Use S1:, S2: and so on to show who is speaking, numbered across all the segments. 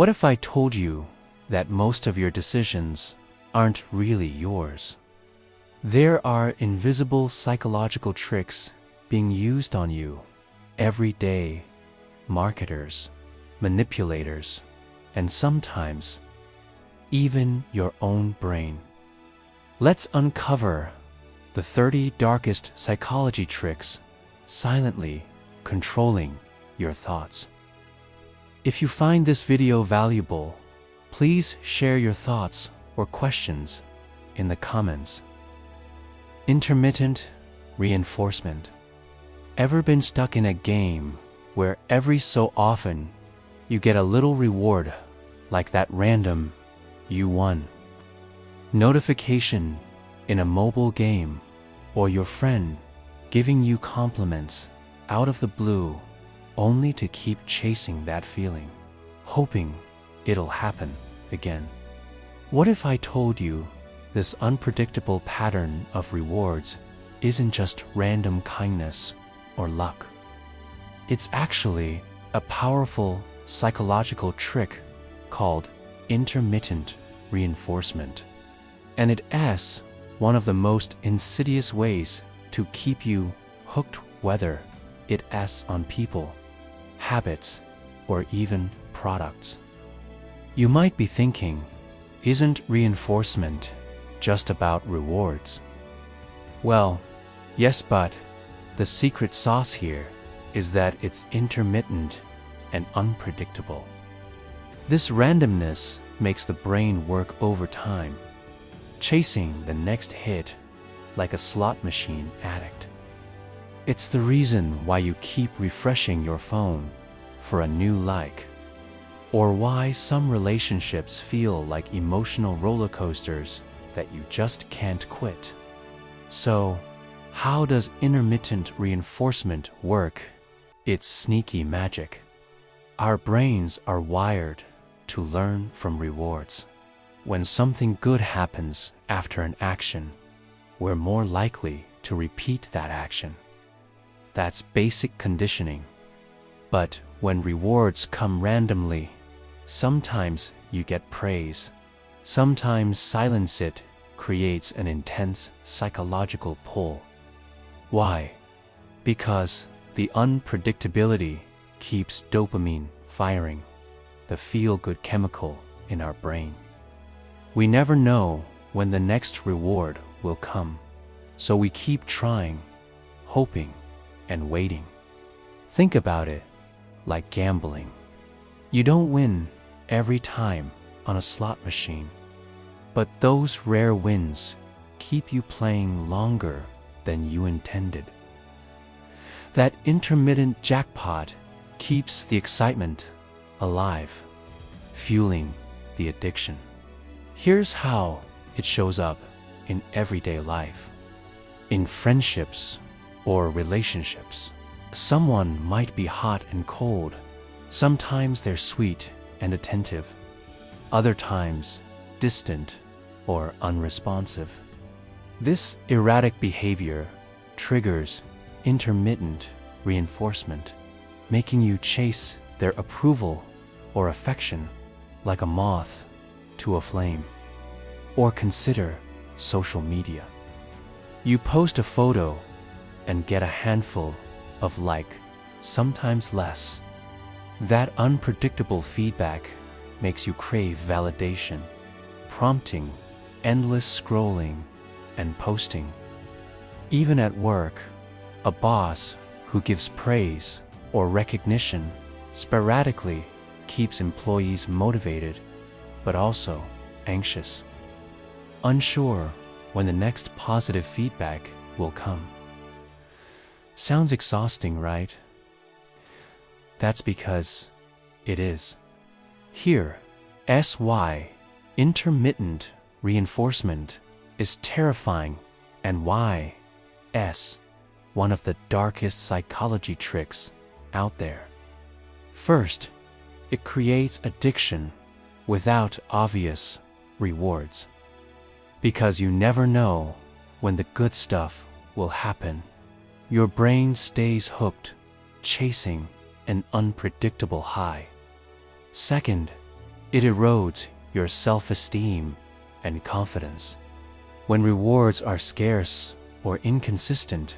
S1: What if I told you that most of your decisions aren't really yours? There are invisible psychological tricks being used on you every day. Marketers, manipulators, and sometimes even your own brain. Let's uncover the 30 darkest psychology tricks silently controlling your thoughts. If you find this video valuable, please share your thoughts or questions in the comments. Intermittent reinforcement. Ever been stuck in a game where every so often you get a little reward, like that random "you won" notification in a mobile game, or your friend giving you compliments out of the blue, only to keep chasing that feeling, hoping it'll happen again? What if I told you this unpredictable pattern of rewards isn't just random kindness or luck? It's actually a powerful psychological trick called intermittent reinforcement. And it's one of the most insidious ways to keep you hooked, whether it's on people, habits, or even products. You might be thinking, isn't reinforcement just about rewards? Well, yes, but the secret sauce here is that it's intermittent and unpredictable. This randomness makes the brain work overtime, chasing the next hit like a slot machine addict. It's the reason why you keep refreshing your phone for a new like, or why some relationships feel like emotional roller coasters that you just can't quit. So, how does intermittent reinforcement work? It's sneaky magic. Our brains are wired to learn from rewards. When something good happens after an action, we're more likely to repeat that action. That's basic conditioning. But when rewards come randomly, sometimes you get praise, sometimes silence. It creates an intense psychological pull. Why? Because the unpredictability keeps dopamine firing, the feel-good chemical in our brain. We never know when the next reward will come, so we keep trying, hoping, and waiting. Think about it like gambling. You don't win every time on a slot machine, but those rare wins keep you playing longer than you intended. That intermittent jackpot keeps the excitement alive, fueling the addiction. Here's how it shows up in everyday life. In friendships or relationships, someone might be hot and cold. Sometimes they're sweet and attentive, other times distant or unresponsive. This erratic behavior triggers intermittent reinforcement, making you chase their approval or affection like a moth to a flame. Or consider social media. You post a photo and get a handful of likes, sometimes less. That unpredictable feedback makes you crave validation, prompting endless scrolling and posting. Even at work, a boss who gives praise or recognition sporadically keeps employees motivated, but also anxious, unsure when the next positive feedback will come. Sounds exhausting, right? That's because it is. Here, why intermittent reinforcement is terrifying and why one of the darkest psychology tricks out there. First, it creates addiction without obvious rewards. Because you never know when the good stuff will happen, your brain stays hooked, chasing an unpredictable high. Second, It erodes your self-esteem and confidence. When rewards are scarce or inconsistent,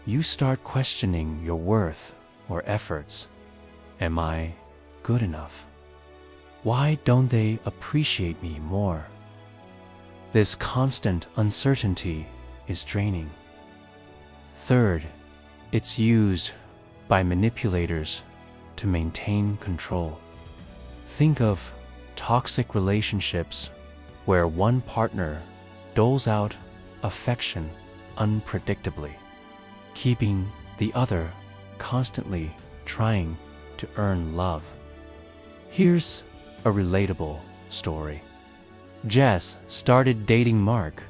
S1: you start questioning your worth or efforts. Am I good enough? Why don't they appreciate me more? This constant uncertainty is draining. Third, it's used by manipulators to maintain control. Think of toxic relationships where one partner doles out affection unpredictably, keeping the other constantly trying to earn love. Here's a relatable story. Jess started dating Mark,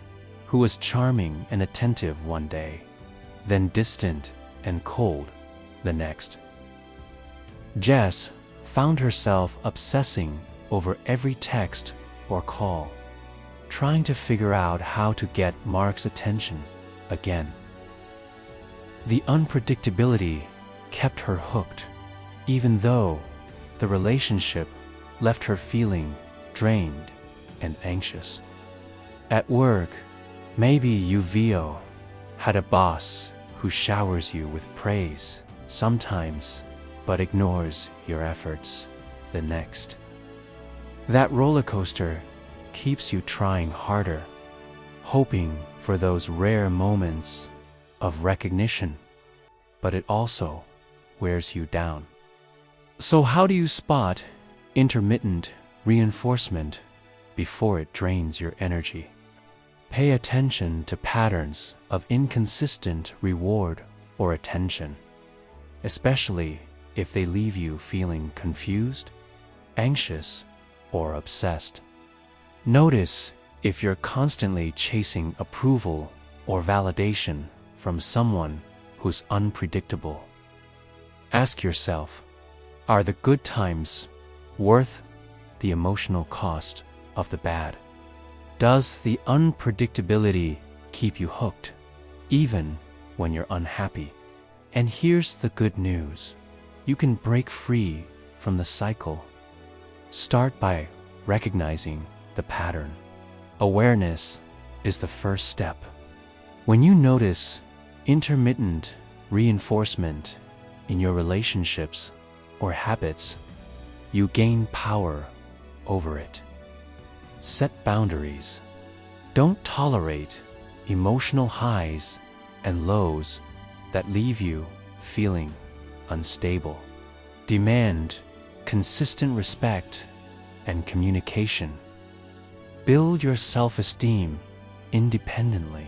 S1: who was charming and attentive one day, then distant and cold the next. Jess found herself obsessing over every text or call, trying to figure out how to get Mark's attention again. The unpredictability kept her hooked, even though the relationship left her feeling drained and anxious. At work, maybe you had a boss who showers you with praise sometimes, but ignores your efforts the next. That roller coaster keeps you trying harder, hoping for those rare moments of recognition, but it also wears you down. So how do you spot intermittent reinforcement before it drains your energy? Pay attention to patterns of inconsistent reward or attention, especially if they leave you feeling confused, anxious, or obsessed. Notice if you're constantly chasing approval or validation from someone who's unpredictable. Ask yourself, are the good times worth the emotional cost of the bad? Does the unpredictability keep you hooked, even when you're unhappy? And here's the good news. You can break free from the cycle. Start by recognizing the pattern. Awareness is the first step. When you notice intermittent reinforcement in your relationships or habits, you gain power over it. Set boundaries. Don't tolerate emotional highs and lows that leave you feeling unstable. Demand consistent respect and communication. Build your self-esteem independently.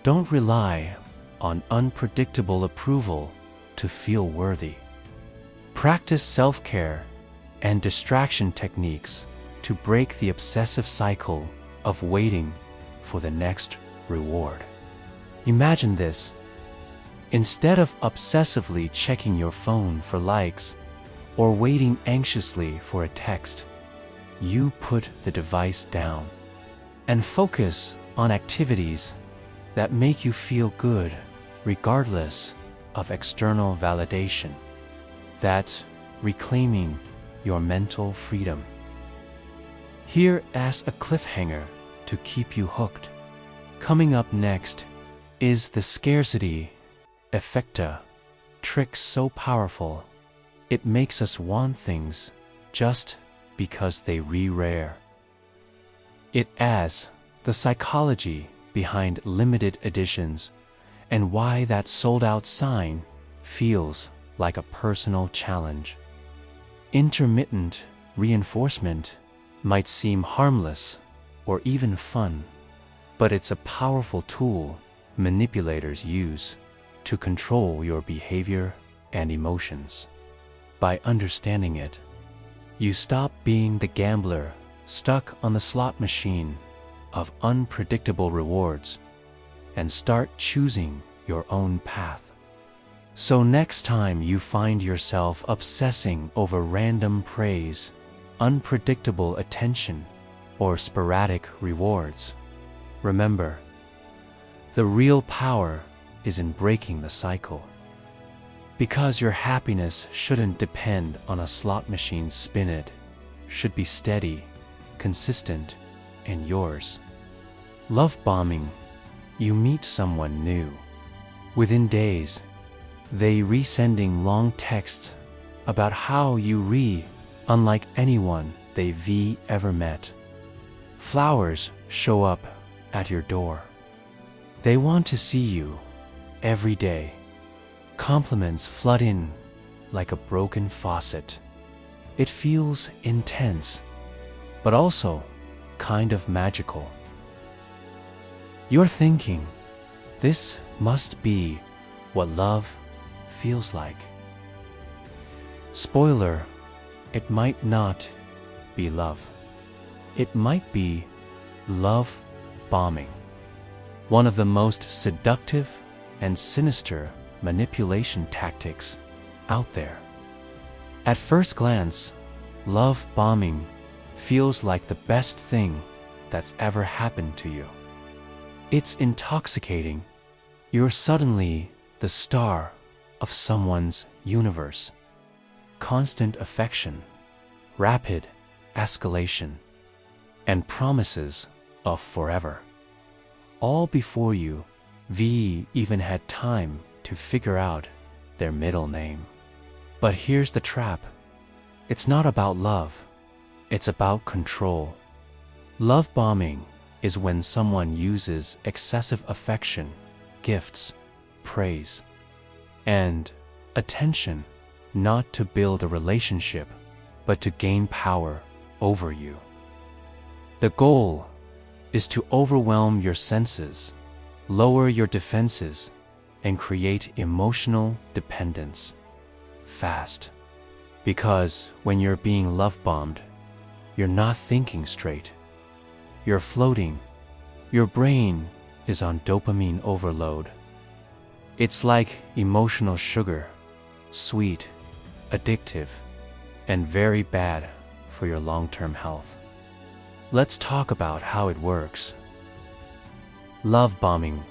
S1: Don't rely on unpredictable approval to feel worthy. Practice self-care and distraction techniques to break the obsessive cycle of waiting for the next reward. Imagine this. Instead of obsessively checking your phone for likes or waiting anxiously for a text, you put the device down and focus on activities that make you feel good regardless of external validation. That's reclaiming your mental freedom. Here as a cliffhanger to keep you hooked. Coming up next is the scarcity effect, trick so powerful it makes us want things just because they re-rare. It adds the psychology behind limited editions and why that sold-out sign feels like a personal challenge. Intermittent reinforcement might seem harmless or even fun, but it's a powerful tool manipulators use to control your behavior and emotions. By understanding it, you stop being the gambler stuck on the slot machine of unpredictable rewards and start choosing your own path. So next time you find yourself obsessing over random praise, unpredictable attention, or sporadic rewards, remember, the real power is in breaking the cycle. Because your happiness shouldn't depend on a slot machine's spin it, should be steady, consistent, and yours. Love bombing. You meet someone new. Within days, they resending long texts about how you unlike anyone they've ever met. Flowers show up at your door. They want to see you every day. Compliments flood in like a broken faucet. It feels intense, but also kind of magical. You're thinking, this must be what love feels like. Spoiler, it might not be love. It might be love bombing, one of the most seductive and sinister manipulation tactics out there. At first glance, love bombing feels like the best thing that's ever happened to you. It's intoxicating. You're suddenly the star of someone's universe. Constant affection, rapid escalation, and promises of forever. All before you even had time to figure out their middle name. But here's the trap. It's not about love. It's about control. Love bombing is when someone uses excessive affection, gifts, praise, and attention not to build a relationship, but to gain power over you. The goal is to overwhelm your senses, lower your defenses, and create emotional dependence fast. Because when you're being love-bombed, you're not thinking straight. You're floating. Your brain is on dopamine overload. It's like emotional sugar, sweet, addictive, and very bad for your long-term health. Let's talk about how it works. Love bombing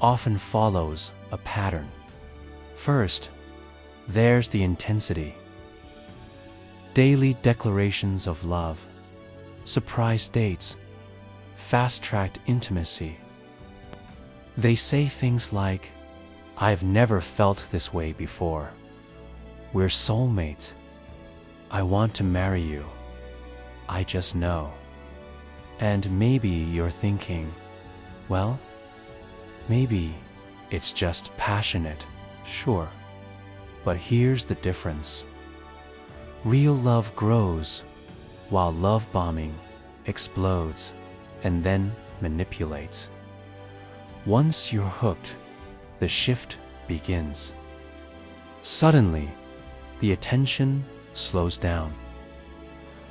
S1: often follows a pattern. First, there's the intensity. Daily declarations of love, surprise dates, fast-tracked intimacy. They say things like, "I've never felt this way before. We're soulmates. I want to marry you. I just know." And maybe you're thinking, well, maybe it's just passionate, sure. But here's the difference. Real love grows, while love bombing explodes and then manipulates. Once you're hooked, the shift begins. Suddenly, the attention slows down.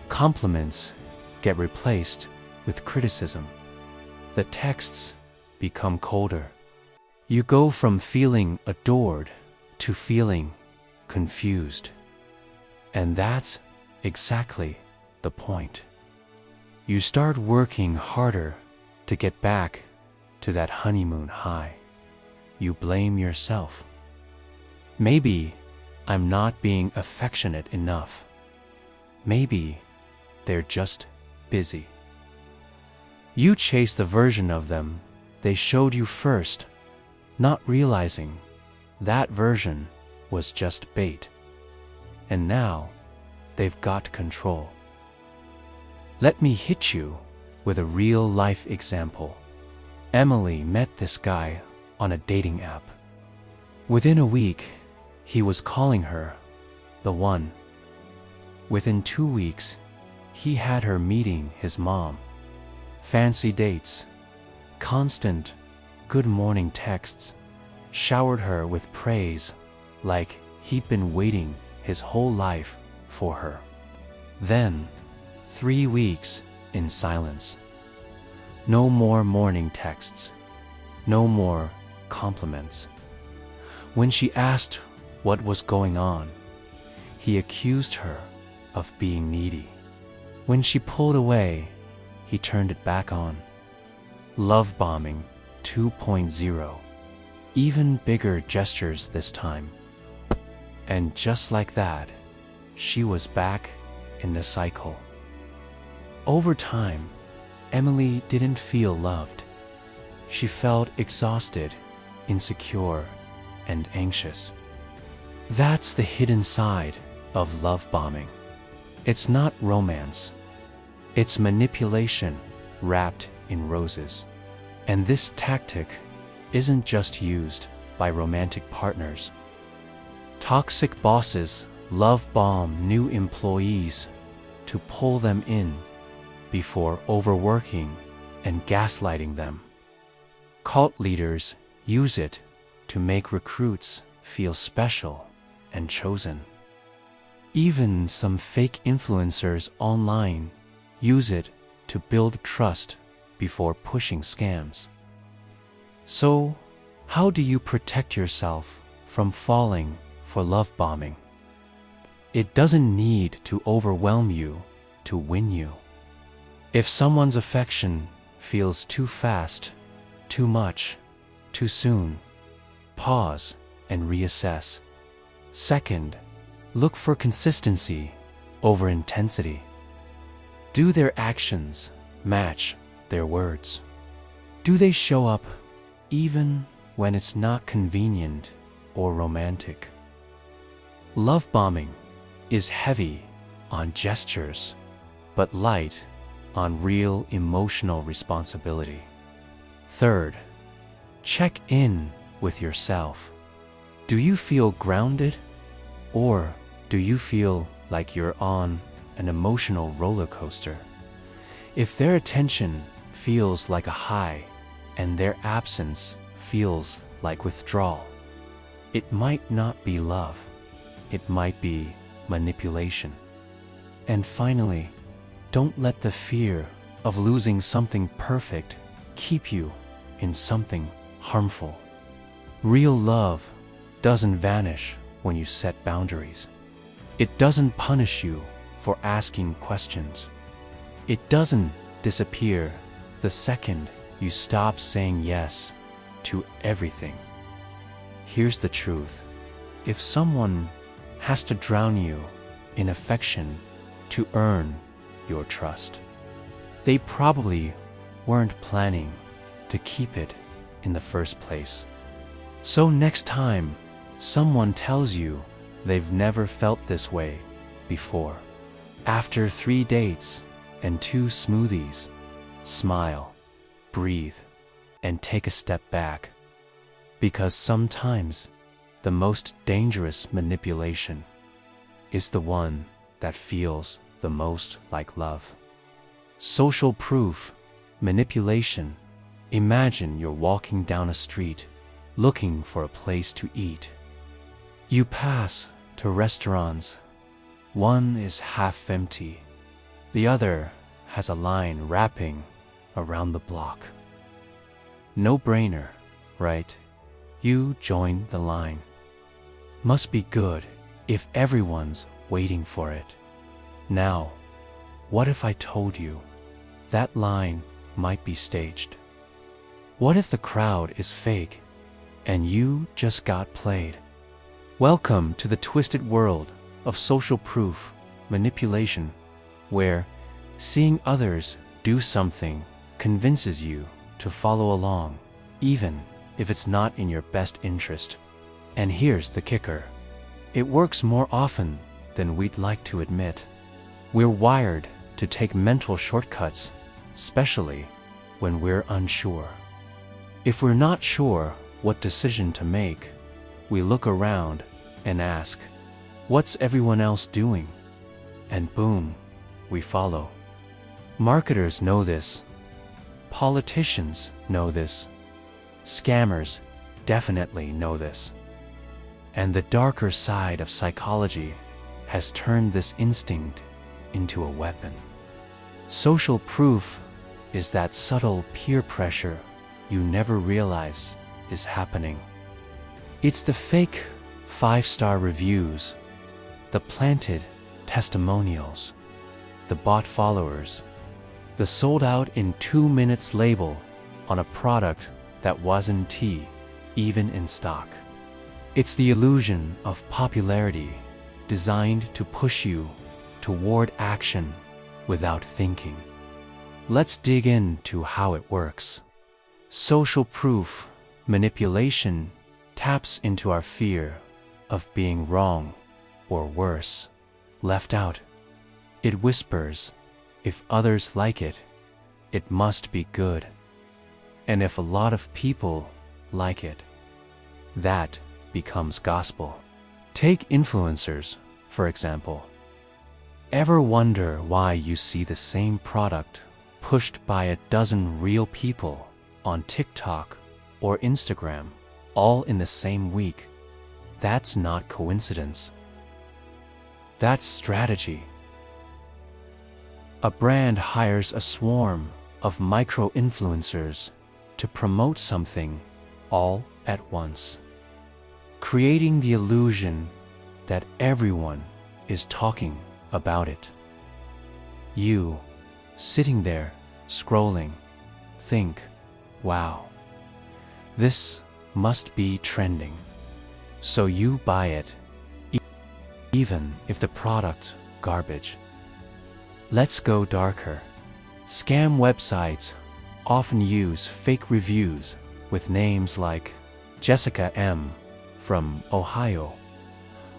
S1: Compliments get replaced with criticism. The texts become colder. You go from feeling adored to feeling confused. And that's exactly the point. You start working harder to get back to that honeymoon high. You blame yourself. Maybe I'm not being affectionate enough. Maybe they're just busy. You chase the version of them they showed you first, not realizing that version was just bait. And now they've got control. Let me hit you with a real-life example. Emily met this guy on a dating app. Within a week, he was calling her the one. Within 2 weeks, he had her meeting his mom. Fancy dates, constant good morning texts, showered her with praise like he'd been waiting his whole life for her. Then, 3 weeks in silence. No more morning texts. No more compliments. When she asked what was going on, he accused her of being needy. When she pulled away, he turned it back on. Love bombing 2.0. Even bigger gestures this time. And just like that, she was back in the cycle. Over time, Emily didn't feel loved. She felt exhausted, insecure, and anxious. That's the hidden side of love bombing. It's not romance. It's manipulation wrapped in roses. And this tactic isn't just used by romantic partners. Toxic bosses love bomb new employees to pull them in before overworking and gaslighting them. Cult leaders use it to make recruits feel special and chosen. Even some fake influencers online use it to build trust before pushing scams. So, how do you protect yourself from falling for love bombing? It doesn't need to overwhelm you to win you. If someone's affection feels too fast, too much, too soon, pause and reassess. Second, look for consistency over intensity. Do their actions match their words? Do they show up even when it's not convenient or romantic? Love bombing is heavy on gestures, but light on real emotional responsibility. Third, check in with yourself. Do you feel grounded, or do you feel like you're on an emotional roller coaster? If their attention feels like a high and their absence feels like withdrawal, it might not be love. It might be manipulation. And finally, don't let the fear of losing something perfect keep you in something harmful. Real love doesn't vanish when you set boundaries. It doesn't punish you for asking questions. It doesn't disappear the second you stop saying yes to everything. Here's the truth. If someone has to drown you in affection to earn your trust, they probably weren't planning to keep it in the first place. So next time someone tells you they've never felt this way before, after 3 dates and 2 smoothies, smile, breathe, and take a step back. Because sometimes the most dangerous manipulation is the one that feels the most like love. Social proof, manipulation. Imagine you're walking down a street looking for a place to eat. You pass 2 restaurants. One is half empty. The other has a line wrapping around the block. No brainer, right? You join the line. Must be good if everyone's waiting for it. Now, what if I told you that line might be staged? What if the crowd is fake and you just got played? Welcome to the twisted world of social proof manipulation, where seeing others do something convinces you to follow along, even if it's not in your best interest. And here's the kicker. It works more often than we'd like to admit. We're wired to take mental shortcuts, especially when we're unsure. If we're not sure what decision to make, we look around and ask, what's everyone else doing? And boom, we follow. Marketers know this. Politicians know this. Scammers definitely know this. And the darker side of psychology has turned this instinct into a weapon. Social proof is that subtle peer pressure you never realize is happening. It's the fake 5-star reviews, the planted testimonials, the bot followers, the sold out in 2 minutes label on a product that wasn't even in stock. It's the illusion of popularity designed to push you toward action without thinking. Let's dig into how it works. Social proof manipulation taps into our fear of being wrong, or worse, left out. It whispers, if others like it, it must be good. And if a lot of people like it, that becomes gospel. Take influencers, for example. Ever wonder why you see the same product pushed by a dozen real people on TikTok or Instagram, all in the same week? That's not coincidence. That's strategy. A brand hires a swarm of micro-influencers to promote something all at once, creating the illusion that everyone is talking about it. You, sitting there, scrolling, think, wow, this must be trending. So you buy it, even if the product garbage. Let's go darker. Scam websites often use fake reviews with names like Jessica M. from Ohio,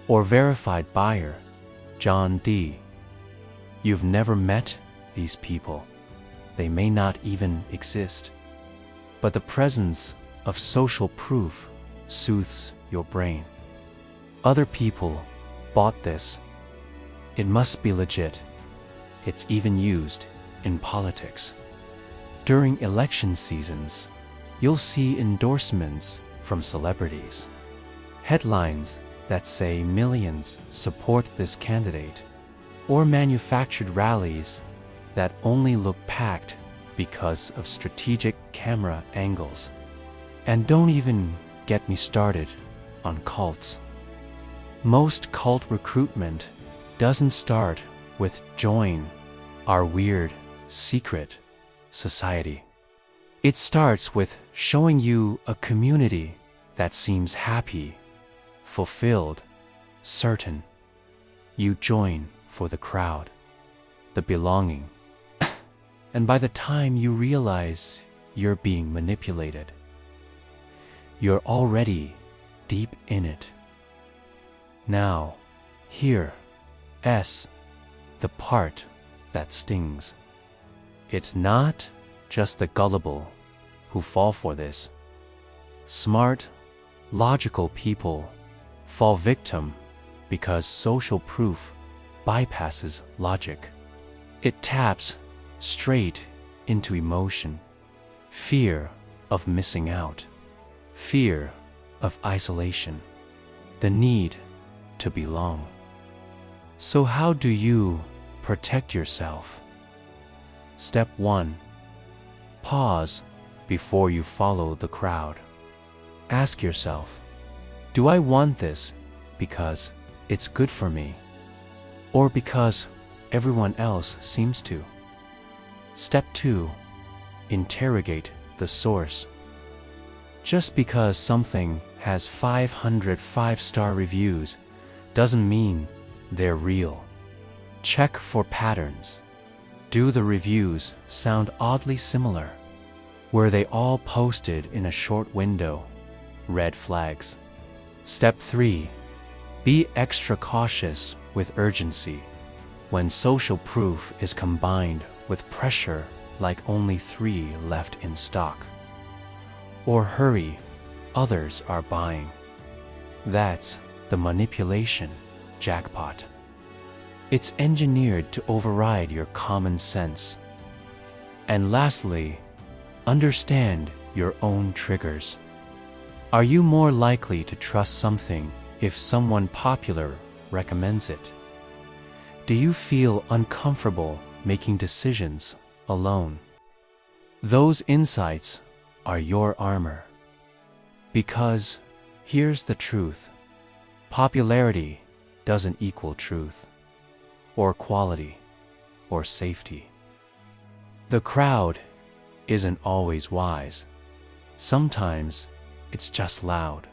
S1: or verified buyer John D. You've never met these people. They may not even exist. But the presence of social proof soothes your brain. Other people bought this. It must be legit. It's even used in politics. During election seasons, you'll see endorsements from celebrities, headlines that say millions support this candidate, or manufactured rallies that only look packed because of strategic camera angles. And don't even get me started on cults. Most cult recruitment doesn't start with join our weird, secret society. It starts with showing you a community that seems happy, fulfilled, certain. You join for the crowd, the belonging. And by the time you realize you're being manipulated, you're already deep in it. Now, here, the part that stings. It's not just the gullible who fall for this. Smart, logical people fall victim because social proof bypasses logic. It taps straight into emotion, fear of missing out, fear of isolation, the need to belong. So how do you protect yourself? Step 1. Pause before you follow the crowd. Ask yourself, do I want this because it's good for me, or because everyone else seems to? Step 2. Interrogate the source. Just because something has 500 5-star reviews doesn't mean they're real. Check for patterns. Do the reviews sound oddly similar? Were they all posted in a short window? Red flags. Step 3. Be extra cautious with urgency. When social proof is combined with pressure like only 3 left in stock, or hurry, others are buying. That's the manipulation jackpot. It's engineered to override your common sense. And lastly, understand your own triggers. Are you more likely to trust something if someone popular recommends it? Do you feel uncomfortable making decisions alone? Those insights are your armor. Because here's the truth: popularity doesn't equal truth, or quality, or safety. The crowd isn't always wise. Sometimes it's just loud.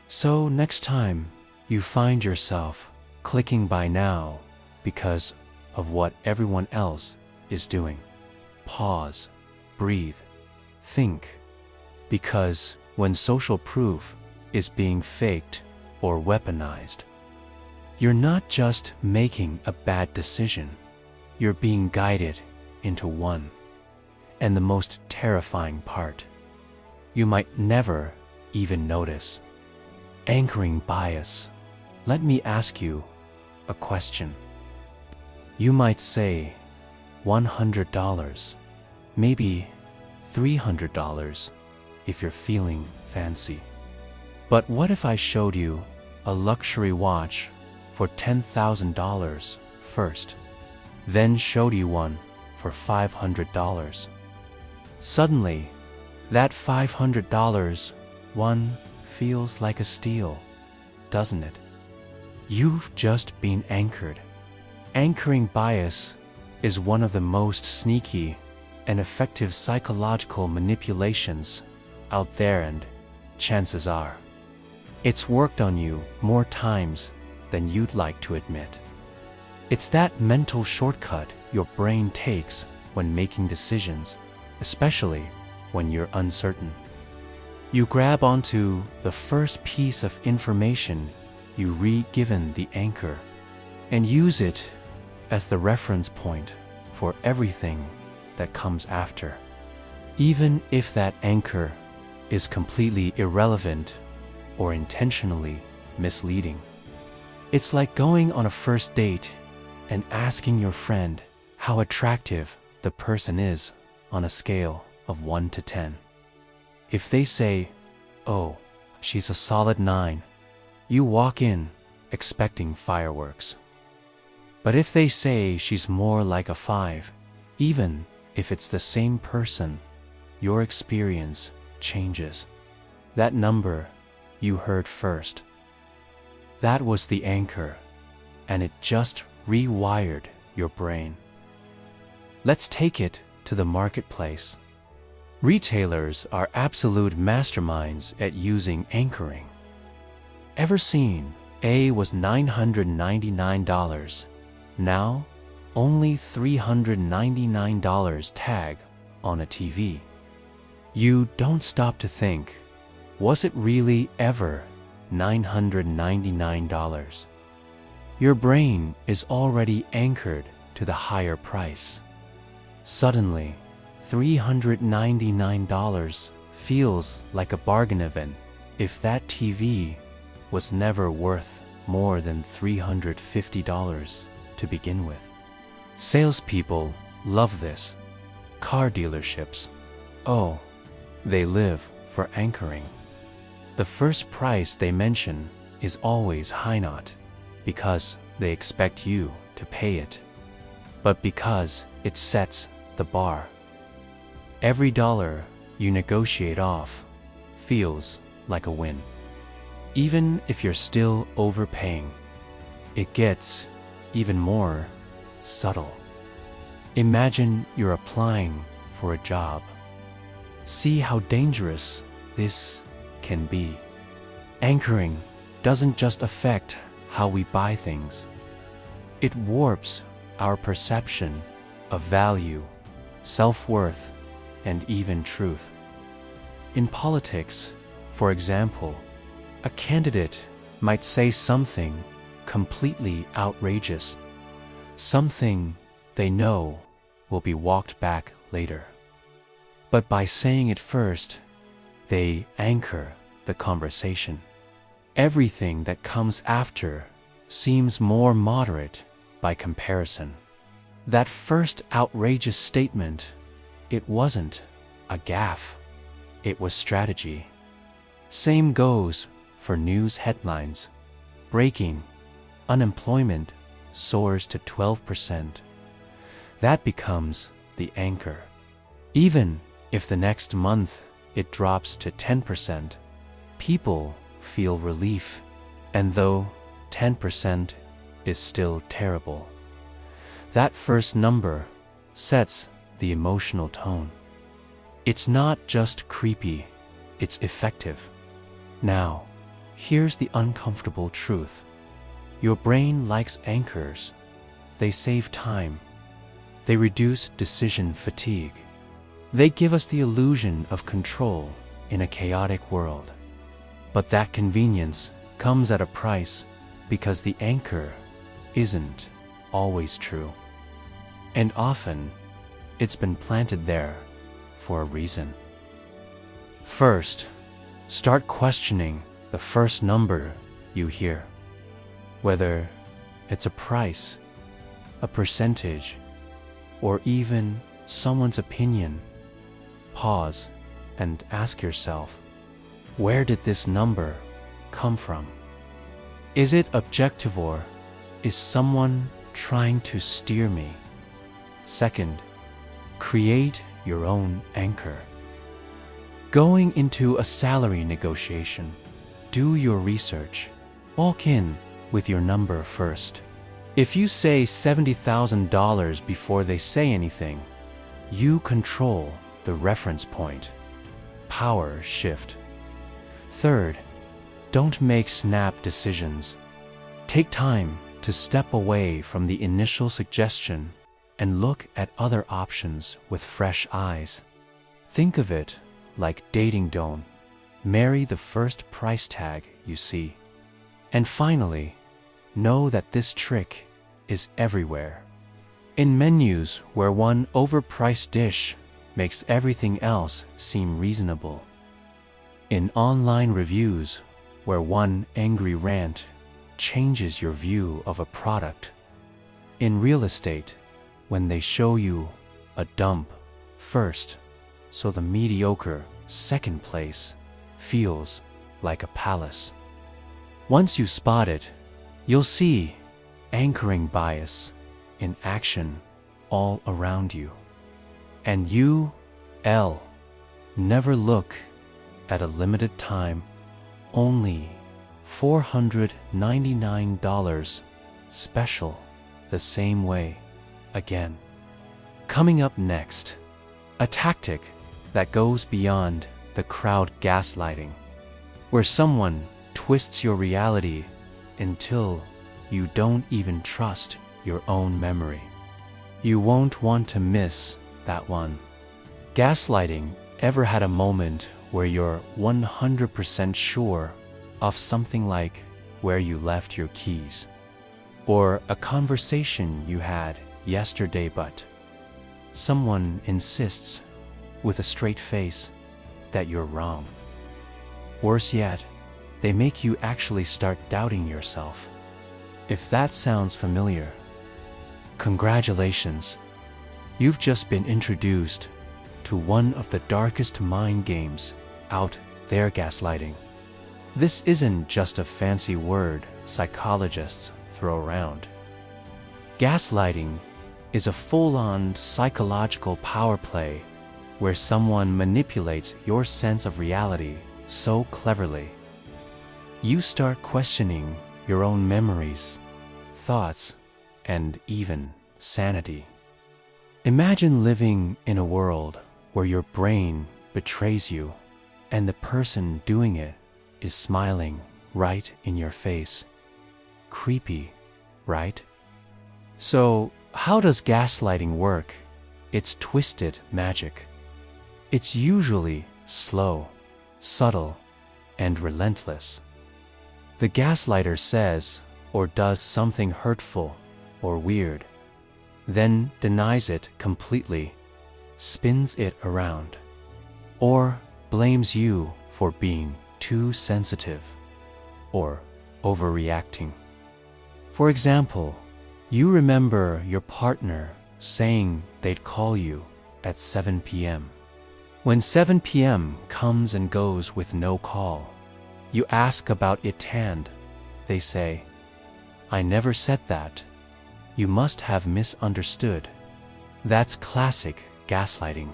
S1: So next time you find yourself clicking buy now because of what everyone else is doing, pause, breathe, think. Because when social proof is being faked or weaponized, you're not just making a bad decision, you're being guided into one. And the most terrifying part, you might never even notice. Anchoring bias. Let me ask you a question. You might say $100, maybe $300 if you're feeling fancy. But what if I showed you a luxury watch for $10,000 first, then showed you one for $500? Suddenly, that $500 one feels like a steal, doesn't it? You've just been anchored. Anchoring bias is one of the most sneaky and effective psychological manipulations out there, and chances are, it's worked on you more times than you'd like to admit. It's that mental shortcut your brain takes when making decisions, especially when you're uncertain. You grab onto the first piece of information you read given the anchor, and use it as the reference point for everything that comes after, even if that anchor is completely irrelevant or intentionally misleading. It's like going on a first date and asking your friend how attractive the person is on a scale of 1 to 10. If they say, "Oh, she's a solid 9, you walk in expecting fireworks. But if they say she's more like a 5, even if it's the same person, your experience changes. That number you heard first, that was the anchor, and it just rewired your brain. Let's take it to the marketplace. Retailers are absolute masterminds at using anchoring. Ever seen A was $999, now only $399 tag on a TV? You don't stop to think, was it really ever $999? Your brain is already anchored to the higher price. Suddenly, $399 feels like a bargain event if that TV was never worth more than $350 to begin with. Salespeople love this. Car dealerships, oh, they live for anchoring. The first price they mention is always high, not because they expect you to pay it, but because it sets the bar. Every dollar you negotiate off feels like a win. Even if you're still overpaying, it gets even more subtle. Imagine you're applying for a job. See how dangerous this can be. Anchoring doesn't just affect how we buy things. It warps our perception of value, self-worth, and even truth. In politics, for example, a candidate might say something completely outrageous, something they know will be walked back later. But by saying it first, they anchor the conversation. Everything that comes after seems more moderate by comparison. That first outrageous statement, it wasn't a gaffe, it was strategy. Same goes for news headlines. Breaking, unemployment soars to 12%. That becomes the anchor. Even if the next month it drops to 10%, people feel relief, and though 10% is still terrible, that first number sets the emotional tone. It's not just creepy, it's effective. Now, here's the uncomfortable truth. Your brain likes anchors. They save time. They reduce decision fatigue. They give us the illusion of control in a chaotic world. But that convenience comes at a price because the anchor isn't always true. And often, it's been planted there for a reason. First, start questioning the first number you hear. Whether it's a price, a percentage, or even someone's opinion, pause and ask yourself, where did this number come from? Is it objective, or is someone trying to steer me? Second, create your own anchor. Going into a salary negotiation, do your research. Walk in with your number first. If you say $70,000 before they say anything, you control the reference point. Power shift. Third, don't make snap decisions. Take time to step away from the initial suggestion and look at other options with fresh eyes. Think of it like dating. Don't marry the first price tag you see. And finally, know that this trick is everywhere. In menus where one overpriced dish makes everything else seem reasonable. In online reviews where one angry rant changes your view of a product. In real estate, when they show you a dump first, so the mediocre second place feels like a palace. Once you spot it, you'll see anchoring bias in action all around you. And never look at a limited time, only $499 special the same way again. Coming up next, a tactic that goes beyond the crowd gaslighting, where someone twists your reality until you don't even trust your own memory. You won't want to miss that one. Gaslighting ever had a moment where you're 100% sure of something, like where you left your keys, or a conversation you had yesterday, but someone insists with a straight face that you're wrong? Worse yet, they make you actually start doubting yourself. If that sounds familiar, congratulations. You've just been introduced to one of the darkest mind games out there, gaslighting. This isn't just a fancy word psychologists throw around. Gaslighting is a full-on psychological power play where someone manipulates your sense of reality so cleverly. You start questioning your own memories, thoughts, and even sanity. Imagine living in a world where your brain betrays you and the person doing it is smiling right in your face. Creepy, right? So, how does gaslighting work? It's twisted magic. It's usually slow, subtle, and relentless. The gaslighter says or does something hurtful or weird, then denies it completely, spins it around, or blames you for being too sensitive or overreacting. For example, you remember your partner saying they'd call you at 7 p.m. When 7 p.m. comes and goes with no call, you ask about it and they say, "I never said that. You must have misunderstood." That's classic gaslighting.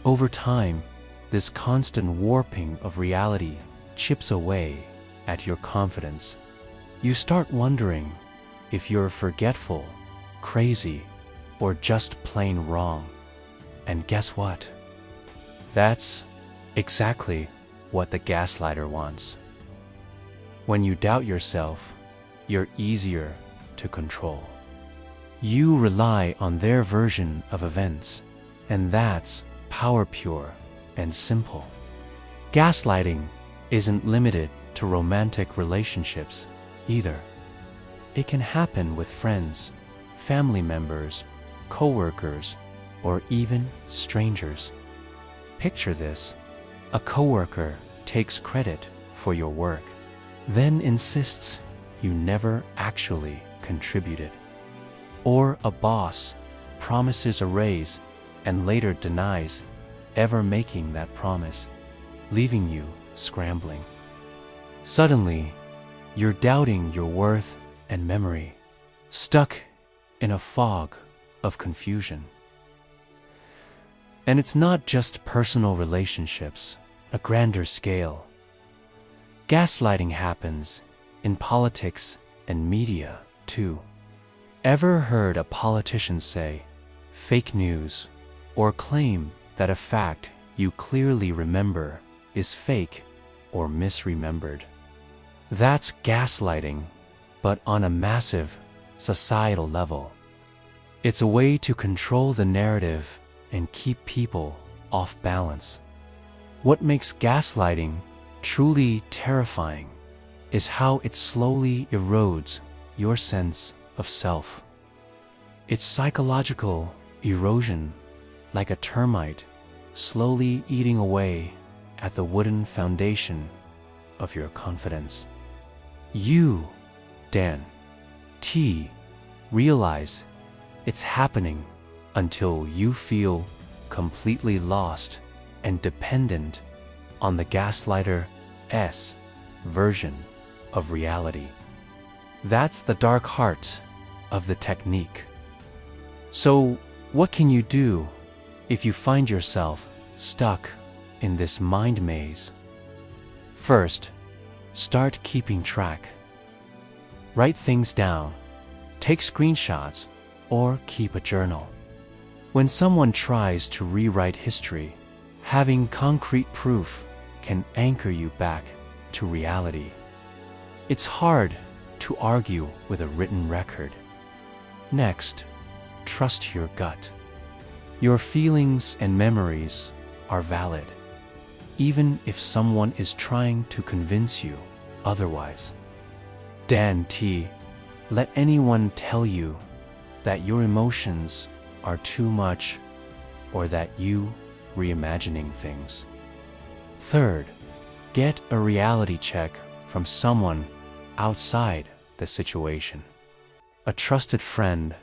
S1: Over time, this constant warping of reality chips away at your confidence. You start wondering if you're forgetful, crazy, or just plain wrong. And guess what? That's exactly what the gaslighter wants. When you doubt yourself, you're easier to control. You rely on their version of events, and that's power pure and simple. Gaslighting isn't limited to romantic relationships either. It can happen with friends, family members, coworkers, or even strangers. Picture this: a coworker takes credit for your work, then insists you never actually contributed. Or a boss promises a raise and later denies ever making that promise, leaving you scrambling. Suddenly, you're doubting your worth and memory, stuck in a fog of confusion. And it's not just personal relationships, a grander scale. Gaslighting happens in politics and media too. Ever heard a politician say fake news or claim that a fact you clearly remember is fake or misremembered? That's gaslighting, but on a massive societal level. It's a way to control the narrative and keep people off balance. What makes gaslighting truly terrifying is how it slowly erodes your sense of self. It's psychological erosion, like a termite slowly eating away at the wooden foundation of your confidence. You, Dan T, realize it's happening until you feel completely lost and dependent on the gaslighter's version of reality. That's the dark heart of the technique. So, what can you do if you find yourself stuck in this mind maze? First, start keeping track. Write things down, take screenshots, or keep a journal. When someone tries to rewrite history, having concrete proof can anchor you back to reality. It's hard to argue with a written record. Next, trust your gut. Your feelings and memories are valid, even if someone is trying to convince you otherwise. Dan T, let anyone tell you that your emotions are too much or that you reimagining things. Third, get a reality check from someone outside the situation. A trusted friend,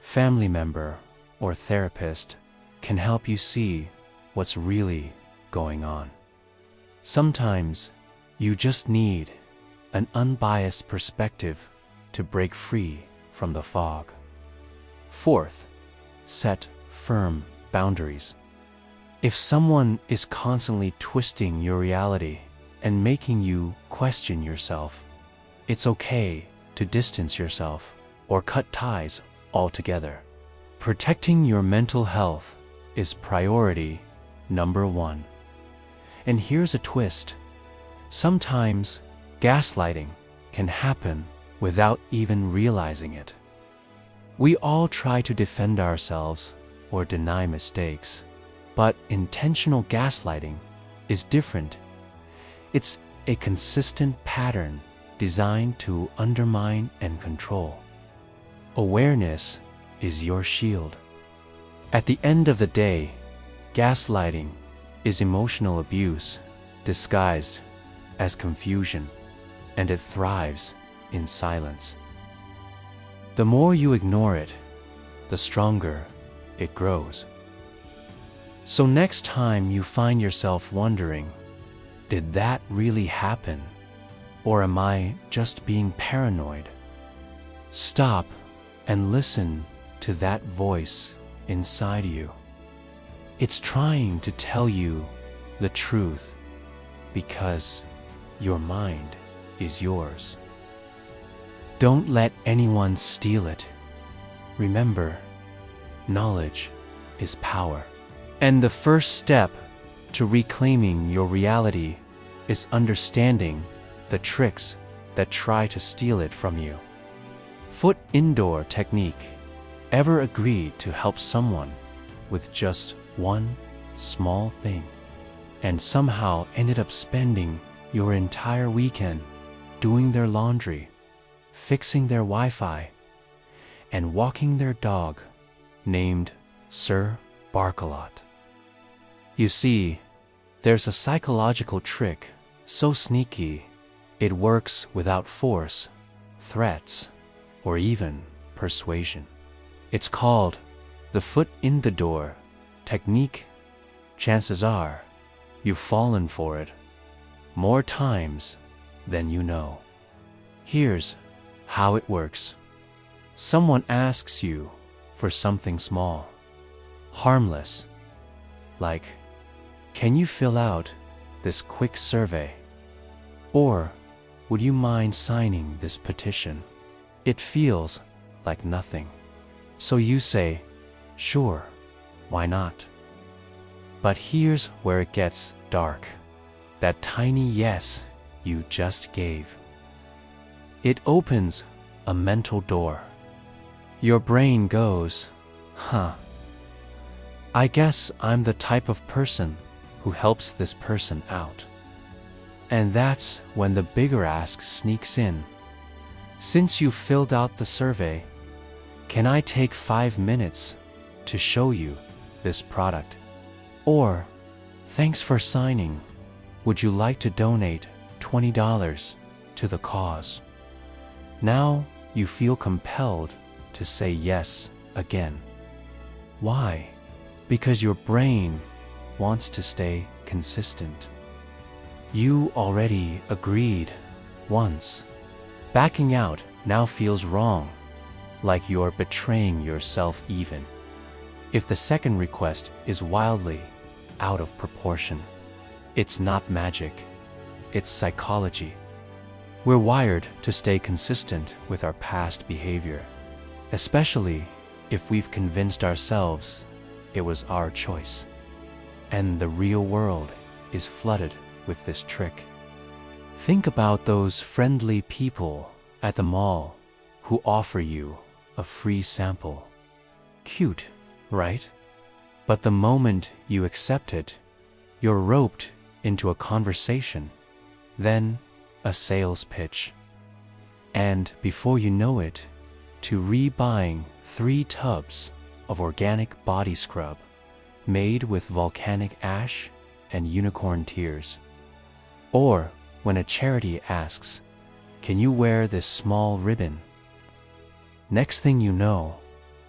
S1: family member, or therapist can help you see what's really going on. Sometimes you just need an unbiased perspective to break free from the fog. Fourth, set firm boundaries. If someone is constantly twisting your reality and making you question yourself, it's okay to distance yourself or cut ties altogether. Protecting your mental health is priority number one. And here's a twist. Sometimes gaslighting can happen without even realizing it. We all try to defend ourselves or deny mistakes, but intentional gaslighting is different. It's a consistent pattern designed to undermine and control. Awareness is your shield. At the end of the day, gaslighting is emotional abuse disguised as confusion, and it thrives in silence. The more you ignore it, the stronger it grows. So next time you find yourself wondering, did that really happen? Or am I just being paranoid? Stop and listen to that voice inside you. It's trying to tell you the truth because your mind is yours. Don't let anyone steal it. Remember, knowledge is power. And the first step to reclaiming your reality is understanding the tricks that try to steal it from you. Foot indoor technique. Ever agreed to help someone with just one small thing and somehow ended up spending your entire weekend doing their laundry, fixing their Wi-Fi, and walking their dog named Sir Barkalot? You see, there's a psychological trick so sneaky it works without force, threats, or even persuasion. It's called the foot in the door technique. Chances are you've fallen for it more times than you know. Here's how it works. Someone asks you for something small, harmless, like, "Can you fill out this quick survey?" Or, "Would you mind signing this petition?" It feels like nothing. So you say, "Sure, why not?" But here's where it gets dark. That tiny yes you just gave, it opens a mental door. Your brain goes, I guess I'm the type of person who helps this person out. And that's when the bigger ask sneaks in. "Since you filled out the survey, can I take 5 minutes to show you this product?" Or, "Thanks for signing. Would you like to donate $20 to the cause?" Now you feel compelled to say yes again. Why? Because your brain wants to stay consistent. You already agreed once. Backing out now feels wrong, like you're betraying yourself even if the second request is wildly out of proportion. It's not magic, it's psychology. We're wired to stay consistent with our past behavior, especially if we've convinced ourselves it was our choice. And the real world is flooded with this trick. Think about those friendly people at the mall who offer you a free sample. Cute, right? But the moment you accept it, you're roped into a conversation, then a sales pitch. And before you know it, to rebuying 3 tubs of organic body scrub made with volcanic ash and unicorn tears. Or when a charity asks, "Can you wear this small ribbon?" Next thing you know,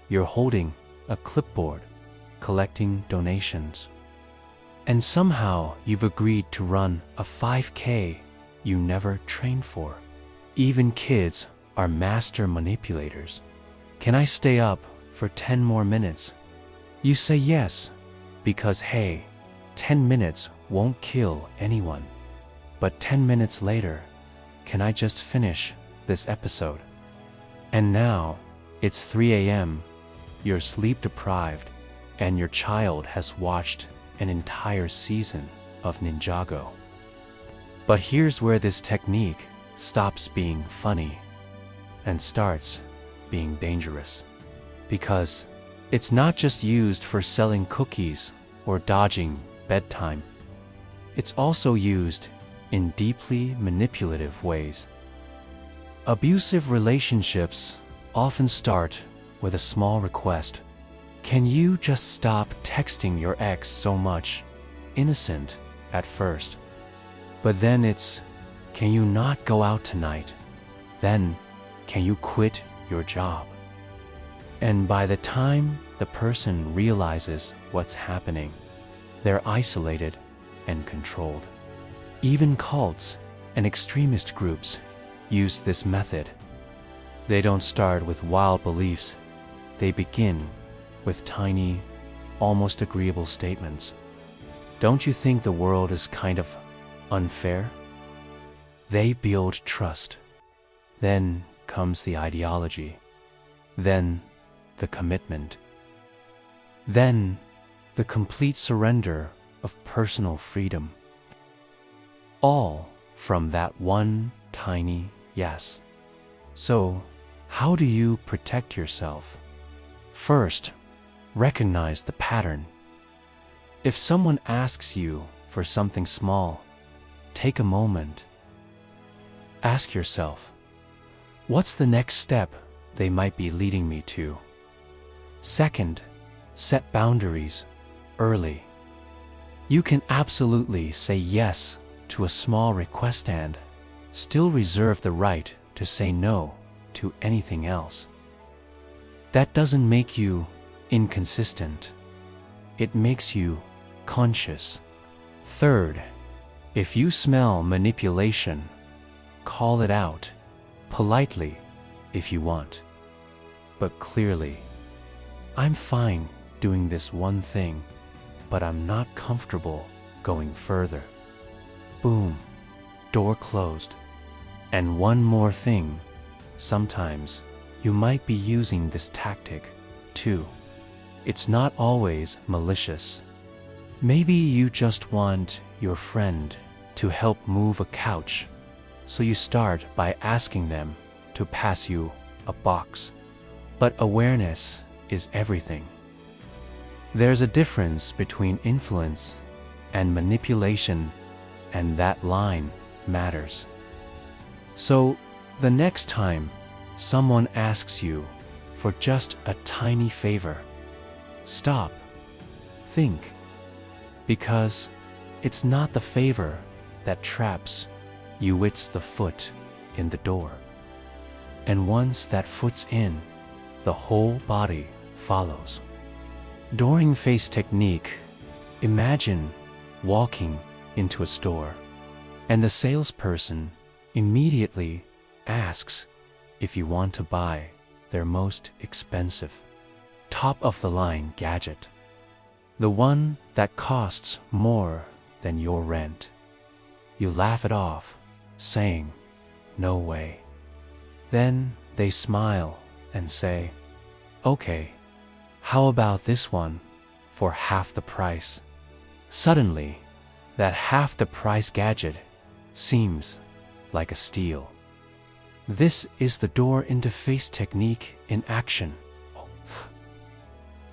S1: you're holding a clipboard collecting donations. And somehow you've agreed to run a 5K you never trained for. Even kids are master manipulators. "Can I stay up for 10 more minutes?" You say yes, because hey, 10 minutes won't kill anyone. But 10 minutes later, "Can I just finish this episode?" And now it's 3 a.m., you're sleep deprived, and your child has watched an entire season of Ninjago. But here's where this technique stops being funny and starts being dangerous. Because it's not just used for selling cookies or dodging bedtime. It's also used in deeply manipulative ways. Abusive relationships often start with a small request. "Can you just stop texting your ex so much?" Innocent at first. But then it's, "Can you not go out tonight?" Then, "Can you quit your job?" And by the time the person realizes what's happening, they're isolated and controlled. Even cults and extremist groups use this method. They don't start with wild beliefs. They begin with tiny, almost agreeable statements. "Don't you think the world is kind of unfair?" They build trust. Then comes the ideology. Then the commitment. Then the complete surrender of personal freedom. All from that one tiny yes. So, how do you protect yourself? First, recognize the pattern. If someone asks you for something small, take a moment. Ask yourself, what's the next step they might be leading me to? Second, set boundaries early. You can absolutely say yes to a small request and still reserve the right to say no to anything else. That doesn't make you inconsistent. It makes you conscious. Third, if you smell manipulation, call it out, politely if you want, but clearly. I'm fine doing this one thing, but I'm not comfortable going further. Boom, door closed. And one more thing, sometimes you might be using this tactic too. It's not always malicious. Maybe you just want your friend to help move a couch, so you start by asking them to pass you a box. But awareness is everything. There's a difference between influence and manipulation, and that line matters. So, the next time someone asks you for just a tiny favor, stop, think, because it's not the favor that traps you, it's the foot in the door. And once that foot's in, the whole body follows. During face technique, imagine walking into a store, and the salesperson immediately asks if you want to buy their most expensive, top-of-the-line gadget, the one that costs more than your rent. You laugh it off, saying, "No way." Then they smile and say, "Okay, how about this one for half the price?" Suddenly, that half the price gadget seems like a steal. This is the door into face technique in action.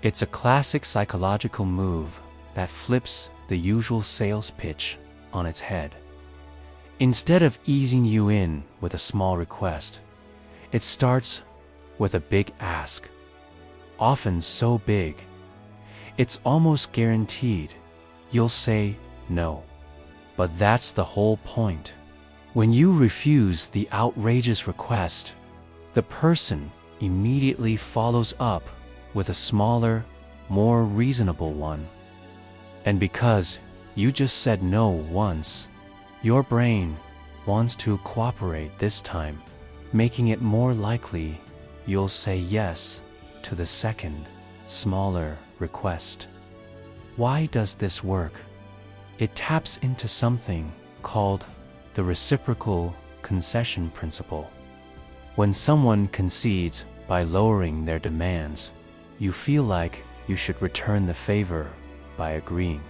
S1: It's a classic psychological move that flips the usual sales pitch on its head. Instead of easing you in with a small request, it starts with a big ask, often so big, it's almost guaranteed you'll say no. But that's the whole point. When you refuse the outrageous request, the person immediately follows up with a smaller, more reasonable one. And because you just said no once, your brain wants to cooperate this time, making it more likely you'll say yes to the second, smaller request. Why does this work? It taps into something called the reciprocal concession principle. When someone concedes by lowering their demands, you feel like you should return the favor by agreeing.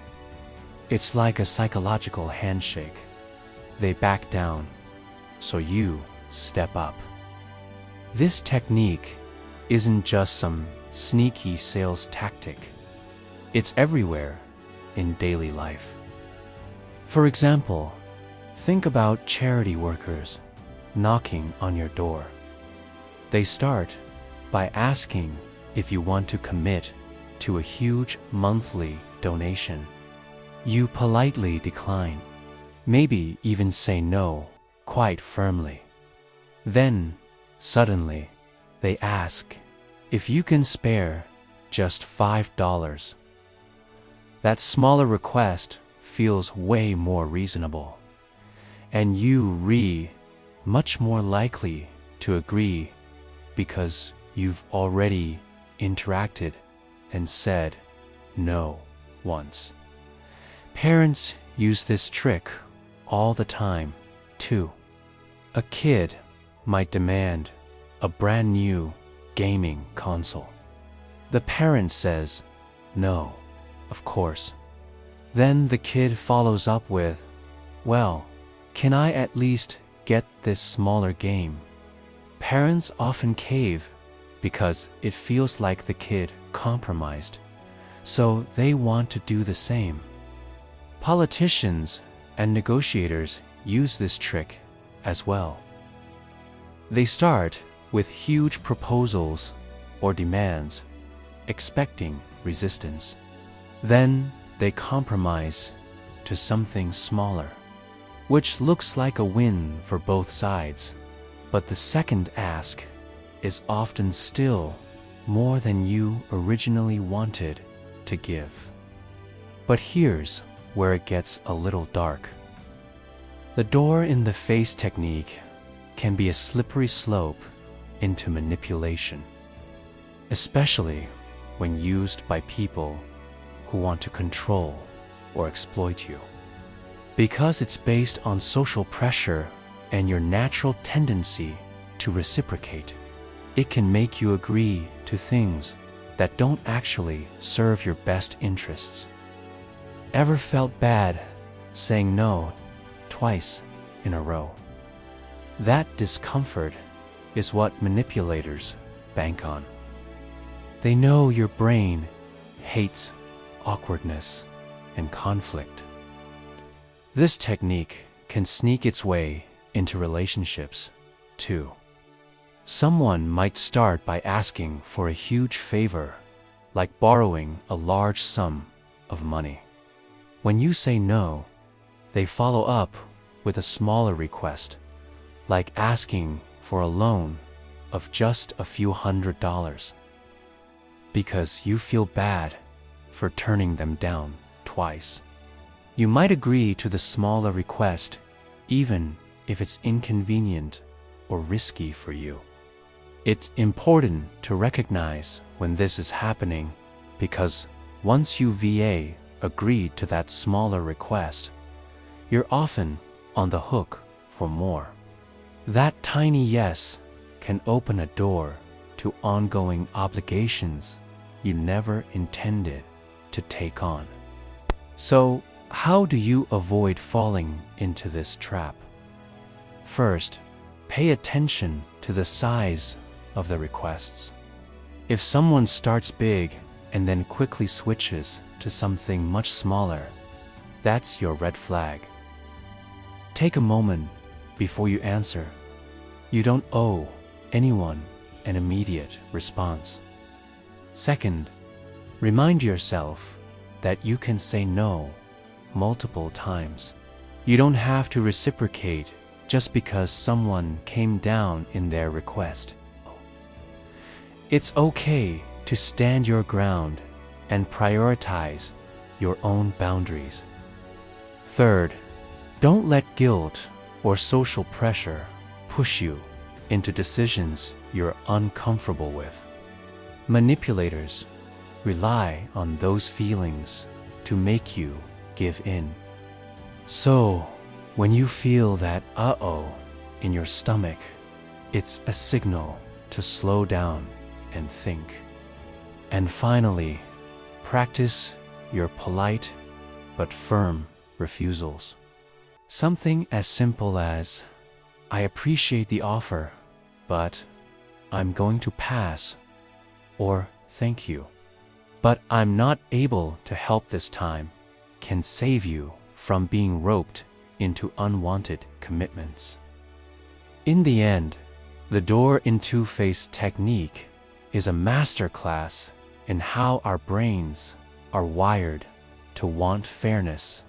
S1: It's like a psychological handshake. They back down, so you step up. This technique isn't just some sneaky sales tactic. It's everywhere in daily life. For example, think about charity workers knocking on your door. They start by asking if you want to commit to a huge monthly donation. You politely decline, maybe even say no quite firmly. Then, suddenly, they ask if you can spare just $5. That smaller request feels way more reasonable, and you much more likely to agree because you've already interacted and said no once. Parents use this trick all the time, too. A kid might demand a brand new gaming console. The parent says, "No, of course." Then the kid follows up with, "Well, can I at least get this smaller game?" Parents often cave because it feels like the kid compromised, so they want to do the same. Politicians and negotiators use this trick as well. They start with huge proposals or demands, expecting resistance. Then they compromise to something smaller, which looks like a win for both sides. But the second ask is often still more than you originally wanted to give. But here's where it gets a little dark. The door in the face technique can be a slippery slope into manipulation, especially when used by people who want to control or exploit you. Because it's based on social pressure and your natural tendency to reciprocate, it can make you agree to things that don't actually serve your best interests. Ever felt bad saying no twice in a row? That discomfort is what manipulators bank on. They know your brain hates awkwardness and conflict. This technique can sneak its way into relationships, too. Someone might start by asking for a huge favor, like borrowing a large sum of money. When you say no, they follow up with a smaller request, like asking for a loan of just a few $100s, because you feel bad for turning them down twice. You might agree to the smaller request, even if it's inconvenient or risky for you. It's important to recognize when this is happening, because once you agreed to that smaller request, you're often on the hook for more. That tiny yes can open a door to ongoing obligations you never intended to take on. So, how do you avoid falling into this trap? First, pay attention to the size of the requests. If someone starts big and then quickly switches to something much smaller, that's your red flag. Take a moment before you answer. You don't owe anyone an immediate response. Second, remind yourself that you can say no multiple times. You don't have to reciprocate just because someone came down in their request. It's okay to stand your ground and prioritize your own boundaries. Third, don't let guilt or social pressure push you into decisions you're uncomfortable with. Manipulators rely on those feelings to make you give in. So, when you feel that uh-oh in your stomach, it's a signal to slow down and think. And finally, practice your polite but firm refusals. Something as simple as, "I appreciate the offer, but I'm going to pass," or "Thank you, but I'm not able to help this time," can save you from being roped into unwanted commitments. In the end, the door in two-face technique is a masterclass in how our brains are wired to want fairness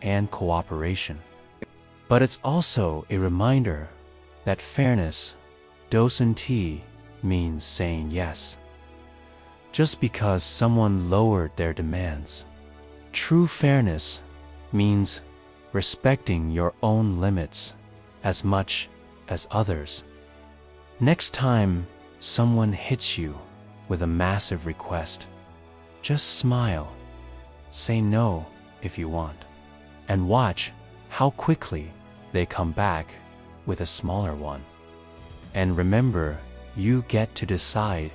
S1: and cooperation. But it's also a reminder that fairness doesn't mean saying yes just because someone lowered their demands. True fairness means respecting your own limits as much as others. Next time someone hits you with a massive request, just smile, say no if you want, and watch how quickly they come back with a smaller one. And remember, you get to decide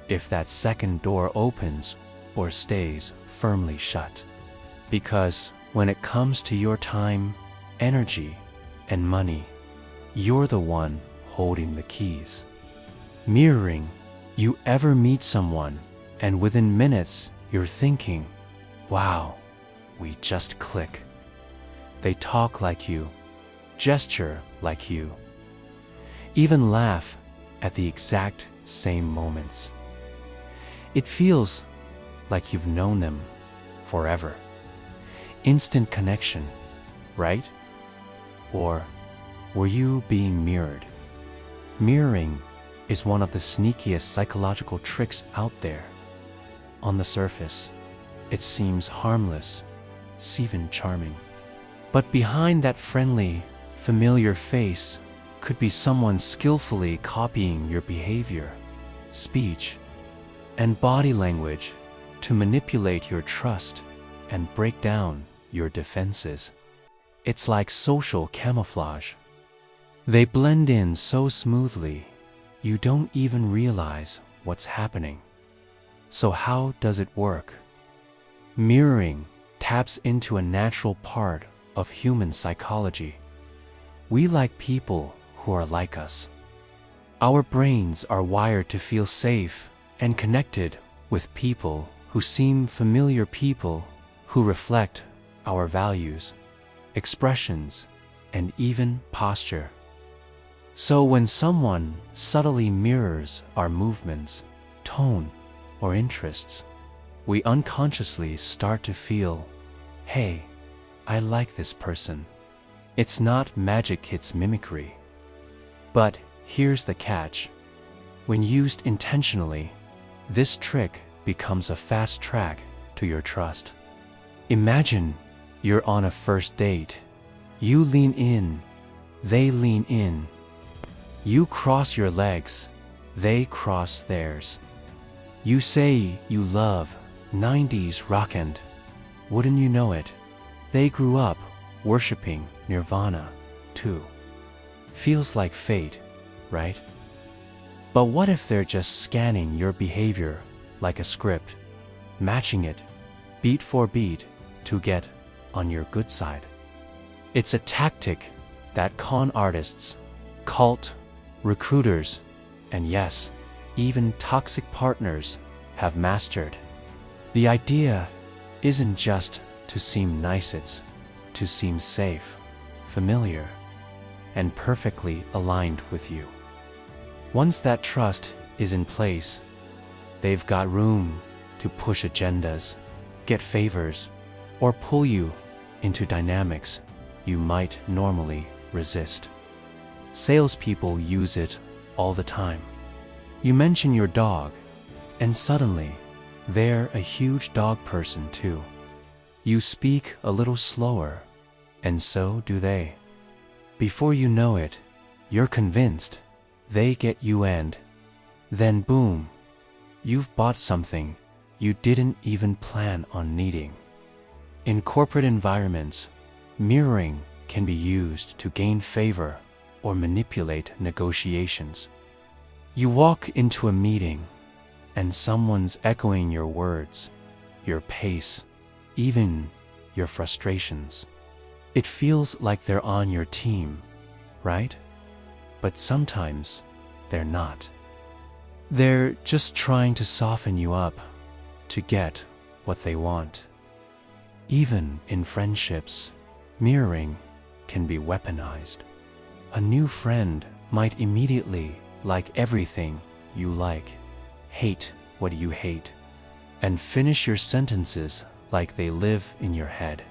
S1: if that second door opens or stays firmly shut. Because when it comes to your time, energy, and money, you're the one holding the keys. Mirroring You ever meet someone, and within minutes, you're thinking, wow, we just click. They talk like you, gesture like you, even laugh at the exact same moments. It feels like you've known them forever. Instant connection, right? Or were you being mirrored? Mirroring is one of the sneakiest psychological tricks out there. On the surface, it seems harmless, even charming. But behind that friendly, familiar face could be someone skillfully copying your behavior, speech, and body language to manipulate your trust and break down your defenses. It's like social camouflage. They blend in so smoothly, you don't even realize what's happening. So how does it work? Mirroring taps into a natural part of human psychology. We like people who are like us. Our brains are wired to feel safe and connected with people who seem familiar, people who reflect our values, expressions, and even posture. So when someone subtly mirrors our movements, tone, or interests, we unconsciously start to feel, hey, I like this person. It's not magic, it's mimicry. But here's the catch. When used intentionally, this trick becomes a fast track to your trust. Imagine you're on a first date. You lean in, they lean in. You cross your legs, they cross theirs. You say you love 90s rock, and wouldn't you know it, they grew up worshiping Nirvana too. Feels like fate, right? But what if they're just scanning your behavior like a script, matching it beat for beat to get on your good side? It's a tactic that con artists, cult recruiters, and yes, even toxic partners have mastered. The idea isn't just to seem nice, it's to seem safe, familiar, and perfectly aligned with you. Once that trust is in place, they've got room to push agendas, get favors, or pull you into dynamics you might normally resist. Salespeople use it all the time. You mention your dog, and suddenly, they're a huge dog person too. You speak a little slower, and so do they. Before you know it, you're convinced they get you, and then boom, you've bought something you didn't even plan on needing. In corporate environments, mirroring can be used to gain favor or manipulate negotiations. You walk into a meeting, and someone's echoing your words, your pace, even your frustrations. It feels like they're on your team, right? But sometimes they're not. They're just trying to soften you up to get what they want. Even in friendships, mirroring can be weaponized. A new friend might immediately like everything you like, hate what you hate, and finish your sentences like they live in your head.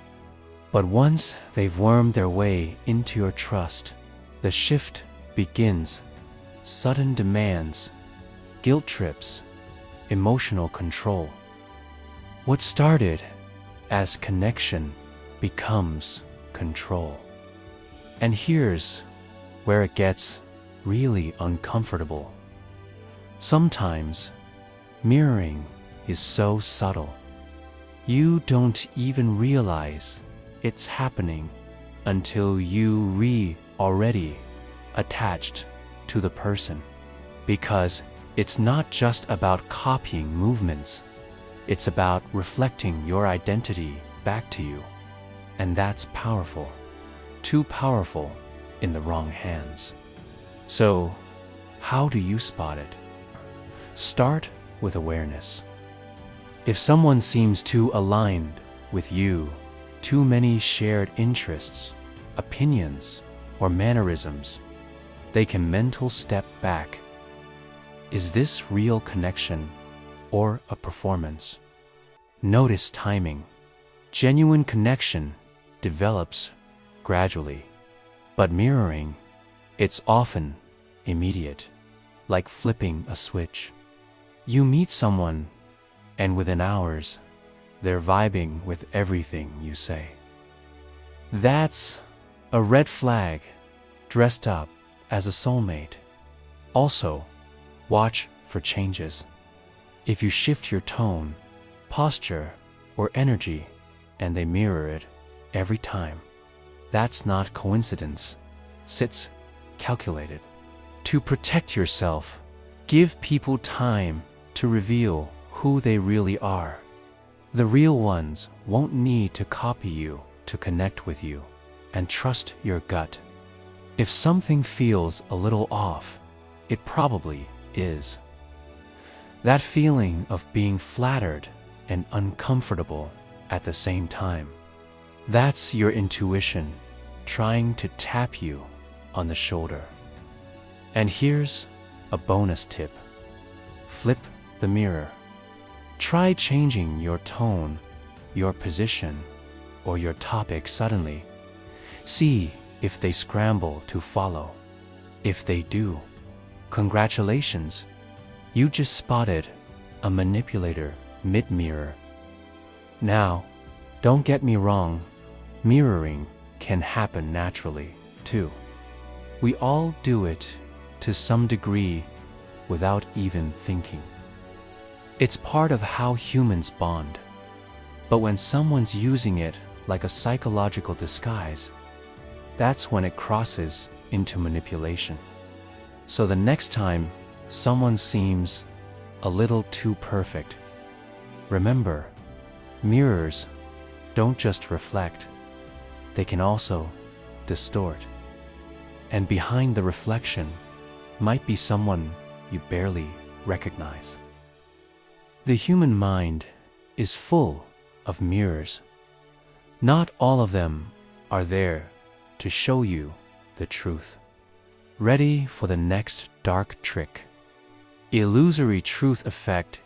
S1: But once they've wormed their way into your trust, the shift begins. Sudden demands, guilt trips, emotional control. What started as connection becomes control. And here's where it gets really uncomfortable. Sometimes, mirroring is so subtle, you don't even realize it's happening until you already attached to the person. Because it's not just about copying movements, it's about reflecting your identity back to you. And that's powerful. Too powerful in the wrong hands. So, how do you spot it? Start with awareness. If someone seems too aligned with you, too many shared interests, opinions, or mannerisms, they can mental step back. Is this real connection or a performance? Notice timing. Genuine connection develops gradually, but mirroring, it's often immediate, like flipping a switch. You meet someone, and within hours, they're vibing with everything you say. That's a red flag dressed up as a soulmate. Also, watch for changes. If you shift your tone, posture, or energy, and they mirror it every time, that's not coincidence. It's calculated. To protect yourself, give people time to reveal who they really are. The real ones won't need to copy you to connect with you, and trust your gut. If something feels a little off, it probably is. That feeling of being flattered and uncomfortable at the same time, that's your intuition trying to tap you on the shoulder. And here's a bonus tip. Flip the mirror. Try changing your tone, your position, or your topic suddenly. See if they scramble to follow. If they do, congratulations, you just spotted a manipulator mid-mirror. Now, don't get me wrong, mirroring can happen naturally, too. We all do it to some degree without even thinking. It's part of how humans bond. But when someone's using it like a psychological disguise, that's when it crosses into manipulation. So the next time someone seems a little too perfect, remember, mirrors don't just reflect, they can also distort. And behind the reflection might be someone you barely recognize. The human mind is full of mirrors. Not all of them are there to show you the truth. Ready for the next dark trick? Illusory truth effect.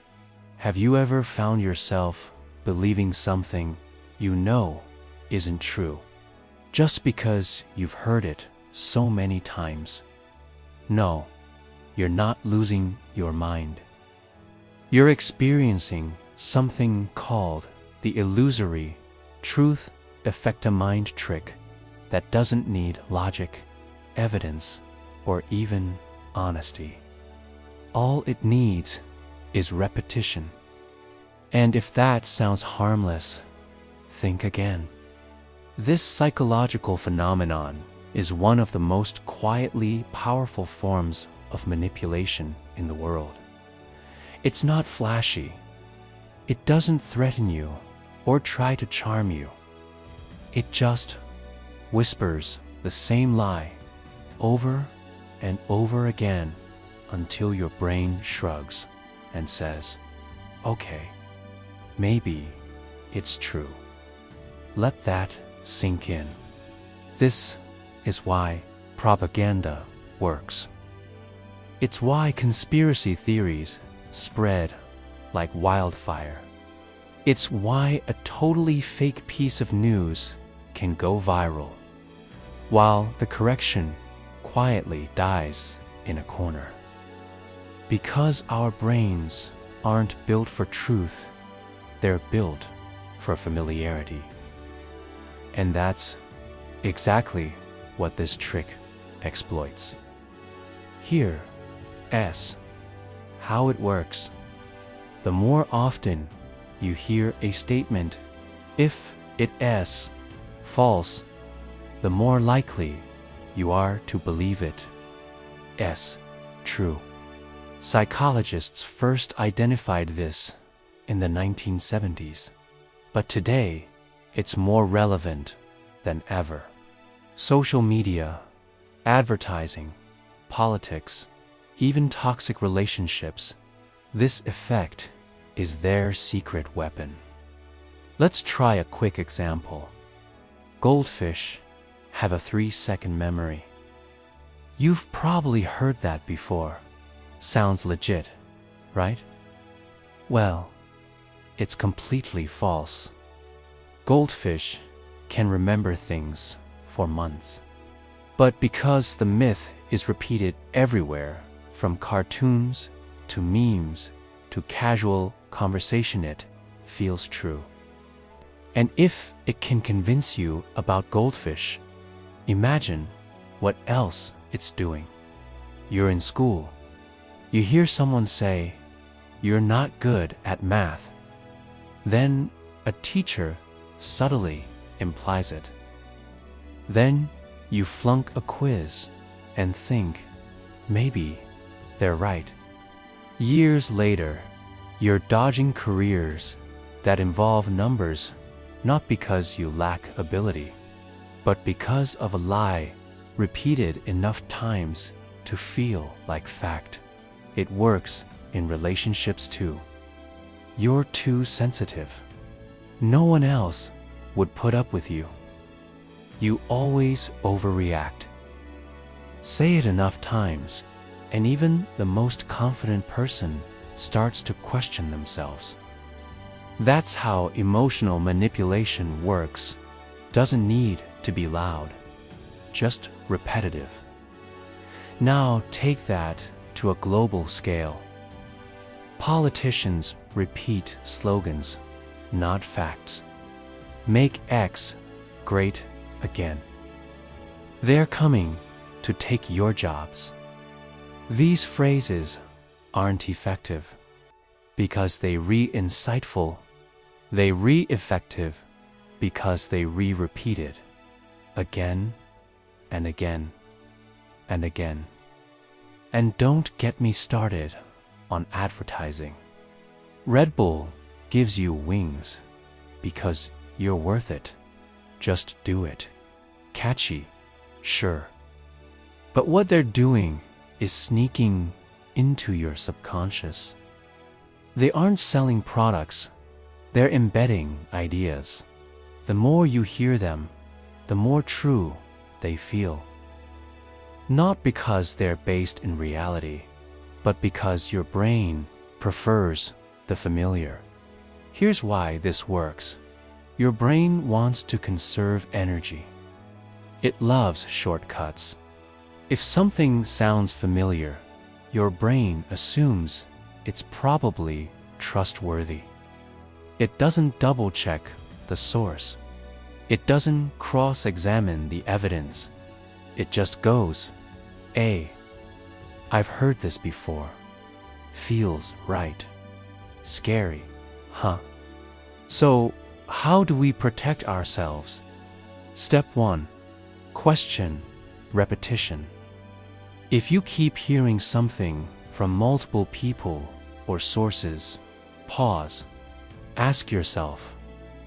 S1: Have you ever found yourself believing something you know isn't true, just because you've heard it so many times? No, you're not losing your mind. You're experiencing something called the illusory truth effect, a mind trick that doesn't need logic, evidence, or even honesty. All it needs is repetition. And if that sounds harmless, think again. This psychological phenomenon is one of the most quietly powerful forms of manipulation in the world. It's not flashy. It doesn't threaten you or try to charm you. It just whispers the same lie over and over again until your brain shrugs and says, okay, maybe it's true. Let that sink in. This is why propaganda works. It's why conspiracy theories spread like wildfire. It's why a totally fake piece of news can go viral, while the correction quietly dies in a corner. Because our brains aren't built for truth, they're built for familiarity. And that's exactly what this trick exploits. Here's how it works. The more often you hear a statement, if it is false, the more likely you are to believe it as true. Psychologists first identified this in the 1970s, but today it's more relevant than ever. Social media, advertising, politics, even toxic relationships, This effect is their secret weapon. Let's try a quick example. Goldfish have a 3-second memory. You've probably heard that before. Sounds legit, right? Well, it's completely false. Goldfish can remember things for months. But because the myth is repeated everywhere, from cartoons to memes to casual conversation, it feels true. And if it can convince you about goldfish, imagine what else it's doing. You're in school. You hear someone say, "You're not good at math." Then a teacher subtly implies it. Then you flunk a quiz and think, maybe they're right. Years later, you're dodging careers that involve numbers, not because you lack ability, but because of a lie repeated enough times to feel like fact. It works in relationships too. You're too sensitive. No one else would put up with you. You always overreact. Say it enough times, and even the most confident person starts to question themselves. That's how emotional manipulation works. Doesn't need to be loud, just repetitive. Now take that to a global scale. Politicians repeat slogans, not facts. Make X great again. They're coming to take your jobs. These phrases aren't effective because they re-insightful. They re-effective because they re-repeated again and again and again. And don't get me started on advertising. Red Bull gives you wings because you're worth it. Just do it. Catchy, sure. But what they're doing is sneaking into your subconscious. They aren't selling products, they're embedding ideas. The more you hear them, the more true they feel. Not because they're based in reality, but because your brain prefers the familiar. Here's why this works. Your brain wants to conserve energy. It loves shortcuts. If something sounds familiar, your brain assumes it's probably trustworthy. It doesn't double-check the source. It doesn't cross-examine the evidence. It just goes, I've heard this before. Feels right. Scary, huh? So, how do we protect ourselves? Step 1. Question repetition. If you keep hearing something from multiple people or sources, pause. Ask yourself,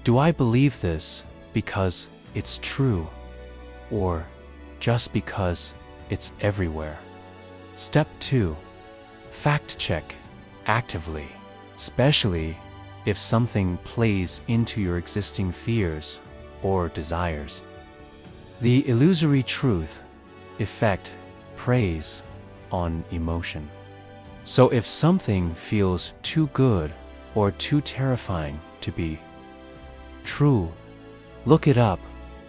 S1: do I believe this because it's true, or just because it's everywhere? Step 2. Fact check actively, especially if something plays into your existing fears or desires. The illusory truth effect preys on emotion. So if something feels too good or too terrifying to be true, look it up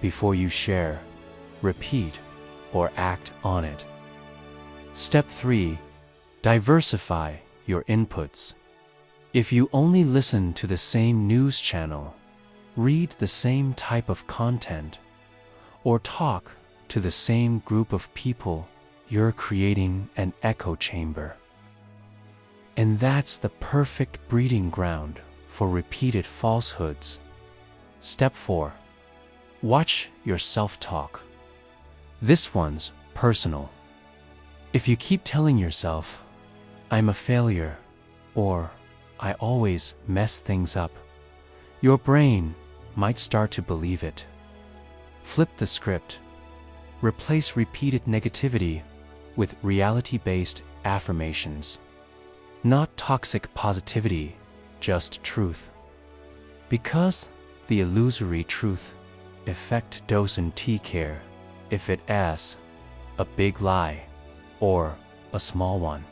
S1: before you share, repeat, or act on it. Step 3. Diversify your inputs. If you only listen to the same news channel, read the same type of content, or talk to the same group of people, you're creating an echo chamber. And that's the perfect breeding ground for repeated falsehoods. Step 4. Watch your self-talk. This one's personal. If you keep telling yourself, I'm a failure, or I always mess things up, your brain might start to believe it. Flip the script. Replace repeated negativity with reality-based affirmations. Not toxic positivity, just truth. Because the illusory truth effect doesn't care if it is a big lie or a small one.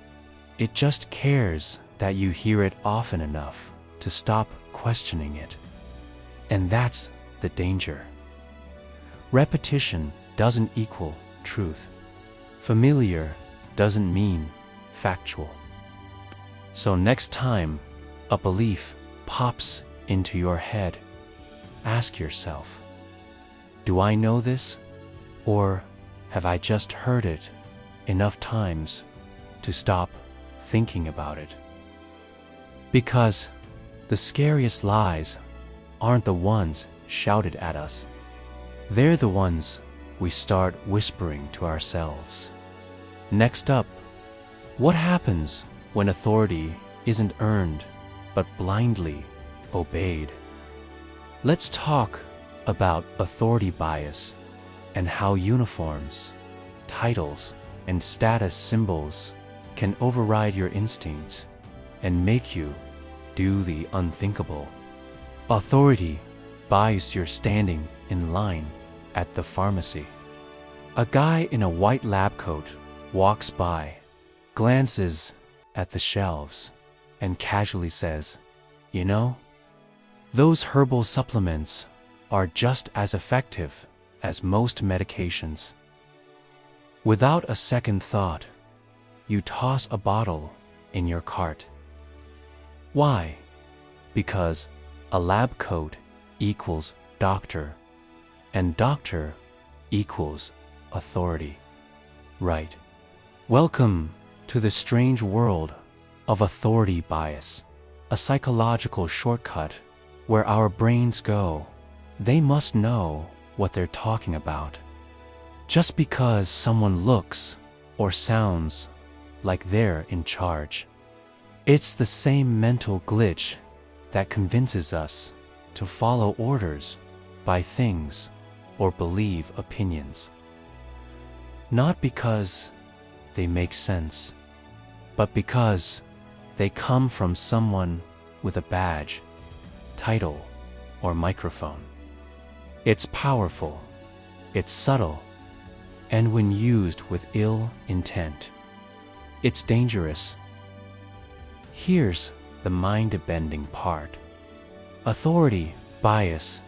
S1: It just cares that you hear it often enough to stop questioning it. And that's the danger. Repetition doesn't equal truth. Familiar doesn't mean factual. So next time a belief pops into your head, ask yourself, do I know this? Or have I just heard it enough times to stop thinking about it? Because the scariest lies aren't the ones shouted at us. They're the ones we start whispering to ourselves. Next up, what happens when authority isn't earned but blindly obeyed? Let's talk about authority bias and how uniforms, titles, and status symbols can override your instincts and make you do the unthinkable. Authority buys your standing in line at the pharmacy. A guy in a white lab coat walks by, glances at the shelves, and casually says, "You know, those herbal supplements are just as effective as most medications." Without a second thought, you toss a bottle in your cart. Why? Because a lab coat equals doctor, and doctor equals authority. Right. Welcome to the strange world of authority bias, a psychological shortcut where our brains go, they must know what they're talking about. Just because someone looks or sounds like they're in charge. It's the same mental glitch that convinces us to follow orders, buy things, or believe opinions. Not because they make sense, but because they come from someone with a badge, title, or microphone. It's powerful, it's subtle, and when used with ill intent, it's dangerous. Here's the mind-bending part. Authority bias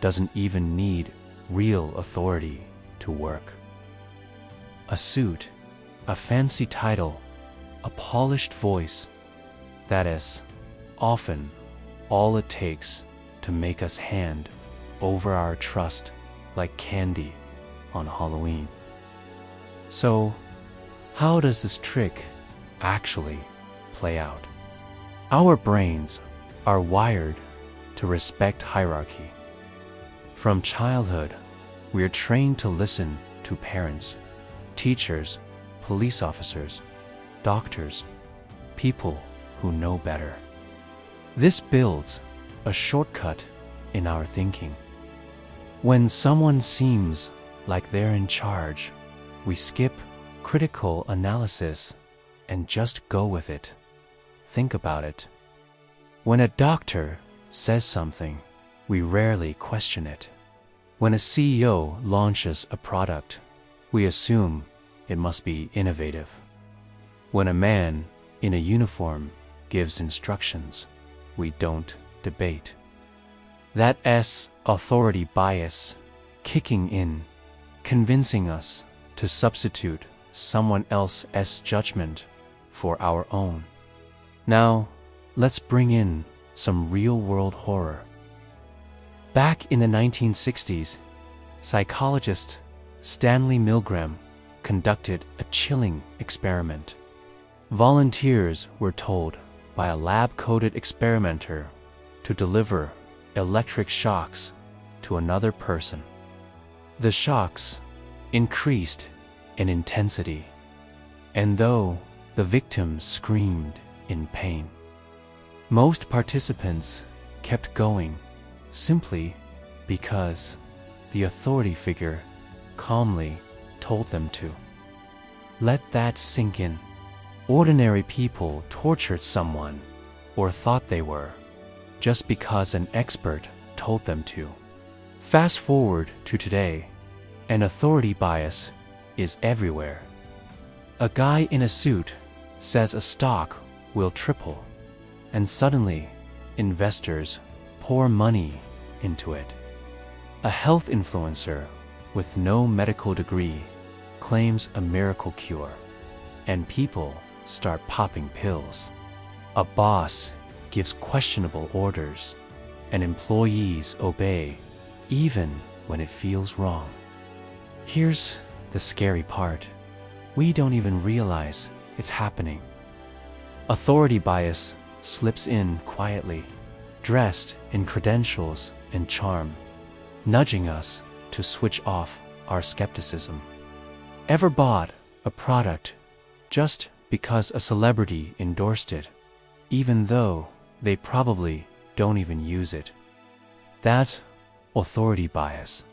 S1: doesn't even need real authority to work. A suit, a fancy title, a polished voice, that is often all it takes to make us hand over our trust like candy on Halloween. So, how does this trick actually play out? Our brains are wired to respect hierarchy. From childhood, we are trained to listen to parents, teachers, police officers, doctors, people who know better. This builds a shortcut in our thinking. When someone seems like they're in charge, we skip critical analysis and just go with it. Think about it. When a doctor says something, we rarely question it. When a CEO launches a product, we assume it must be innovative. When a man in a uniform gives instructions, we don't debate. That is authority bias kicking in, convincing us to substitute someone else's judgment for our own. Now, let's bring in some real-world horror. Back in the 1960s, psychologist Stanley Milgram conducted a chilling experiment. Volunteers were told by a lab-coated experimenter to deliver electric shocks to another person. The shocks increased in intensity, and though the victim screamed in pain, most participants kept going simply because the authority figure calmly told them to. Let that sink in. Ordinary people tortured someone, or thought they were, just because an expert told them to. Fast forward to today, and authority bias is everywhere. A guy in a suit says a stock will triple, and suddenly investors pour money into it. A health influencer with no medical degree claims a miracle cure, and people start popping pills. A boss gives questionable orders, and employees obey even when it feels wrong. Here's the scary part. We don't even realize it's happening. Authority bias slips in quietly, dressed in credentials and charm, nudging us to switch off our skepticism. Ever bought a product just because a celebrity endorsed it, even though they probably don't even use it? That's authority bias.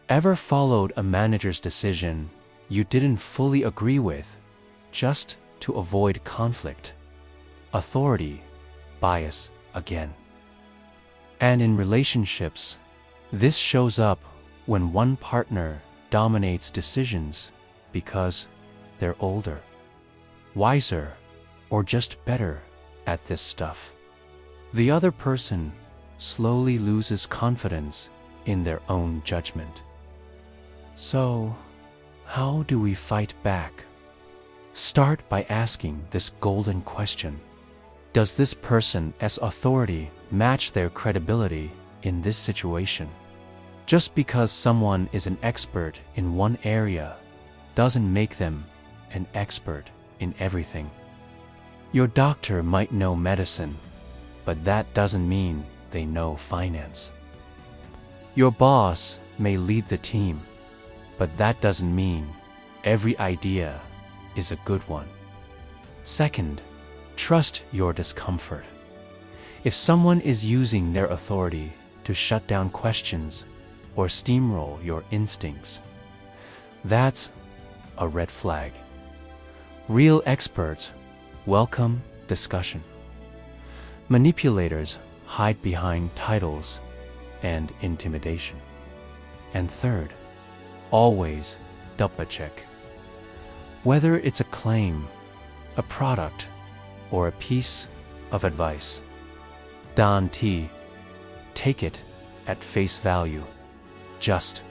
S1: Ever followed a manager's decision you didn't fully agree with just to avoid conflict? Authority bias again. And in relationships, this shows up when one partner dominates decisions because they're older, wiser, or just better at this stuff. The other person slowly loses confidence in their own judgment. So, how do we fight back? Start by asking this golden question. Does this person as authority match their credibility in this situation? Just because someone is an expert in one area doesn't make them an expert in everything. Your doctor might know medicine, but that doesn't mean they know finance. Your boss may lead the team, but that doesn't mean every idea is a good one. Second, trust your discomfort. If someone is using their authority to shut down questions or steamroll your instincts, that's a red flag. Real experts welcome discussion. Manipulators hide behind titles and intimidation. And third, always double-check. Whether it's a claim, a product, or a piece of advice, don't take it at face value just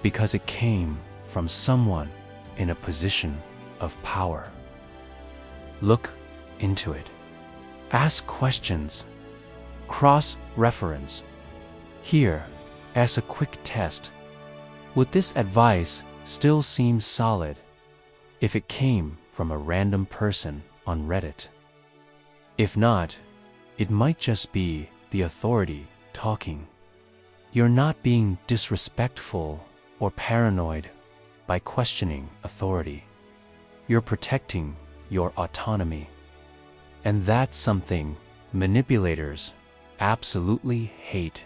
S1: because it came from someone in a position of power. Look into it. Ask questions. Cross-reference. Here, as a quick test, would this advice still seem solid if it came from a random person on Reddit? If not, it might just be the authority talking. You're not being disrespectful or paranoid by questioning authority. You're protecting your autonomy. And that's something manipulators absolutely hate.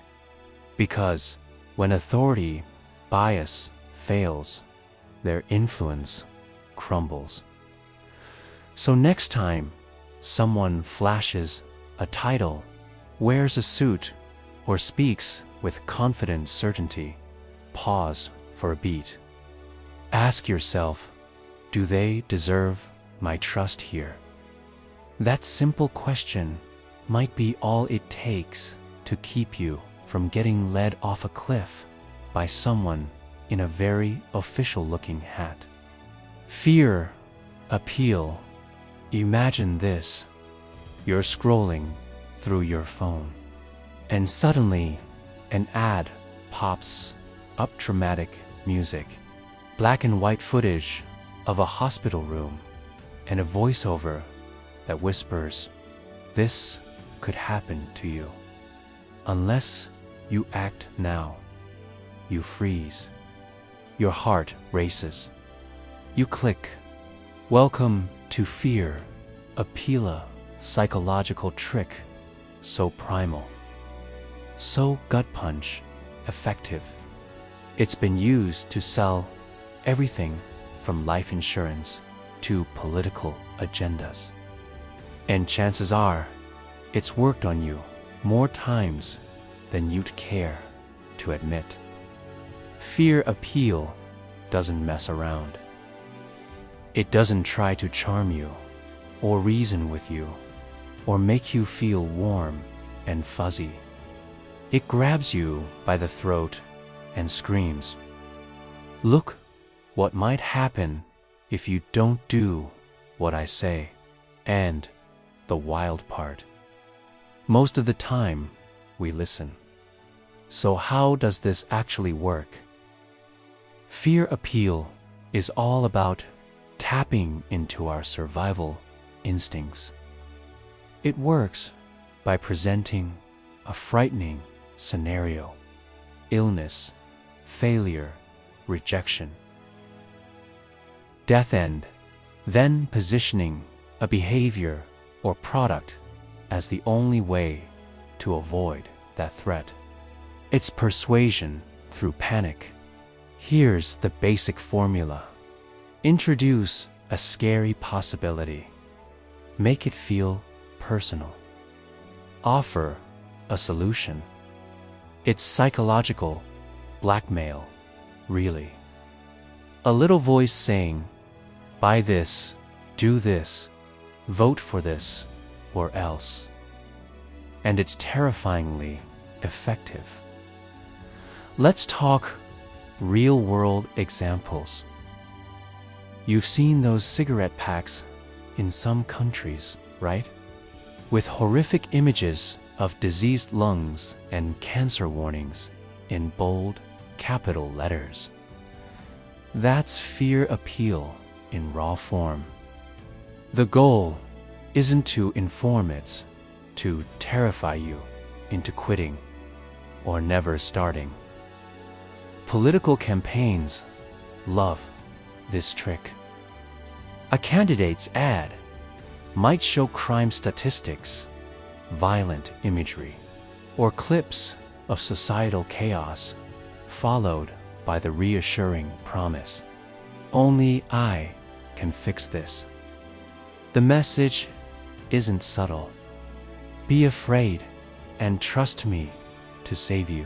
S1: Because when authority bias fails, their influence crumbles. So next time someone flashes a title, wears a suit, or speaks with confident certainty, pause for a beat. Ask yourself, do they deserve my trust here? That simple question might be all it takes to keep you from getting led off a cliff by someone in a very official-looking hat. Fear, appeal. Imagine this. You're scrolling through your phone, and suddenly an ad pops up. Dramatic music, black and white footage of a hospital room, and a voiceover that whispers, "This could happen to you. Unless you act now." You freeze. Your heart races. You click. Welcome to fear, appeal, psychological trick, so primal, so gut punch, effective. It's been used to sell everything from life insurance to political agendas. And chances are, it's worked on you more times than you'd care to admit. Fear appeal doesn't mess around. It doesn't try to charm you, or reason with you, or make you feel warm and fuzzy. It grabs you by the throat and screams, "Look what might happen if you don't do what I say." And the wild part, most of the time we listen. So how does this actually work? Fear appeal is all about tapping into our survival instincts. It works by presenting a frightening scenario: illness, failure, rejection, death end, then positioning a behavior or product as the only way to avoid that threat. It's persuasion through panic. Here's the basic formula. Introduce a scary possibility. Make it feel personal. Offer a solution. It's psychological blackmail, really. A little voice saying, "Buy this, do this, vote for this, or else." And it's terrifyingly effective. Let's talk real-world examples. You've seen those cigarette packs in some countries, right? With horrific images of diseased lungs and cancer warnings in bold, capital letters. That's fear appeal in raw form. The goal isn't to inform, it's to terrify you into quitting or never starting. Political campaigns love this trick. A candidate's ad might show crime statistics, violent imagery, or clips of societal chaos, followed by the reassuring promise, "Only I can fix this." The message isn't subtle. Be afraid and trust me to save you.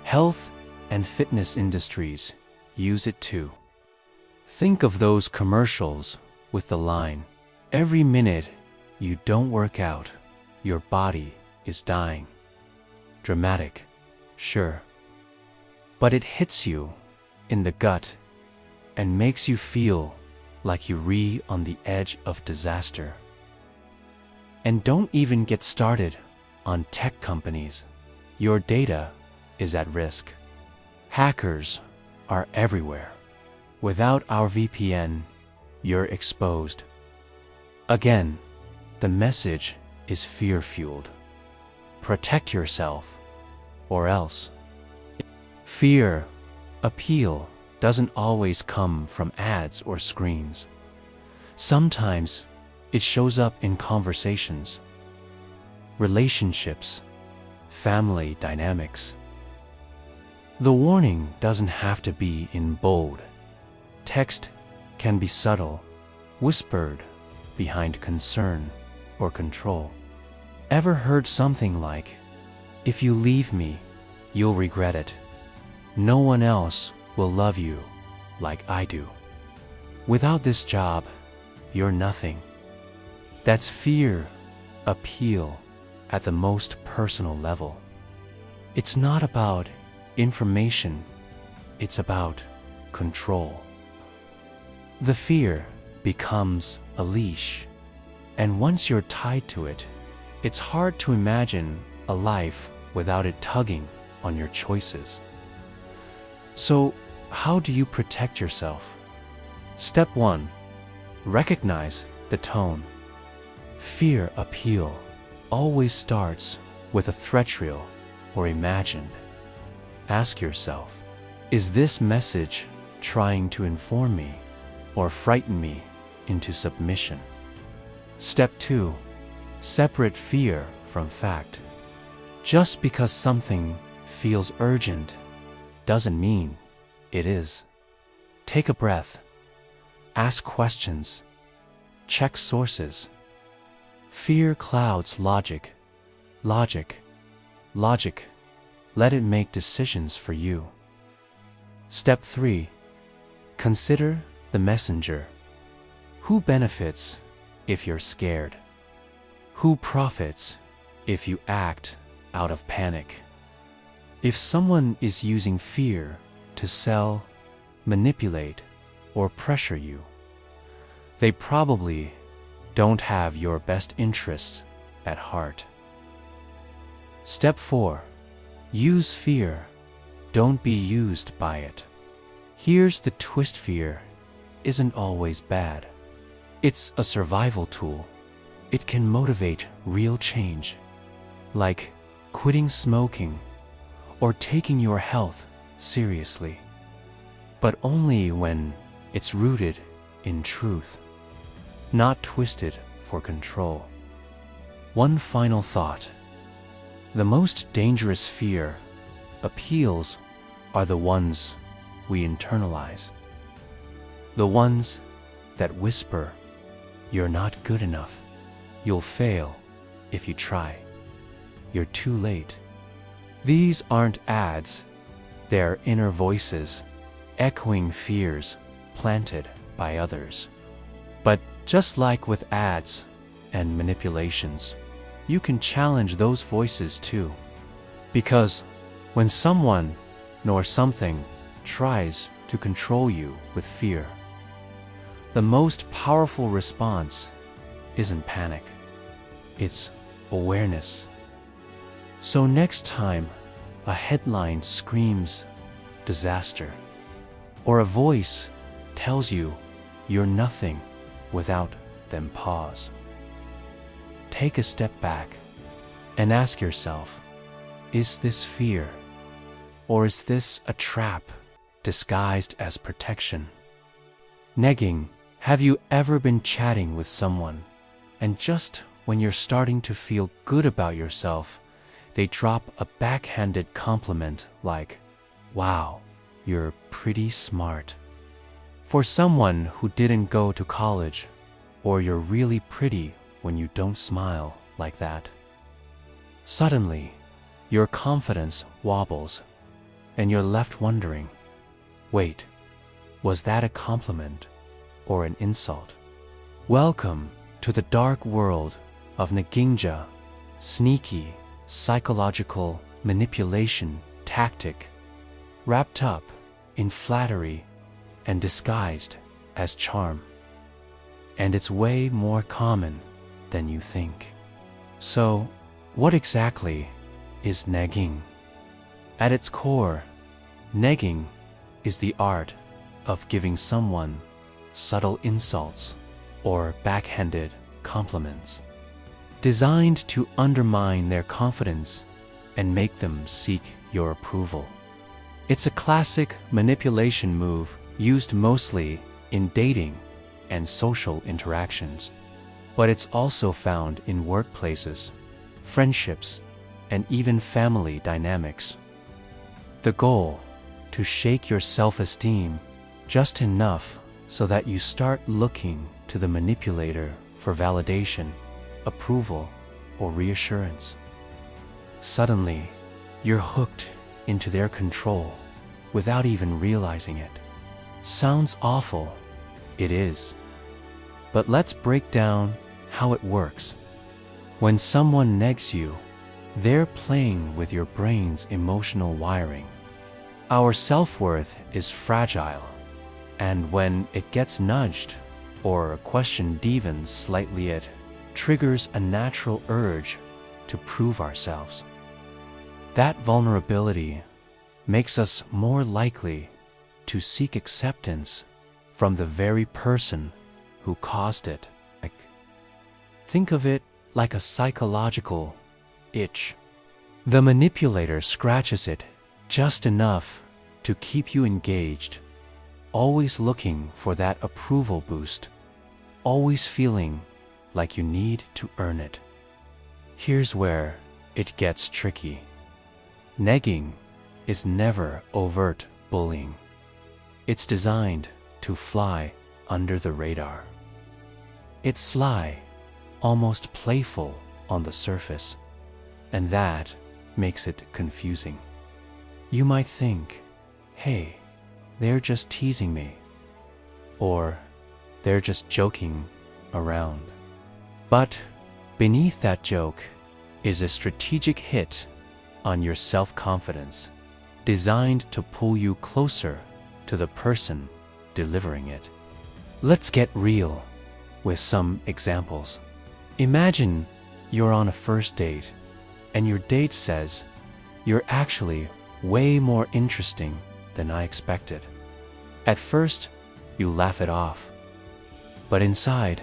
S1: Health and fitness industries use it too. Think of those commercials with the line, "Every minute you don't work out, your body is dying." Dramatic, sure. But it hits you in the gut and makes you feel like you're on the edge of disaster. And don't even get started on tech companies. Your data is at risk. Hackers are everywhere. Without our VPN, you're exposed. Again, the message is fear-fueled. Protect yourself, or else. Fear appeal doesn't always come from ads or screens. Sometimes it shows up in conversations, relationships, family dynamics. The warning doesn't have to be in bold. Text can be subtle, whispered behind concern or control. Ever heard something like, "If you leave me, you'll regret it. No one else will love you like I do. Without this job, you're nothing." That's fear appeal at the most personal level. It's not about information, it's about control. The fear becomes a leash, and once you're tied to it, it's hard to imagine a life without it tugging on your choices. So, how do you protect yourself? Step 1. Recognize the tone. Fear appeal always starts with a threat reel or imagined. Ask yourself, is this message trying to inform me or frighten me into submission? Step 2. Separate fear from fact. Just because something feels urgent doesn't mean it is. Take a breath. Ask questions. check sources. Fear clouds logic. Logic. Let it make decisions for you. Step 3. Consider the messenger. Who benefits if you're scared? Who profits if you act out of panic? If someone is using fear to sell, manipulate, or pressure you, they probably don't have your best interests at heart. Step 4. Use fear. Don't be used by it. Here's the twist: fear isn't always bad. It's a survival tool. It can motivate real change, like quitting smoking or taking your health seriously, but only when it's rooted in truth, not twisted for control. One final thought. The most dangerous fear appeals are the ones we internalize. The ones that whisper, "You're not good enough. You'll fail if you try. You're too late." These aren't ads. They're inner voices, echoing fears planted by others. But just like with ads and manipulations, you can challenge those voices too. Because when someone nor something tries to control you with fear, the most powerful response isn't panic, it's awareness. So next time a headline screams disaster, or a voice tells you you're nothing without them, pause. Take a step back and ask yourself, is this fear? Or is this a trap disguised as protection? Negging. Have you ever been chatting with someone, and just when you're starting to feel good about yourself, they drop a backhanded compliment like, "Wow, you're pretty smart." For someone who didn't go to college, or "You're really pretty when you don't smile like that." Suddenly, your confidence wobbles, and you're left wondering, wait, was that a compliment or an insult? Welcome to the dark world of Negging, sneaky psychological manipulation tactic, wrapped up in flattery and disguised as charm. And it's way more common than you think. So, what exactly is negging? At its core, negging is the art of giving someone subtle insults or backhanded compliments, designed to undermine their confidence and make them seek your approval. It's a classic manipulation move used mostly in dating and social interactions, but it's also found in workplaces, friendships, and even family dynamics. The goal: to shake your self-esteem just enough so that you start looking to the manipulator for validation, approval, or reassurance. Suddenly, you're hooked into their control without even realizing it. Sounds awful. It is. But let's break down how it works. When someone neggs you, they're playing with your brain's emotional wiring. Our self-worth is fragile, and when it gets nudged or a question deepens slightly, it triggers a natural urge to prove ourselves. That vulnerability makes us more likely to seek acceptance from the very person who caused it. Think of it like a psychological itch. The manipulator scratches it just enough to keep you engaged, always looking for that approval boost, always feeling like you need to earn it. Here's where it gets tricky. Negging is never overt bullying. It's designed to fly under the radar. It's sly, almost playful on the surface, and that makes it confusing. You might think, hey, they're just teasing me, or they're just joking around. But beneath that joke is a strategic hit on your self-confidence, designed to pull you closer to the person delivering it. Let's get real with some examples. Imagine you're on a first date, and your date says, "You're actually way more interesting than I expected." At first, you laugh it off. But inside,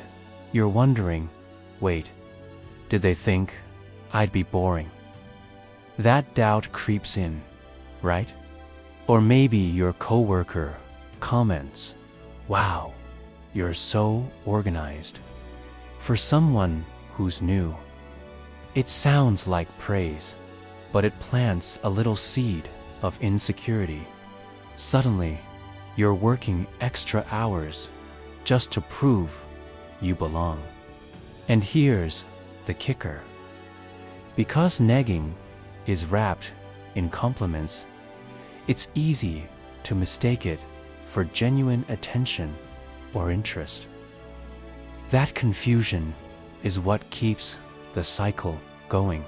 S1: you're wondering, wait, did they think I'd be boring? That doubt creeps in, right? Or maybe your coworker comments, "Wow, you're so organized." For someone who's new, it sounds like praise, but it plants a little seed of insecurity. Suddenly, you're working extra hours just to prove you belong. And here's the kicker. Because negging is wrapped in compliments, it's easy to mistake it for genuine attention or interest. That confusion is what keeps the cycle going.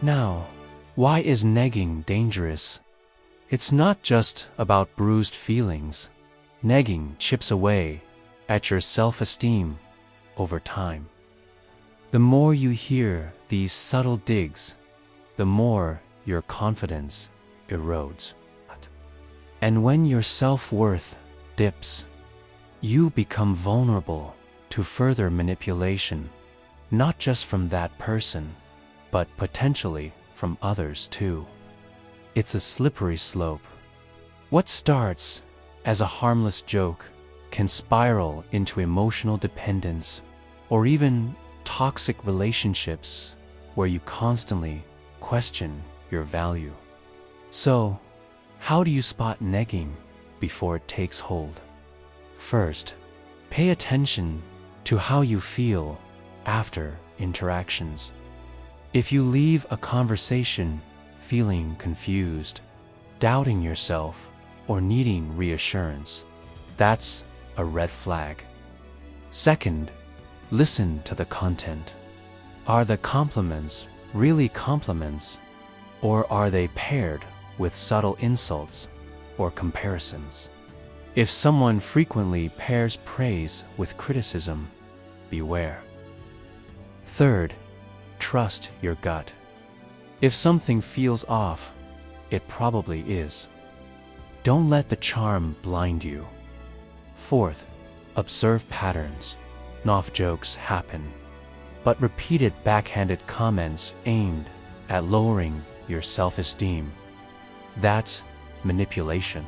S1: Now, why is negging dangerous? It's not just about bruised feelings. Negging chips away at your self-esteem over time. The more you hear these subtle digs, the more your confidence erodes. And when your self-worth dips, you become vulnerable to further manipulation, not just from that person, but potentially from others too. It's a slippery slope. What starts as a harmless joke can spiral into emotional dependence, or even toxic relationships where you constantly question your value. So, how do you spot negging before it takes hold? First, pay attention to how you feel after interactions. If you leave a conversation feeling confused, doubting yourself, or needing reassurance, that's a red flag. Second, listen to the content. Are the compliments really compliments, or are they paired with subtle insults or comparisons? If someone frequently pairs praise with criticism, beware. Third, trust your gut. If something feels off, it probably is. Don't let the charm blind you. Fourth, observe patterns. Enough jokes happen, but repeated backhanded comments aimed at lowering your self-esteem, that's manipulation.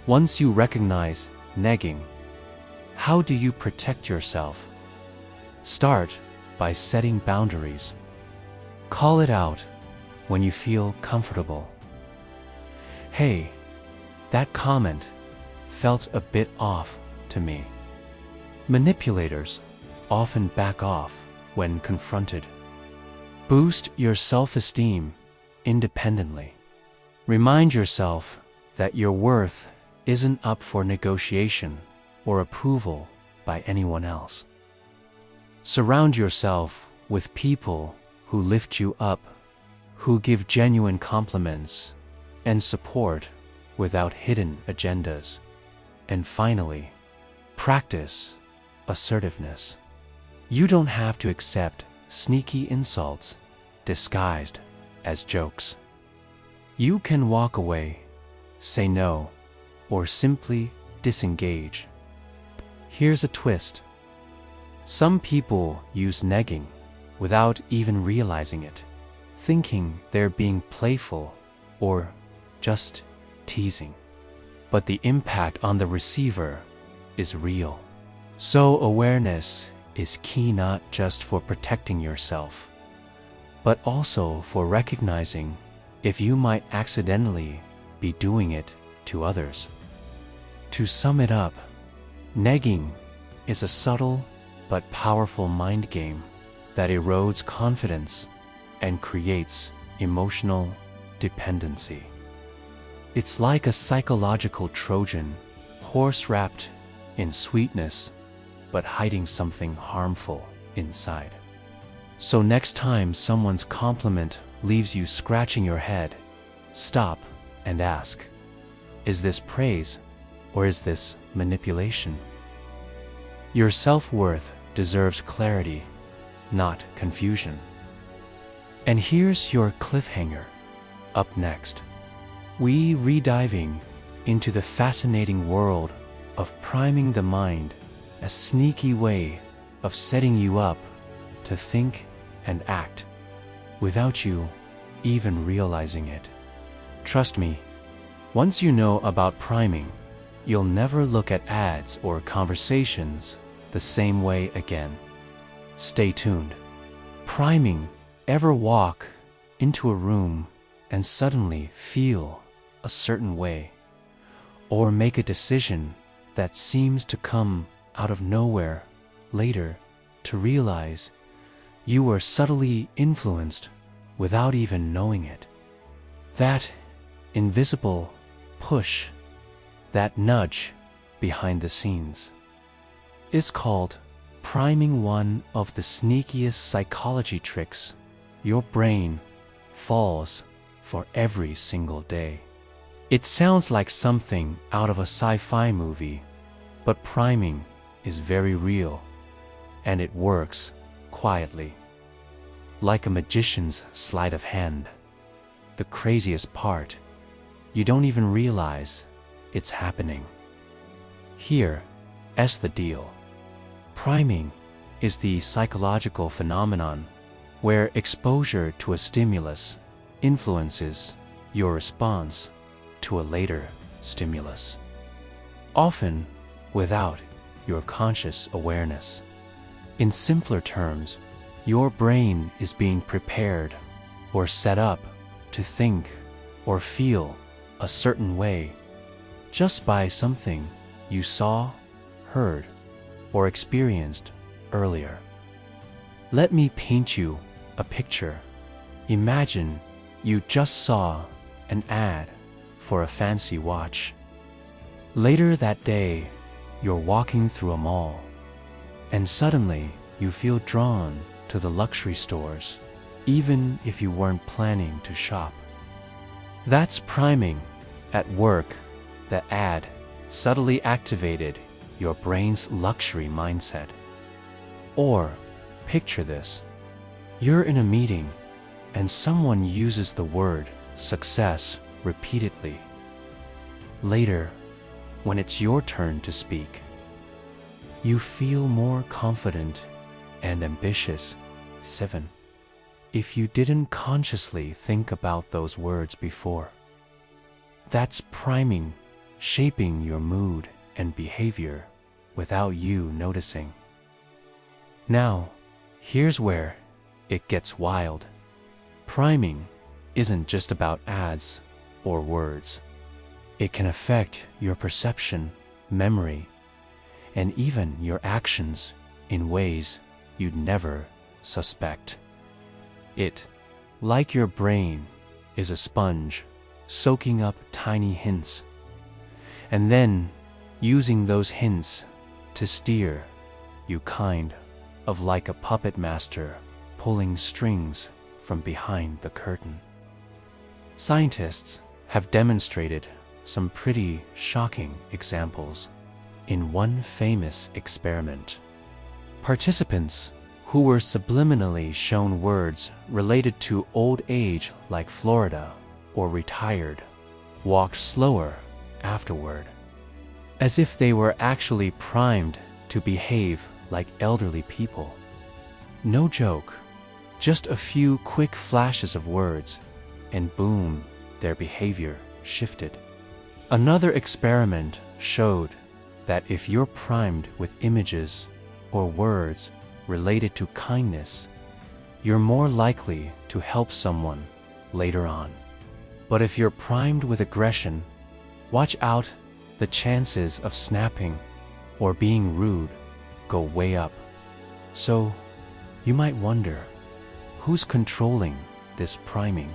S1: Once you recognize negging, how do you protect yourself? Start by setting boundaries. Call it out when you feel comfortable. Hey, that comment felt a bit off to me. Manipulators often back off when confronted. Boost your self-esteem independently. Remind yourself that your worth isn't up for negotiation or approval by anyone else. Surround yourself with people who lift you up, who give genuine compliments and support without hidden agendas. And finally, practice assertiveness. You don't have to accept sneaky insults disguised as jokes. You can walk away, say no, or simply disengage. Here's a twist. Some people use negging without even realizing it, thinking they're being playful or just teasing. But the impact on the receiver is real. So awareness is key, not just for protecting yourself, but also for recognizing if you might accidentally be doing it to others. To sum it up, negging is a subtle but powerful mind game that erodes confidence and creates emotional dependency. It's like a psychological Trojan horse wrapped in sweetness but hiding something harmful inside. So next time someone's compliment leaves you scratching your head, stop and ask, is this praise or is this manipulation? Your self-worth deserves clarity, not confusion. And here's your cliffhanger. Up next, we rediving into the fascinating world of priming the mind, a sneaky way of setting you up to think and act without you even realizing it. Trust me, once you know about priming, you'll never look at ads or conversations the same way again. Stay tuned. Priming. Ever walk into a room and suddenly feel a certain way, or make a decision that seems to come out of nowhere later to realize you were subtly influenced without even knowing it? That invisible push, that nudge behind the scenes, is called priming, one of the sneakiest psychology tricks your brain falls for every single day. It sounds like something out of a sci-fi movie, but priming is very real, and it works quietly, like a magician's sleight of hand. The craziest part, you don't even realize it's happening. Here's the deal. Priming is the psychological phenomenon where exposure to a stimulus influences your response to a later stimulus, often without your conscious awareness. In simpler terms, your brain is being prepared or set up to think or feel a certain way just by something you saw, heard, or experienced earlier. Let me paint you a picture. Imagine you just saw an ad for a fancy watch. Later that day, you're walking through a mall, and suddenly you feel drawn to the luxury stores, even if you weren't planning to shop. That's priming at work. The ad subtly activated your brain's luxury mindset. Or, picture this. You're in a meeting, and someone uses the word success repeatedly. Later, when it's your turn to speak, you feel more confident and ambitious. 7. If you didn't consciously think about those words before. That's priming, shaping your mood and behavior without you noticing. Now, here's where it gets wild. Priming isn't just about ads or words. It can affect your perception, memory, and even your actions in ways you'd never suspect. It, like your brain, is a sponge, soaking up tiny hints, and then using those hints to steer you, kind of like a puppet master pulling strings from behind the curtain. Scientists have demonstrated some pretty shocking examples in one famous experiment. Participants who were subliminally shown words related to old age like Florida or retired walked slower afterward, as if they were actually primed to behave like elderly people. No joke, just a few quick flashes of words, and boom, their behavior shifted. Another experiment showed that if you're primed with images or words related to kindness, you're more likely to help someone later on. But if you're primed with aggression, watch out, the chances of snapping or being rude go way up. So, you might wonder, who's controlling this priming?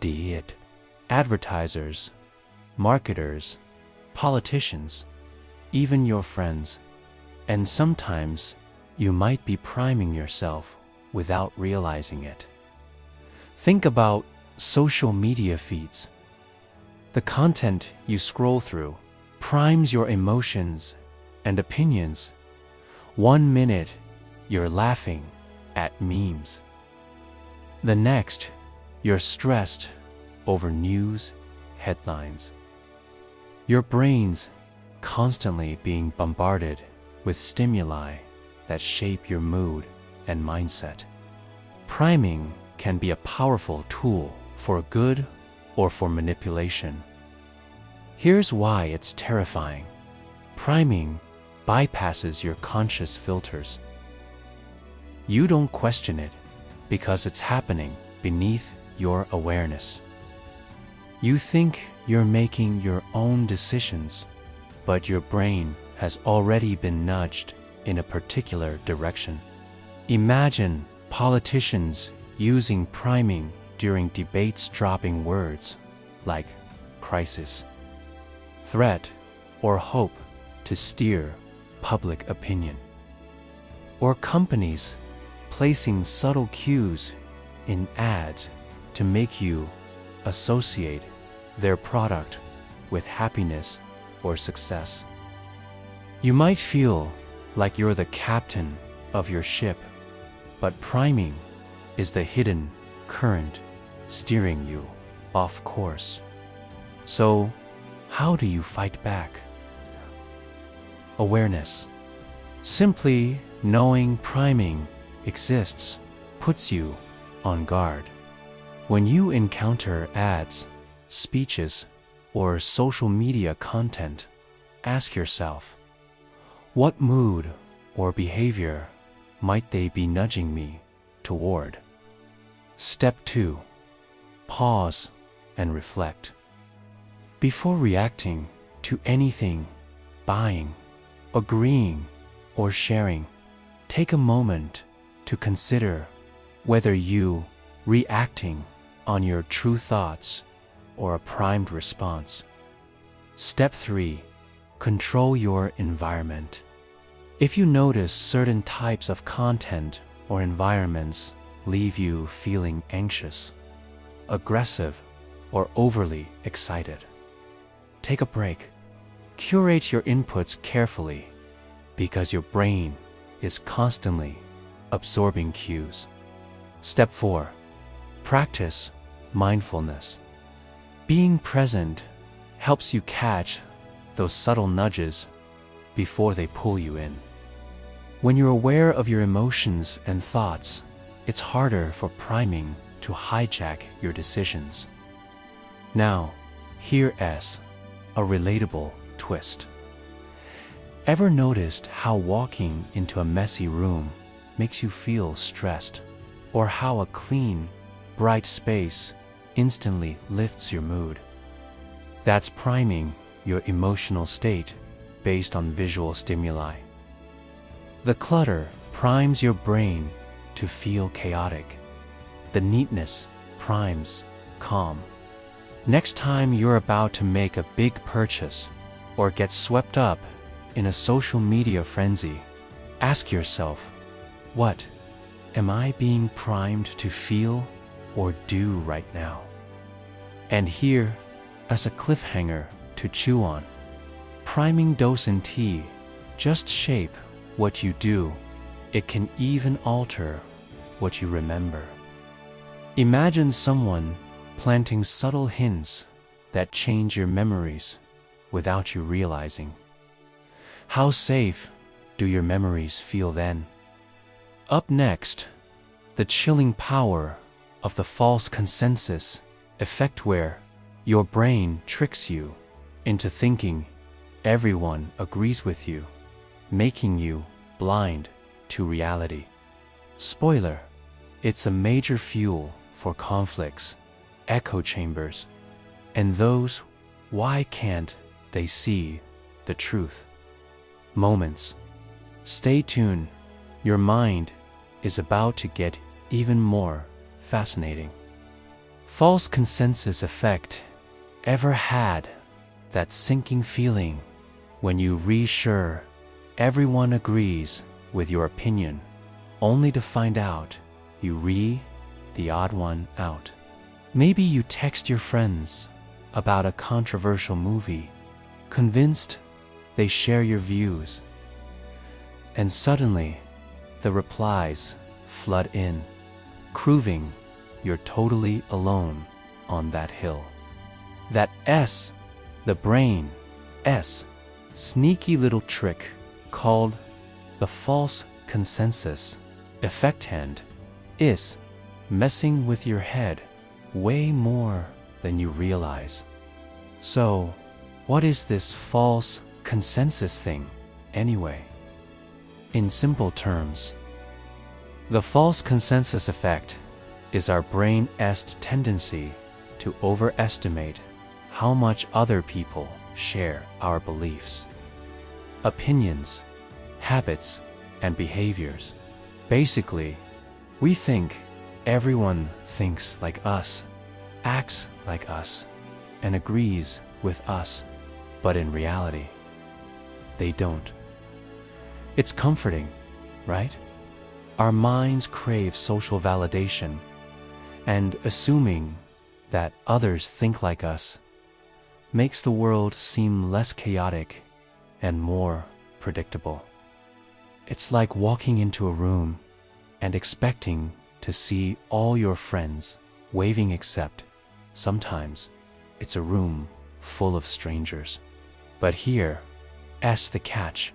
S1: It. Advertisers, marketers, politicians, even your friends. And sometimes you might be priming yourself without realizing it. Think about social media feeds. The content you scroll through primes your emotions and opinions. 1 minute, you're laughing at memes. The next, you're stressed over news headlines. Your brain's constantly being bombarded with stimuli that shape your mood and mindset. Priming can be a powerful tool for good or for manipulation. Here's why it's terrifying. Priming bypasses your conscious filters. You don't question it because it's happening beneath your awareness. You think you're making your own decisions, but your brain has already been nudged in a particular direction. Imagine politicians using priming during debates, dropping words like crisis, threat, or hope to steer public opinion. Or companies placing subtle cues in ads to make you associate their product with happiness or success. You might feel like you're the captain of your ship, but priming is the hidden current steering you off course. So, how do you fight back? Awareness. Simply knowing priming exists puts you on guard. When you encounter ads, speeches, or social media content, ask yourself, what mood or behavior might they be nudging me toward? Step 2. Pause and reflect. Before reacting to anything, buying, agreeing, or sharing, take a moment to consider whether you reacting on your true thoughts or a primed response. Step 3. Control your environment. If you notice certain types of content or environments leave you feeling anxious, aggressive, or overly excited, take a break. Curate your inputs carefully because your brain is constantly absorbing cues. Step 4. Practice mindfulness. Being present helps you catch those subtle nudges before they pull you in. When you're aware of your emotions and thoughts, it's harder for priming to hijack your decisions. Now, here's a relatable twist. Ever noticed how walking into a messy room makes you feel stressed, or how a clean, bright space instantly lifts your mood? That's priming your emotional state based on visual stimuli. The clutter primes your brain to feel chaotic. The neatness primes calm. Next time you're about to make a big purchase or get swept up in a social media frenzy, ask yourself, what am I being primed to feel or do right now? And here, as a cliffhanger to chew on, priming doesn't just shape what you do, it can even alter what you remember. Imagine someone planting subtle hints that change your memories without you realizing. How safe do your memories feel then? Up next, the chilling power of the false consensus effect, where your brain tricks you into thinking everyone agrees with you, making you blind to reality. Spoiler, it's a major fuel for conflicts, echo chambers, and those "why can't they see the truth" moments. Stay tuned, your mind is about to get even more fascinating. False consensus effect. Ever had that sinking feeling when you reassure everyone agrees with your opinion, only to find out you the odd one out? Maybe you text your friends about a controversial movie, convinced they share your views, and suddenly the replies flood in, proving you're totally alone on that hill. That the brain's sneaky little trick called the false consensus effect hand is messing with your head way more than you realize. So, what is this false consensus thing, anyway? In simple terms, the false consensus effect is our brain's tendency to overestimate how much other people share our beliefs, opinions, habits, and behaviors. Basically, we think everyone thinks like us, acts like us, and agrees with us, but in reality, they don't. It's comforting, right? Our minds crave social validation, and assuming that others think like us makes the world seem less chaotic and more predictable. It's like walking into a room and expecting to see all your friends waving, except sometimes it's a room full of strangers. But here's the catch.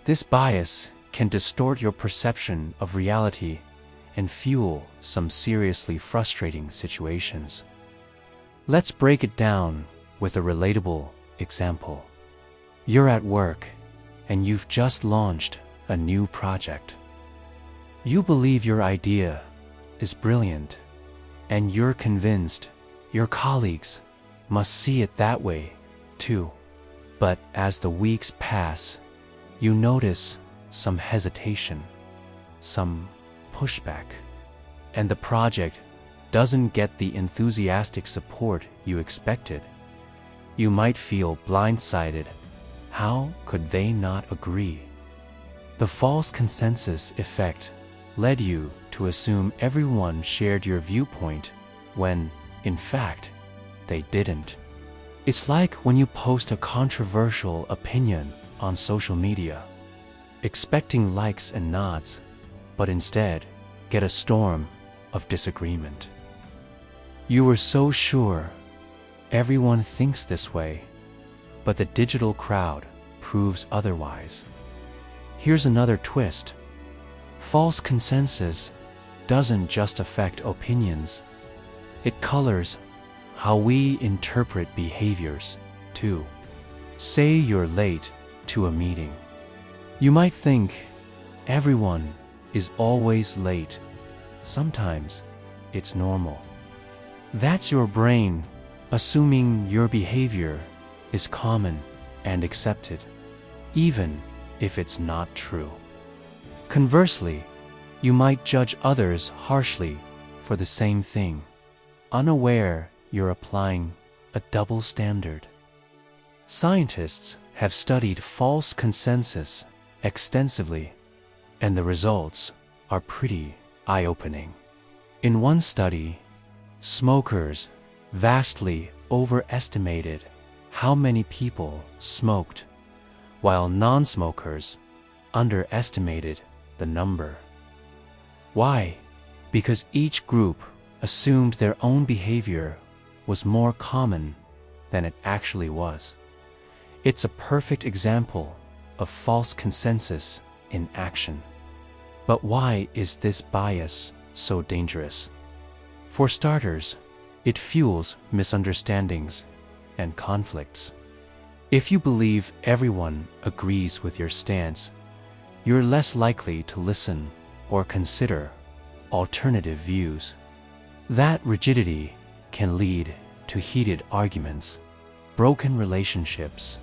S1: This bias can distort your perception of reality and fuel some seriously frustrating situations. Let's break it down with a relatable example. You're at work and you've just launched a new project. You believe your idea is brilliant, and you're convinced your colleagues must see it that way too. But as the weeks pass, you notice some hesitation, some pushback, and the project doesn't get the enthusiastic support you expected. You might feel blindsided. How could they not agree? The false consensus effect led you to assume everyone shared your viewpoint when, in fact, they didn't. It's like when you post a controversial opinion on social media, expecting likes and nods, but instead get a storm of disagreement. You were so sure everyone thinks this way, but the digital crowd proves otherwise. Here's another twist. False consensus doesn't just affect opinions, it colors how we interpret behaviors too. Say you're late to a meeting. You might think everyone is always late. Sometimes it's normal. That's your brain assuming your behavior is common and accepted, even if it's not true. Conversely, you might judge others harshly for the same thing, unaware you're applying a double standard. Scientists have studied false consensus extensively, and the results are pretty eye-opening. In one study, smokers vastly overestimated how many people smoked, while non-smokers underestimated the number. Why? Because each group assumed their own behavior was more common than it actually was. It's a perfect example of false consensus in action. But why is this bias so dangerous? For starters, it fuels misunderstandings and conflicts. If you believe everyone agrees with your stance, you're less likely to listen or consider alternative views. That rigidity can lead to heated arguments, broken relationships,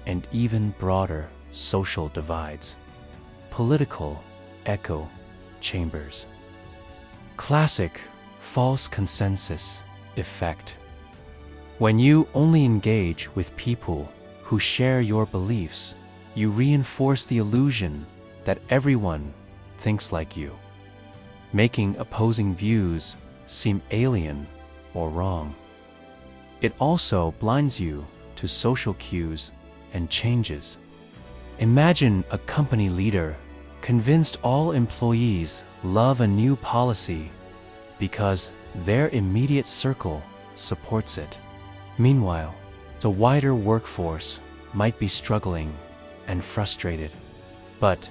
S1: and even broader social divides. Political echo chambers. Classic false consensus effect. When you only engage with people who share your beliefs, you reinforce the illusion that everyone thinks like you, making opposing views seem alien or wrong. It also blinds you to social cues and changes. Imagine a company leader convinced all employees love a new policy because their immediate circle supports it. Meanwhile, the wider workforce might be struggling and frustrated, but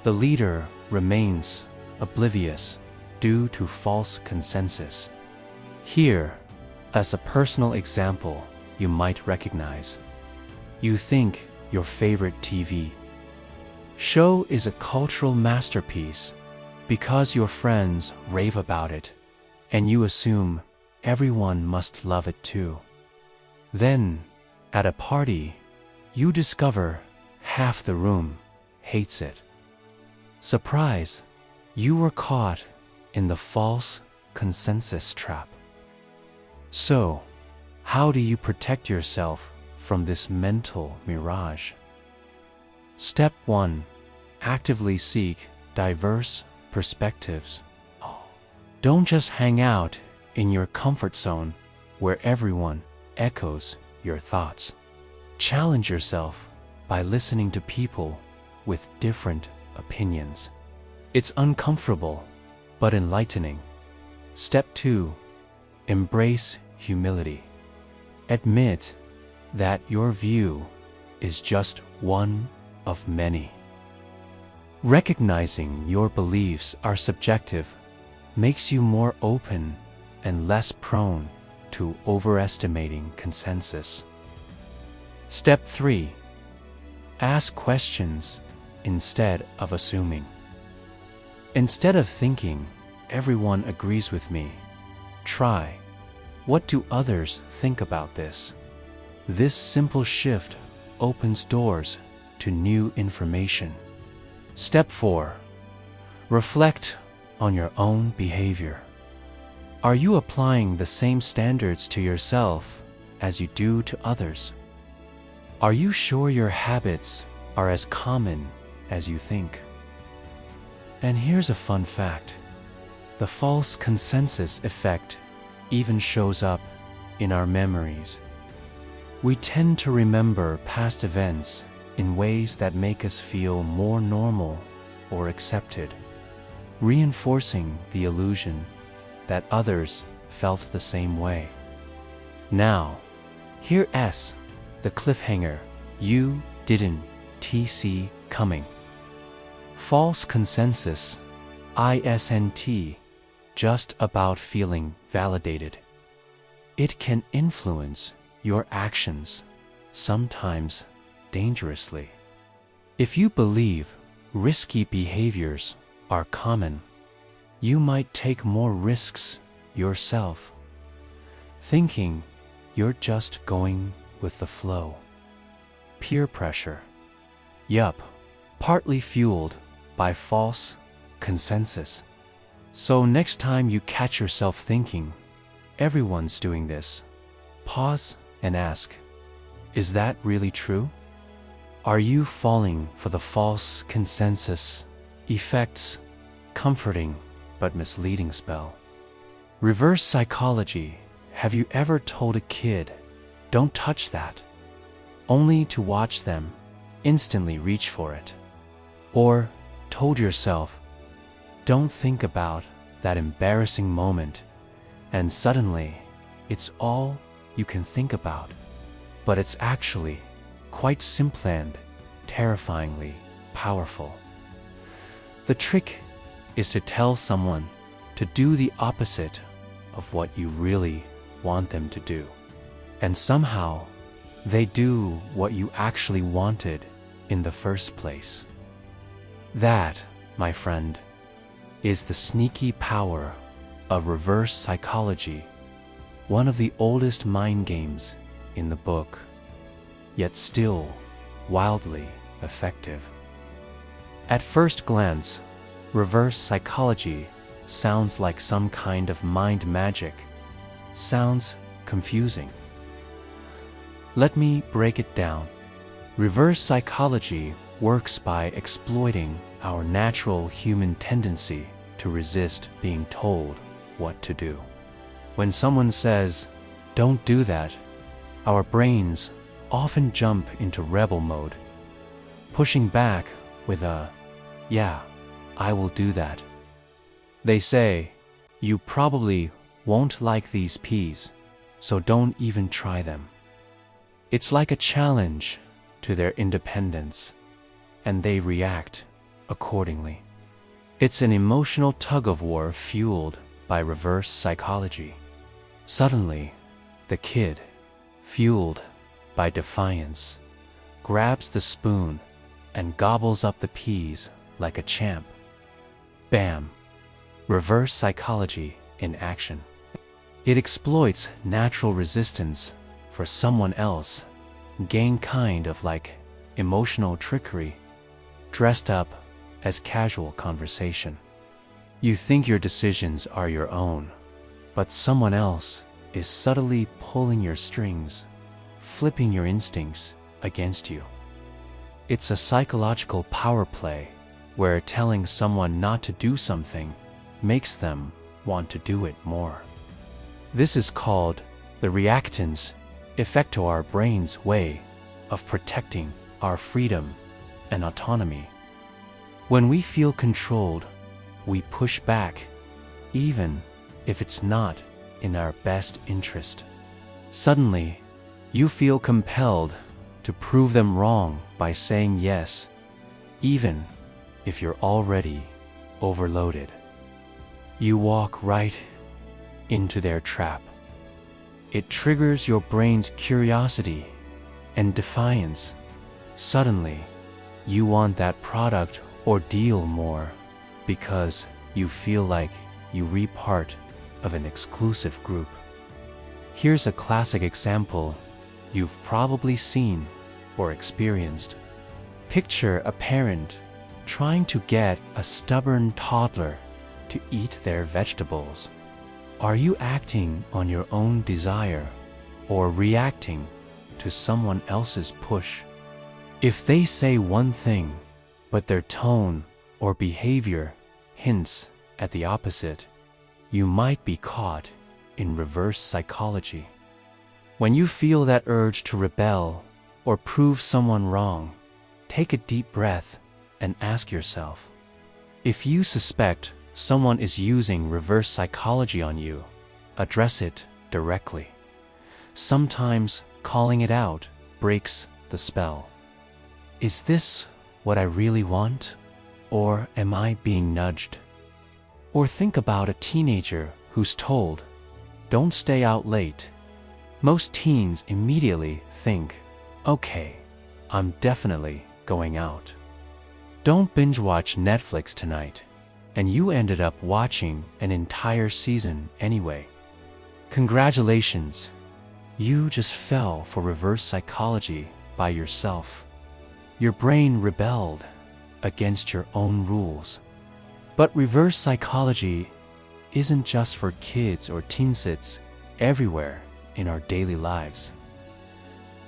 S1: the leader remains oblivious due to false consensus. Here, as a personal example you might recognize, you think your favorite TV show is a cultural masterpiece because your friends rave about it, and you assume everyone must love it too. Then, at a party, you discover half the room hates it. Surprise! You were caught in the false consensus trap. So, how do you protect yourself from this mental mirage? Step 1. Actively seek diverse perspectives. Don't just hang out in your comfort zone where everyone echoes your thoughts. Challenge yourself by listening to people with different opinions. It's uncomfortable, but enlightening. Step 2. Embrace humility. Admit that your view is just one of many. Recognizing your beliefs are subjective makes you more open and less prone to overestimating consensus. Step 3. Ask questions instead of assuming. Instead of thinking, everyone agrees with me, try, what do others think about this? This simple shift opens doors to new information. Step 4. Reflect on your own behavior. Are you applying the same standards to yourself as you do to others? Are you sure your habits are as common as you think? And here's a fun fact. The false consensus effect even shows up in our memories. We tend to remember past events in ways that make us feel more normal or accepted, reinforcing the illusion that others felt the same way. Now, here's the cliffhanger you didn't see coming. False consensus isn't just about feeling validated. It can influence your actions, sometimes dangerously. If you believe risky behaviors are common, you might take more risks yourself, thinking you're just going with the flow. Peer pressure. Yup, partly fueled by false consensus. So next time you catch yourself thinking, everyone's doing this, pause and ask, is that really true? Are you falling for the false consensus effect's comforting but misleading spell? Reverse psychology. Have you ever told a kid, don't touch that, only to watch them instantly reach for it? Or told yourself, don't think about that embarrassing moment, And suddenly, it's all you can think about. But it's actually quite simple and terrifyingly powerful. The trick is to tell someone to do the opposite of what you really want them to do. And somehow, they do what you actually wanted in the first place. That, my friend, is the sneaky power of reverse psychology, one of the oldest mind games in the book, yet still wildly effective. At first glance, reverse psychology sounds like some kind of mind magic. Sounds confusing. Let me break it down. Reverse psychology works by exploiting our natural human tendency to resist being told what to do. When someone says, "Don't do that," our brains often jump into rebel mode, pushing back with a, "Yeah, I will do that." They say, "You probably won't like these peas, so don't even try them." It's like a challenge to their independence, and they react accordingly. It's an emotional tug-of-war fueled by reverse psychology. Suddenly, the kid, fueled by defiance, grabs the spoon and gobbles up the peas like a champ. Bam! Reverse psychology in action. It exploits natural resistance for someone else, gain kind of like emotional trickery, dressed up as casual conversation. You think your decisions are your own, but someone else is subtly pulling your strings, flipping your instincts against you. It's a psychological power play where telling someone not to do something makes them want to do it more. This is called the reactance effect, to our brain's way of protecting our freedom and autonomy. When we feel controlled, we push back, even if it's not in our best interest. Suddenly, you feel compelled to prove them wrong by saying yes, even if you're already overloaded. You walk right into their trap. It triggers your brain's curiosity and defiance. Suddenly, you want that product or deal more because you feel like you are part of an exclusive group. Here's a classic example you've probably seen or experienced. Picture a parent trying to get a stubborn toddler to eat their vegetables. Are you acting on your own desire or reacting to someone else's push? If they say one thing, but their tone or behavior hints at the opposite, you might be caught in reverse psychology. When you feel that urge to rebel or prove someone wrong, take a deep breath and ask yourself, if you suspect someone is using reverse psychology on you, address it directly. Sometimes calling it out breaks the spell. Is this what I really want, or am I being nudged? Or think about a teenager who's told, "Don't stay out late." Most teens immediately think, "Okay, I'm definitely going out." Don't binge watch Netflix tonight, and you ended up watching an entire season anyway. Congratulations, you just fell for reverse psychology by yourself. Your brain rebelled against your own rules. But reverse psychology isn't just for kids or teens, it's everywhere in our daily lives.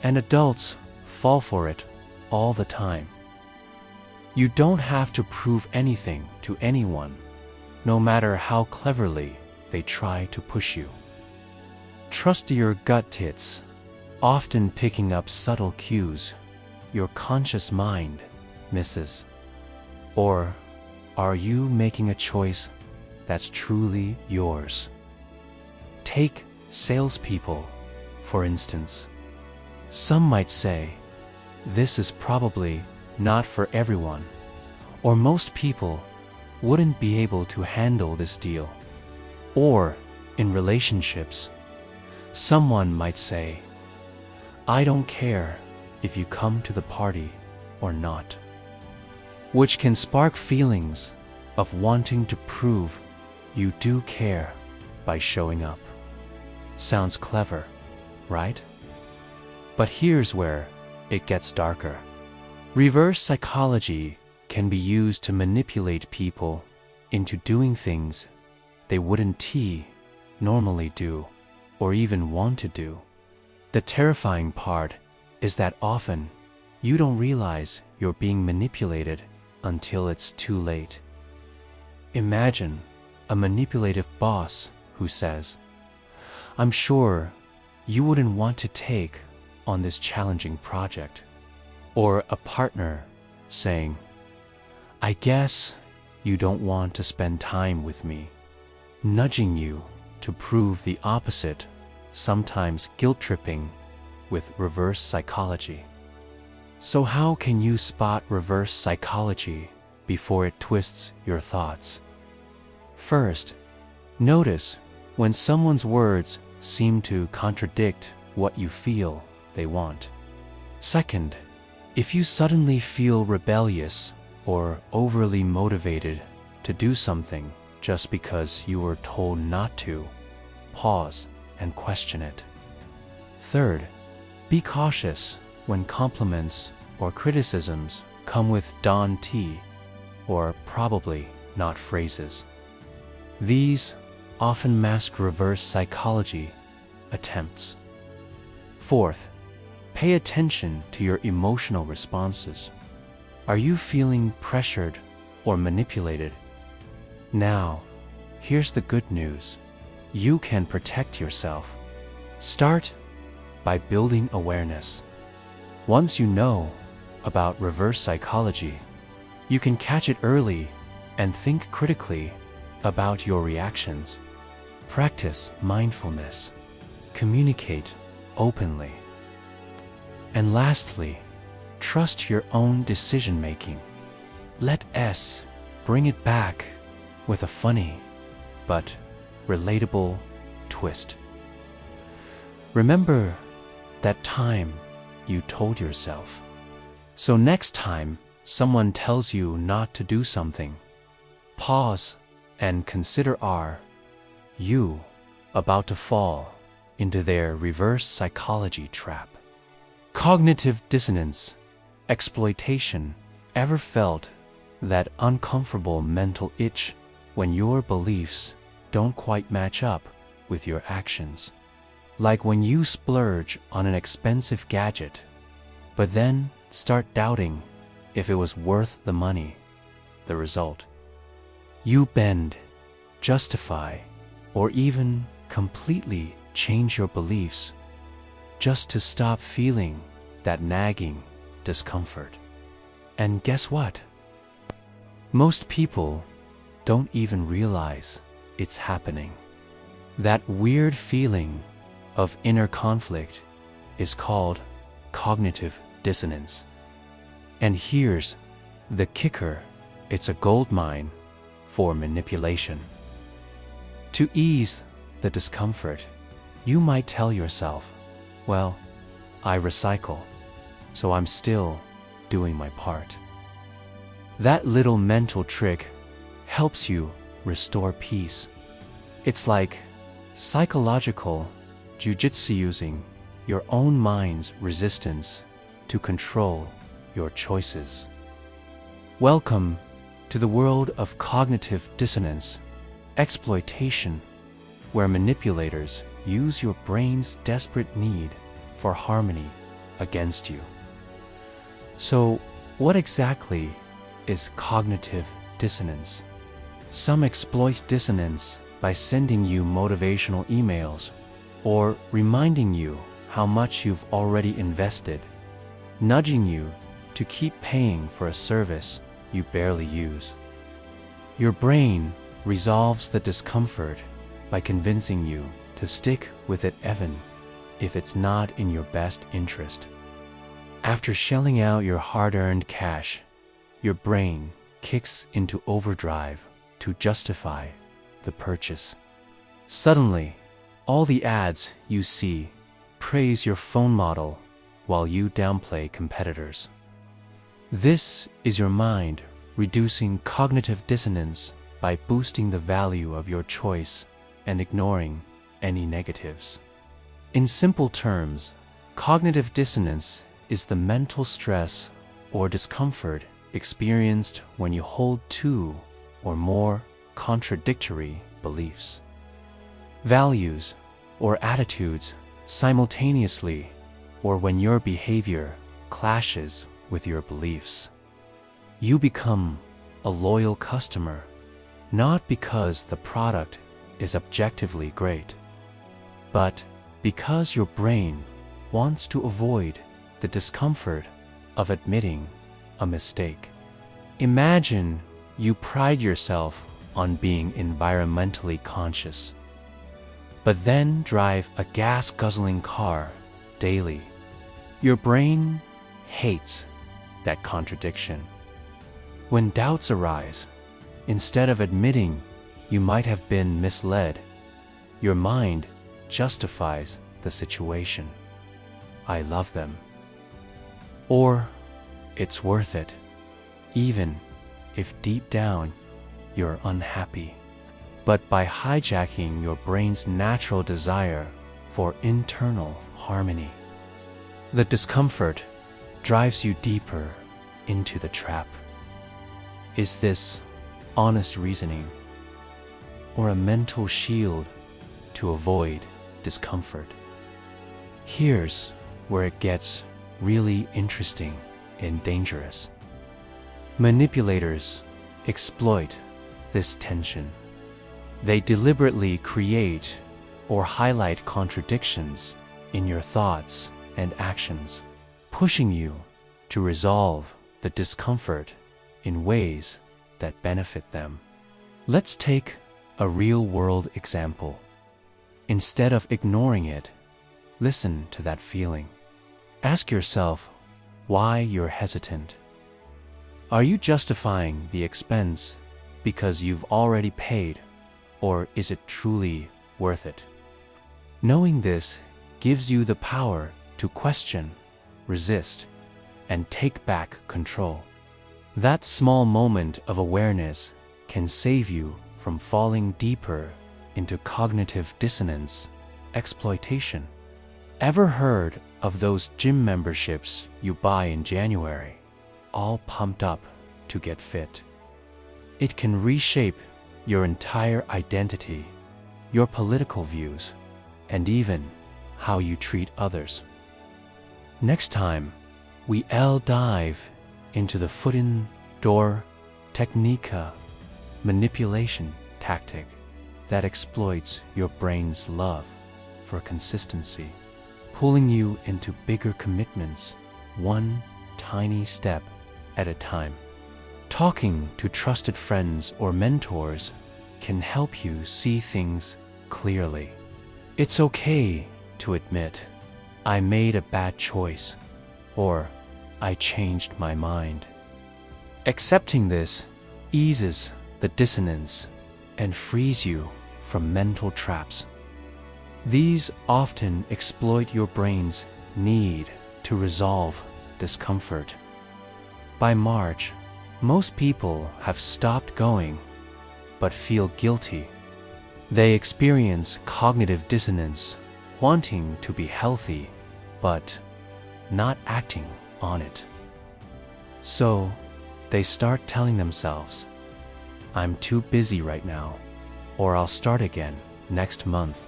S1: And adults fall for it all the time. You don't have to prove anything to anyone, no matter how cleverly they try to push you. Trust your gut hits, often picking up subtle cues your conscious mind misses. Or are you making a choice that's truly yours? Take salespeople, for instance. Some might say, this is probably not for everyone, or most people wouldn't be able to handle this deal. Or, in relationships, someone might say, I don't care if you come to the party or not, which can spark feelings of wanting to prove you do care by showing up. Sounds clever, right? But here's where it gets darker. Reverse psychology can be used to manipulate people into doing things they wouldn't normally do or even want to do. The terrifying part is that often you don't realize you're being manipulated until it's too late. Imagine a manipulative boss who says, I'm sure you wouldn't want to take on this challenging project. Or a partner saying, I guess you don't want to spend time with me, nudging you to prove the opposite, sometimes guilt-tripping with reverse psychology. So how can you spot reverse psychology before it twists your thoughts? First, notice when someone's words seem to contradict what you feel they want. Second, if you suddenly feel rebellious or overly motivated to do something just because you were told not to, pause and question it. Third, be cautious when compliments or criticisms come with "Don T" or "probably not" phrases. These often mask reverse psychology attempts. Fourth, pay attention to your emotional responses. Are you feeling pressured or manipulated? Now, here's the good news. You can protect yourself. Start by building awareness. Once you know about reverse psychology, you can catch it early and think critically about your reactions. Practice mindfulness. Communicate openly. And lastly, trust your own decision-making. Let S bring it back with a funny but relatable twist. Remember that time you told yourself. So next time someone tells you not to do something, pause and consider, are you about to fall into their reverse psychology trap? Cognitive dissonance, exploitation. Ever felt that uncomfortable mental itch when your beliefs don't quite match up with your actions? Like when you splurge on an expensive gadget, but then start doubting if it was worth the money. The result: you bend, justify, or even completely change your beliefs just to stop feeling that nagging discomfort. And guess what? Most people don't even realize it's happening. That weird feeling of inner conflict is called cognitive dissonance. And here's the kicker: it's a goldmine for manipulation. To ease the discomfort, you might tell yourself, well, I recycle, so I'm still doing my part. That little mental trick helps you restore peace. It's like psychological jujitsu, using your own mind's resistance to control your choices. Welcome to the world of cognitive dissonance, exploitation, where manipulators use your brain's desperate need for harmony against you. So, what exactly is cognitive dissonance? Some exploit dissonance by sending you motivational emails or reminding you how much you've already invested, nudging you to keep paying for a service you barely use. Your brain resolves the discomfort by convincing you to stick with it even if it's not in your best interest. After shelling out your hard-earned cash, your brain kicks into overdrive to justify the purchase. Suddenly, all the ads you see praise your phone model while you downplay competitors. This is your mind reducing cognitive dissonance by boosting the value of your choice and ignoring any negatives. In simple terms, cognitive dissonance is the mental stress or discomfort experienced when you hold two or more contradictory beliefs, values, or attitudes simultaneously, or when your behavior clashes with your beliefs. You become a loyal customer, not because the product is objectively great, but because your brain wants to avoid the discomfort of admitting a mistake. Imagine you pride yourself on being environmentally conscious, but then drive a gas-guzzling car daily. Your brain hates that contradiction. When doubts arise, instead of admitting you might have been misled, your mind justifies the situation. I love them. Or, it's worth it, even if deep down you're unhappy. But by hijacking your brain's natural desire for internal harmony, the discomfort drives you deeper into the trap. Is this honest reasoning, or a mental shield to avoid discomfort? Here's where it gets really interesting and dangerous. Manipulators exploit this tension. They deliberately create or highlight contradictions in your thoughts and actions, pushing you to resolve the discomfort in ways that benefit them. Let's take a real-world example. Instead of ignoring it, listen to that feeling. Ask yourself why you're hesitant. Are you justifying the expense because you've already paid, or is it truly worth it? Knowing this gives you the power to question, resist, and take back control. That small moment of awareness can save you from falling deeper into cognitive dissonance, exploitation. Ever heard of those gym memberships you buy in January, all pumped up to get fit? It can reshape your entire identity, your political views, and even how you treat others. Next time, we'll dive into the foot-in-door technica, manipulation tactic that exploits your brain's love for consistency, pulling you into bigger commitments, one tiny step at a time. Talking to trusted friends or mentors can help you see things clearly. It's okay to admit, I made a bad choice, or I changed my mind. Accepting this eases the dissonance and frees you from mental traps. These often exploit your brain's need to resolve discomfort. By March, most people have stopped going, but feel guilty. They experience cognitive dissonance, wanting to be healthy, but not acting on it. So, they start telling themselves, I'm too busy right now, or I'll start again next month.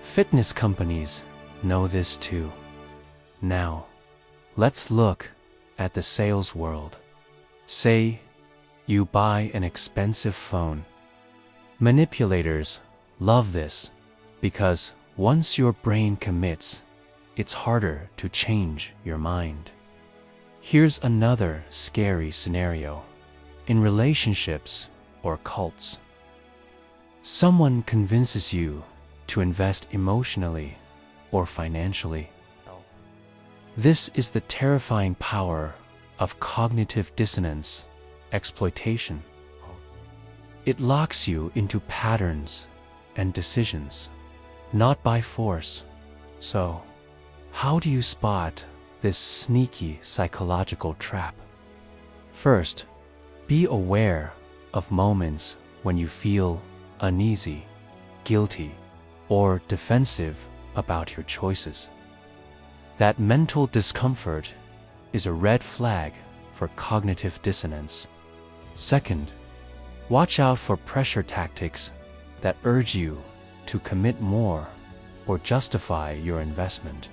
S1: Fitness companies know this too. Now, let's look at the sales world. Say you buy an expensive phone. Manipulators love this because once your brain commits, it's harder to change your mind. Here's another scary scenario. In relationships or cults, someone convinces you to invest emotionally or financially. This is the terrifying power of cognitive dissonance, exploitation. It locks you into patterns and decisions, not by force. So, how do you spot this sneaky psychological trap? First, be aware of moments when you feel uneasy, guilty, or defensive about your choices. That mental discomfort is a red flag for cognitive dissonance. Second, watch out for pressure tactics that urge you to commit more or justify your investment,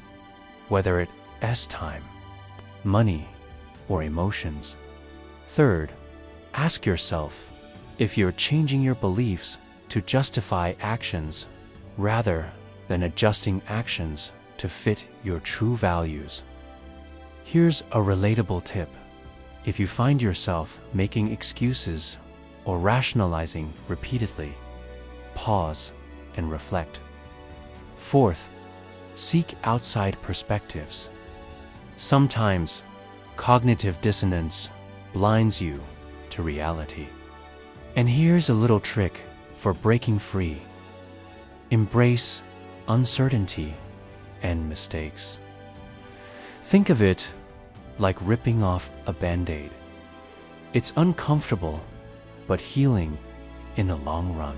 S1: whether it's time, money, or emotions. Third, ask yourself if you're changing your beliefs to justify actions rather than adjusting actions to fit your true values. Here's a relatable tip. If you find yourself making excuses or rationalizing repeatedly, pause and reflect. Fourth, seek outside perspectives. Sometimes, cognitive dissonance blinds you to reality. And here's a little trick for breaking free. Embrace uncertainty and mistakes. Think of it like ripping off a band-aid. It's uncomfortable, but healing in the long run.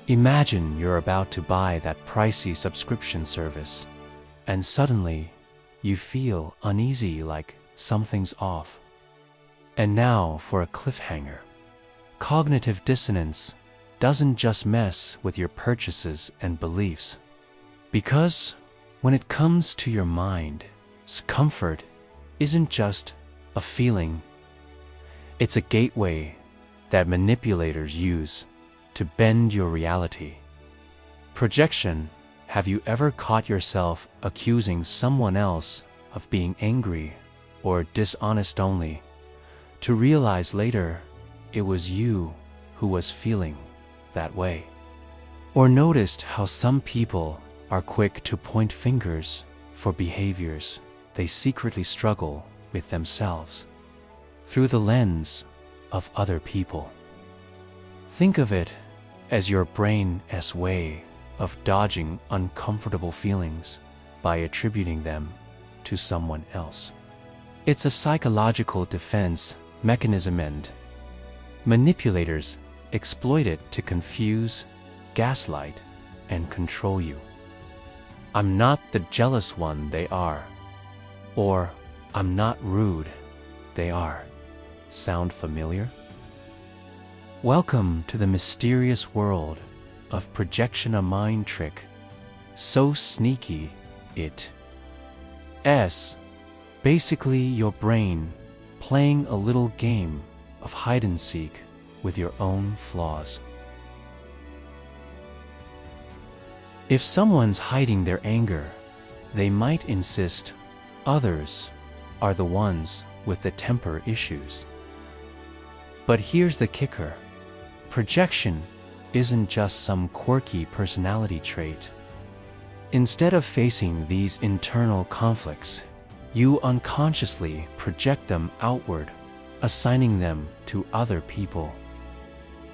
S1: Imagine you're about to buy that pricey subscription service, and suddenly you feel uneasy, like something's off. And now for a cliffhanger. Cognitive dissonance doesn't just mess with your purchases and beliefs. Because when it comes to your mind, comfort isn't just a feeling. It's a gateway that manipulators use to bend your reality. Projection. Have you ever caught yourself accusing someone else of being angry or dishonest only to realize later it was you who was feeling that way? Or noticed how some people are quick to point fingers for behaviors they secretly struggle with themselves through the lens of other people? Think of it as your brain's way of dodging uncomfortable feelings by attributing them to someone else. It's a psychological defense mechanism, and manipulators exploit it to confuse, gaslight, and control you. I'm not the jealous one, they are. Or, I'm not rude, they are. Sound familiar? Welcome to the mysterious world of projection, a mind trick so sneaky it's basically your brain playing a little game of hide and seek with your own flaws. If someone's hiding their anger, they might insist others are the ones with the temper issues. But here's the kicker. Projection isn't just some quirky personality trait. Instead of facing these internal conflicts, you unconsciously project them outward, assigning them to other people.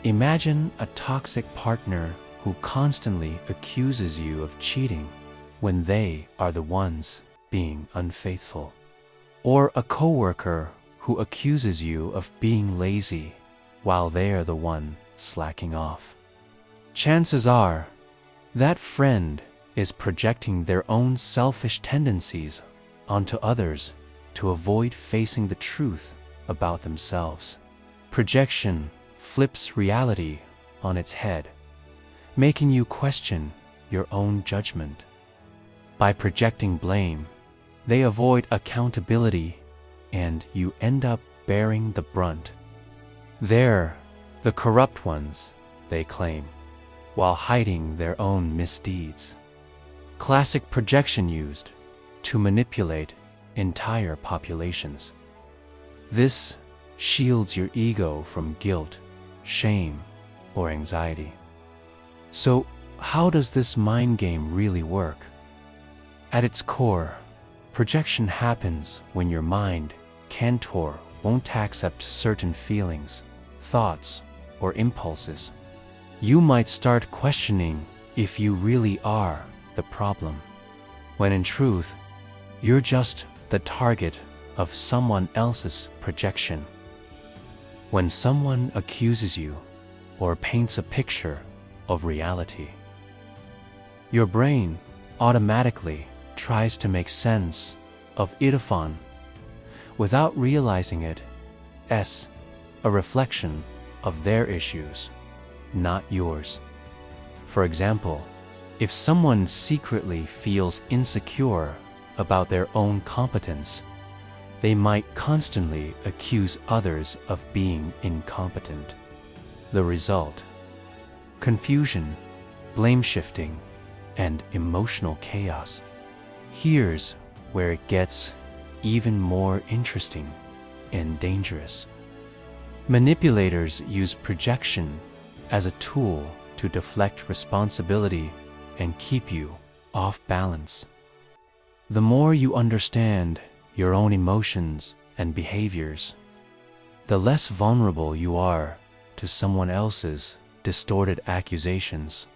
S1: Imagine a toxic partner who constantly accuses you of cheating when they are the ones being unfaithful. Or a coworker who accuses you of being lazy while they are the one slacking off. Chances are, that friend is projecting their own selfish tendencies onto others to avoid facing the truth about themselves. Projection flips reality on its head, making you question your own judgment. By projecting blame, they avoid accountability, and you end up bearing the brunt. They're the corrupt ones, they claim, while hiding their own misdeeds. Classic projection used to manipulate entire populations. This shields your ego from guilt, shame, or anxiety. So, how does this mind game really work? At its core, projection happens when your mind can't or won't accept certain feelings, thoughts, or impulses. You might start questioning if you really are the problem, when in truth, you're just the target of someone else's projection. When someone accuses you or paints a picture of reality, your brain automatically tries to make sense of it upon, without realizing it, as a reflection of their issues, not yours. For example, if someone secretly feels insecure about their own competence, they might constantly accuse others of being incompetent. The result: confusion, blame shifting, and emotional chaos. Here's where it gets even more interesting and dangerous. Manipulators use projection as a tool to deflect responsibility and keep you off balance. The more you understand your own emotions and behaviors, the less vulnerable you are to someone else's distorted accusations.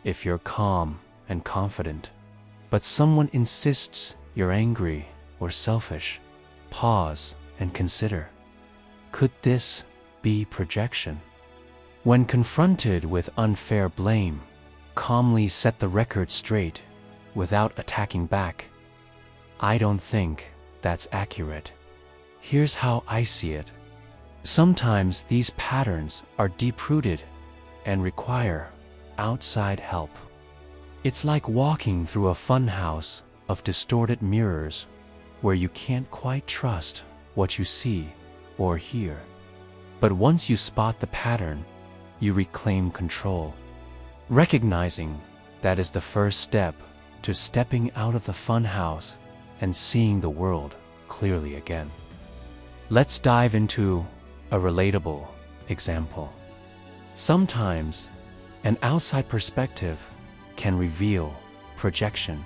S1: If you're calm and confident, but someone insists you're angry or selfish, pause and consider, could this be projection? When confronted with unfair blame, calmly set the record straight without attacking back. I don't think that's accurate. Here's how I see it. Sometimes these patterns are deep-rooted and require outside help. It's like walking through a funhouse of distorted mirrors where you can't quite trust what you see or hear. But once you spot the pattern, you reclaim control. Recognizing that is the first step to stepping out of the funhouse and seeing the world clearly again. Let's dive into a relatable example. Sometimes an outside perspective can reveal projection.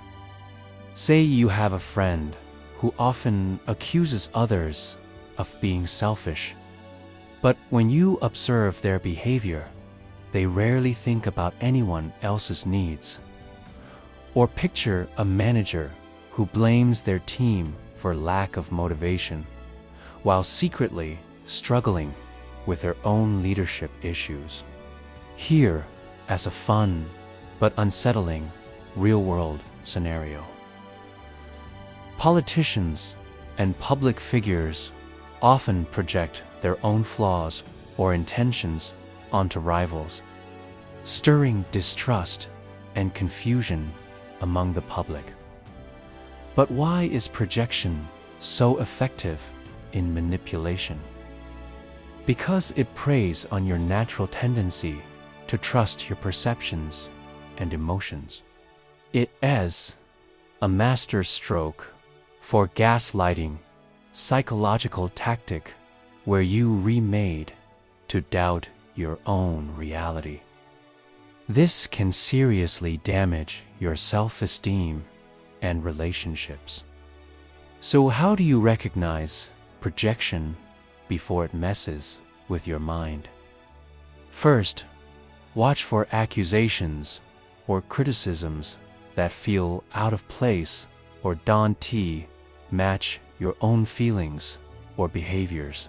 S1: Say you have a friend who often accuses others of being selfish, but when you observe their behavior, they rarely think about anyone else's needs. Or picture a manager who blames their team for lack of motivation, while secretly struggling with their own leadership issues. Here, as a fun but unsettling real-world scenario. Politicians and public figures often project their own flaws or intentions onto rivals, stirring distrust and confusion among the public. But why is projection so effective in manipulation? Because it preys on your natural tendency to trust your perceptions and emotions. It is a master stroke for gaslighting, psychological tactic where you remade to doubt your own reality. This can seriously damage your self-esteem and relationships. So how do you recognize projection before it messes with your mind? First, watch for accusations or criticisms that feel out of place or don't match your own feelings or behaviors.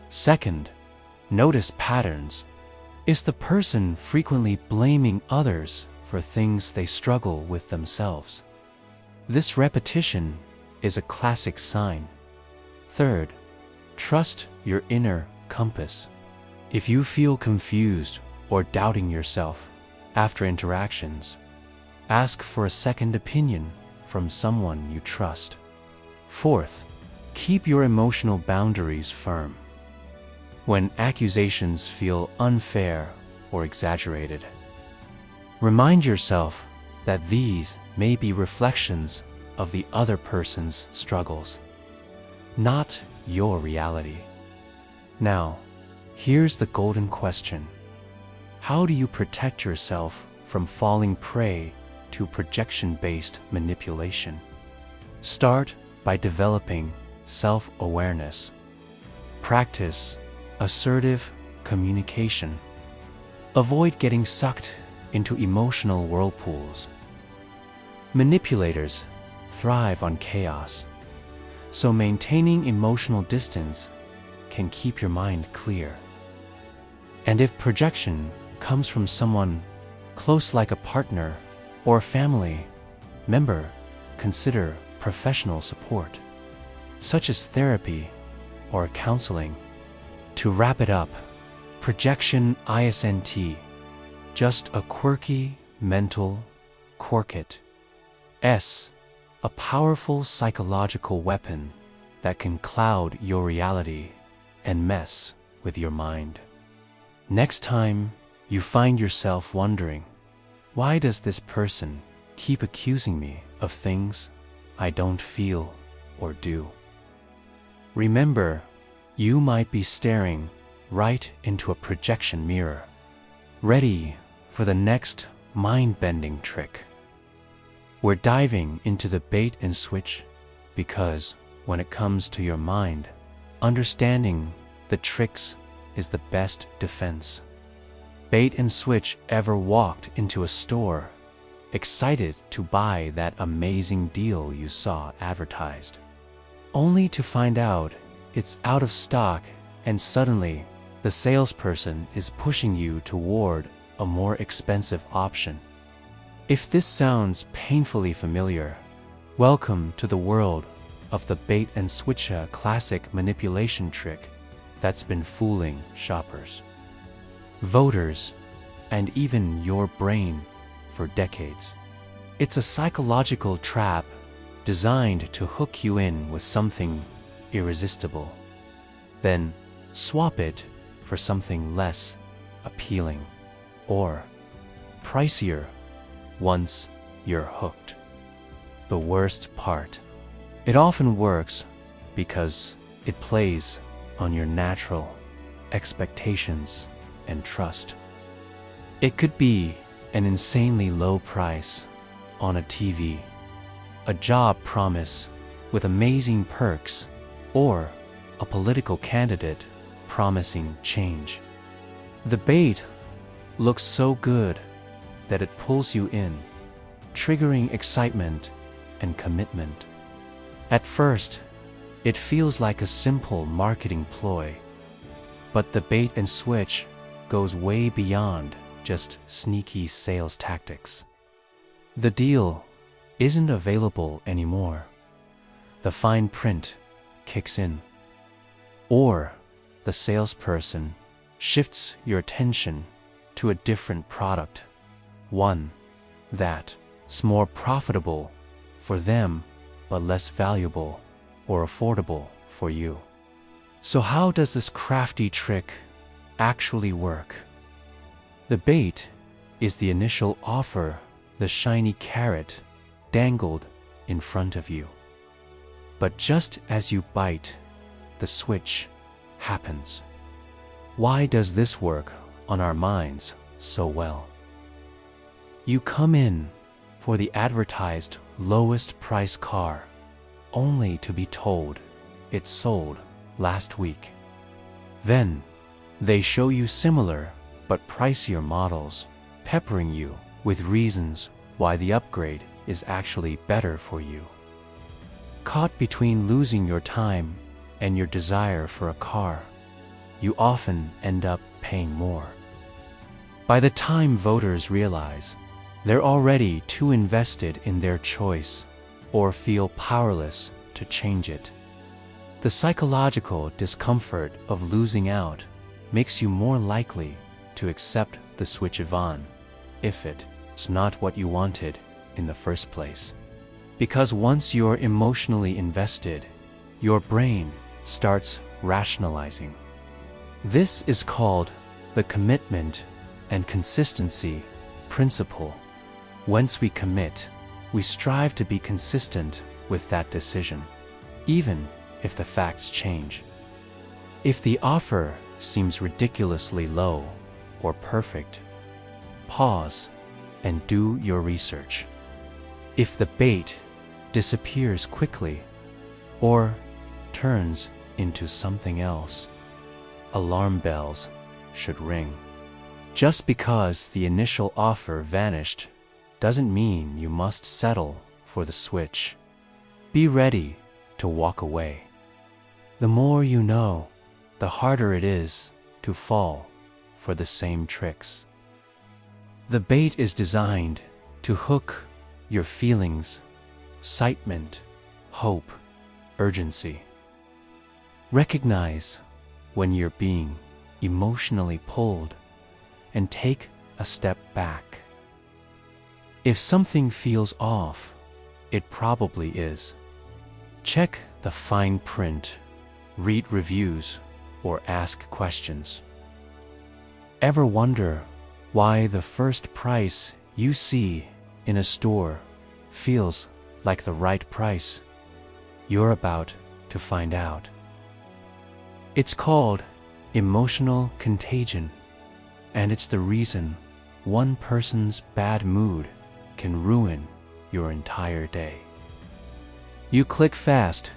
S1: Second, notice patterns. Is the person frequently blaming others for things they struggle with themselves? This repetition is a classic sign. Third, trust your inner compass. If you feel confused or doubting yourself after interactions, ask for a second opinion from someone you trust. Fourth, keep your emotional boundaries firm. When accusations feel unfair or exaggerated, remind yourself that these may be reflections of the other person's struggles, not your reality. Now, here's the golden question. How do you protect yourself from falling prey to projection-based manipulation. Start by developing self-awareness. Practice assertive communication. Avoid getting sucked into emotional whirlpools. Manipulators thrive on chaos, so maintaining emotional distance can keep your mind clear. And if projection comes from someone close like a partner or a family member, consider professional support, such as therapy or counseling. To wrap it up, projection isn't just a quirky mental quirk. It's a powerful psychological weapon that can cloud your reality and mess with your mind. Next time you find yourself wondering, why does this person keep accusing me of things I don't feel or do? Remember, you might be staring right into a projection mirror, ready for the next mind-bending trick. We're diving into the bait and switch because when it comes to your mind, understanding the tricks is the best defense. Bait and switch ever walked into a store, excited to buy that amazing deal you saw advertised, only to find out it's out of stock and suddenly the salesperson is pushing you toward a more expensive option? If this sounds painfully familiar, welcome to the world of the bait and switch, a classic manipulation trick that's been fooling shoppers, voters, and even your brain for decades. It's a psychological trap designed to hook you in with something irresistible, then swap it for something less appealing or pricier once you're hooked. The worst part, it often works because it plays on your natural expectations and trust. It could be an insanely low price on a TV, a job promise with amazing perks, or a political candidate promising change. The bait looks so good that it pulls you in, triggering excitement and commitment. At first, it feels like a simple marketing ploy, but the bait and switch goes way beyond just sneaky sales tactics. The deal isn't available anymore. The fine print kicks in, or the salesperson shifts your attention to a different product, one that's more profitable for them but less valuable or affordable for you. So how does this crafty trick actually work? The bait is the initial offer, the shiny carrot dangled in front of you. But just as you bite, the switch happens. Why does this work on our minds so well? You come in for the advertised lowest price car, only to be told it sold last week. Then they show you similar but pricier models, peppering you with reasons why the upgrade is actually better for you. Caught between losing your time and your desire for a car, you often end up paying more. By the time voters realize they're already too invested in their choice or feel powerless to change it, the psychological discomfort of losing out makes you more likely to accept the switch even if it's not what you wanted in the first place. Because once you're emotionally invested, your brain starts rationalizing. This is called the commitment and consistency principle. Once we commit, we strive to be consistent with that decision, even if the facts change. If the offer seems ridiculously low or perfect, pause and do your research. If the bait disappears quickly or turns into something else, alarm bells should ring. Just because the initial offer vanished doesn't mean you must settle for the switch. Be ready to walk away. The more you know, the harder it is to fall for the same tricks. The bait is designed to hook your feelings, excitement, hope, urgency. Recognize when you're being emotionally pulled and take a step back. If something feels off, it probably is. Check the fine print, read reviews, or ask questions. Ever wonder why the first price you see in a store feels like the right price? You're about to find out. It's called emotional contagion, and it's the reason one person's bad mood can ruin your entire day. You click fast,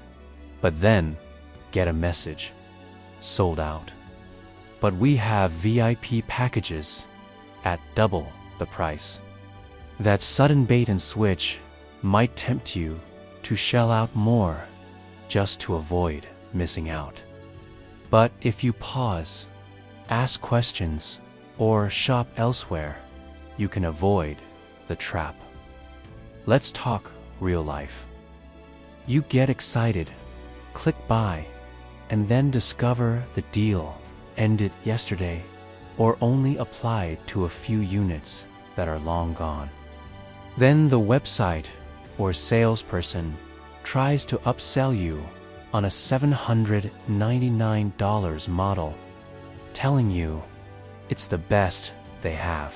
S1: but then get a message: sold out. But we have VIP packages at double the price. That sudden bait and switch might tempt you to shell out more just to avoid missing out. But if you pause, ask questions, or shop elsewhere, you can avoid the trap. Let's talk real life. You get excited, click buy, and then discover the deal ended yesterday or only applied to a few units that are long gone. Then the website or salesperson tries to upsell you on a $799 model, telling you it's the best they have.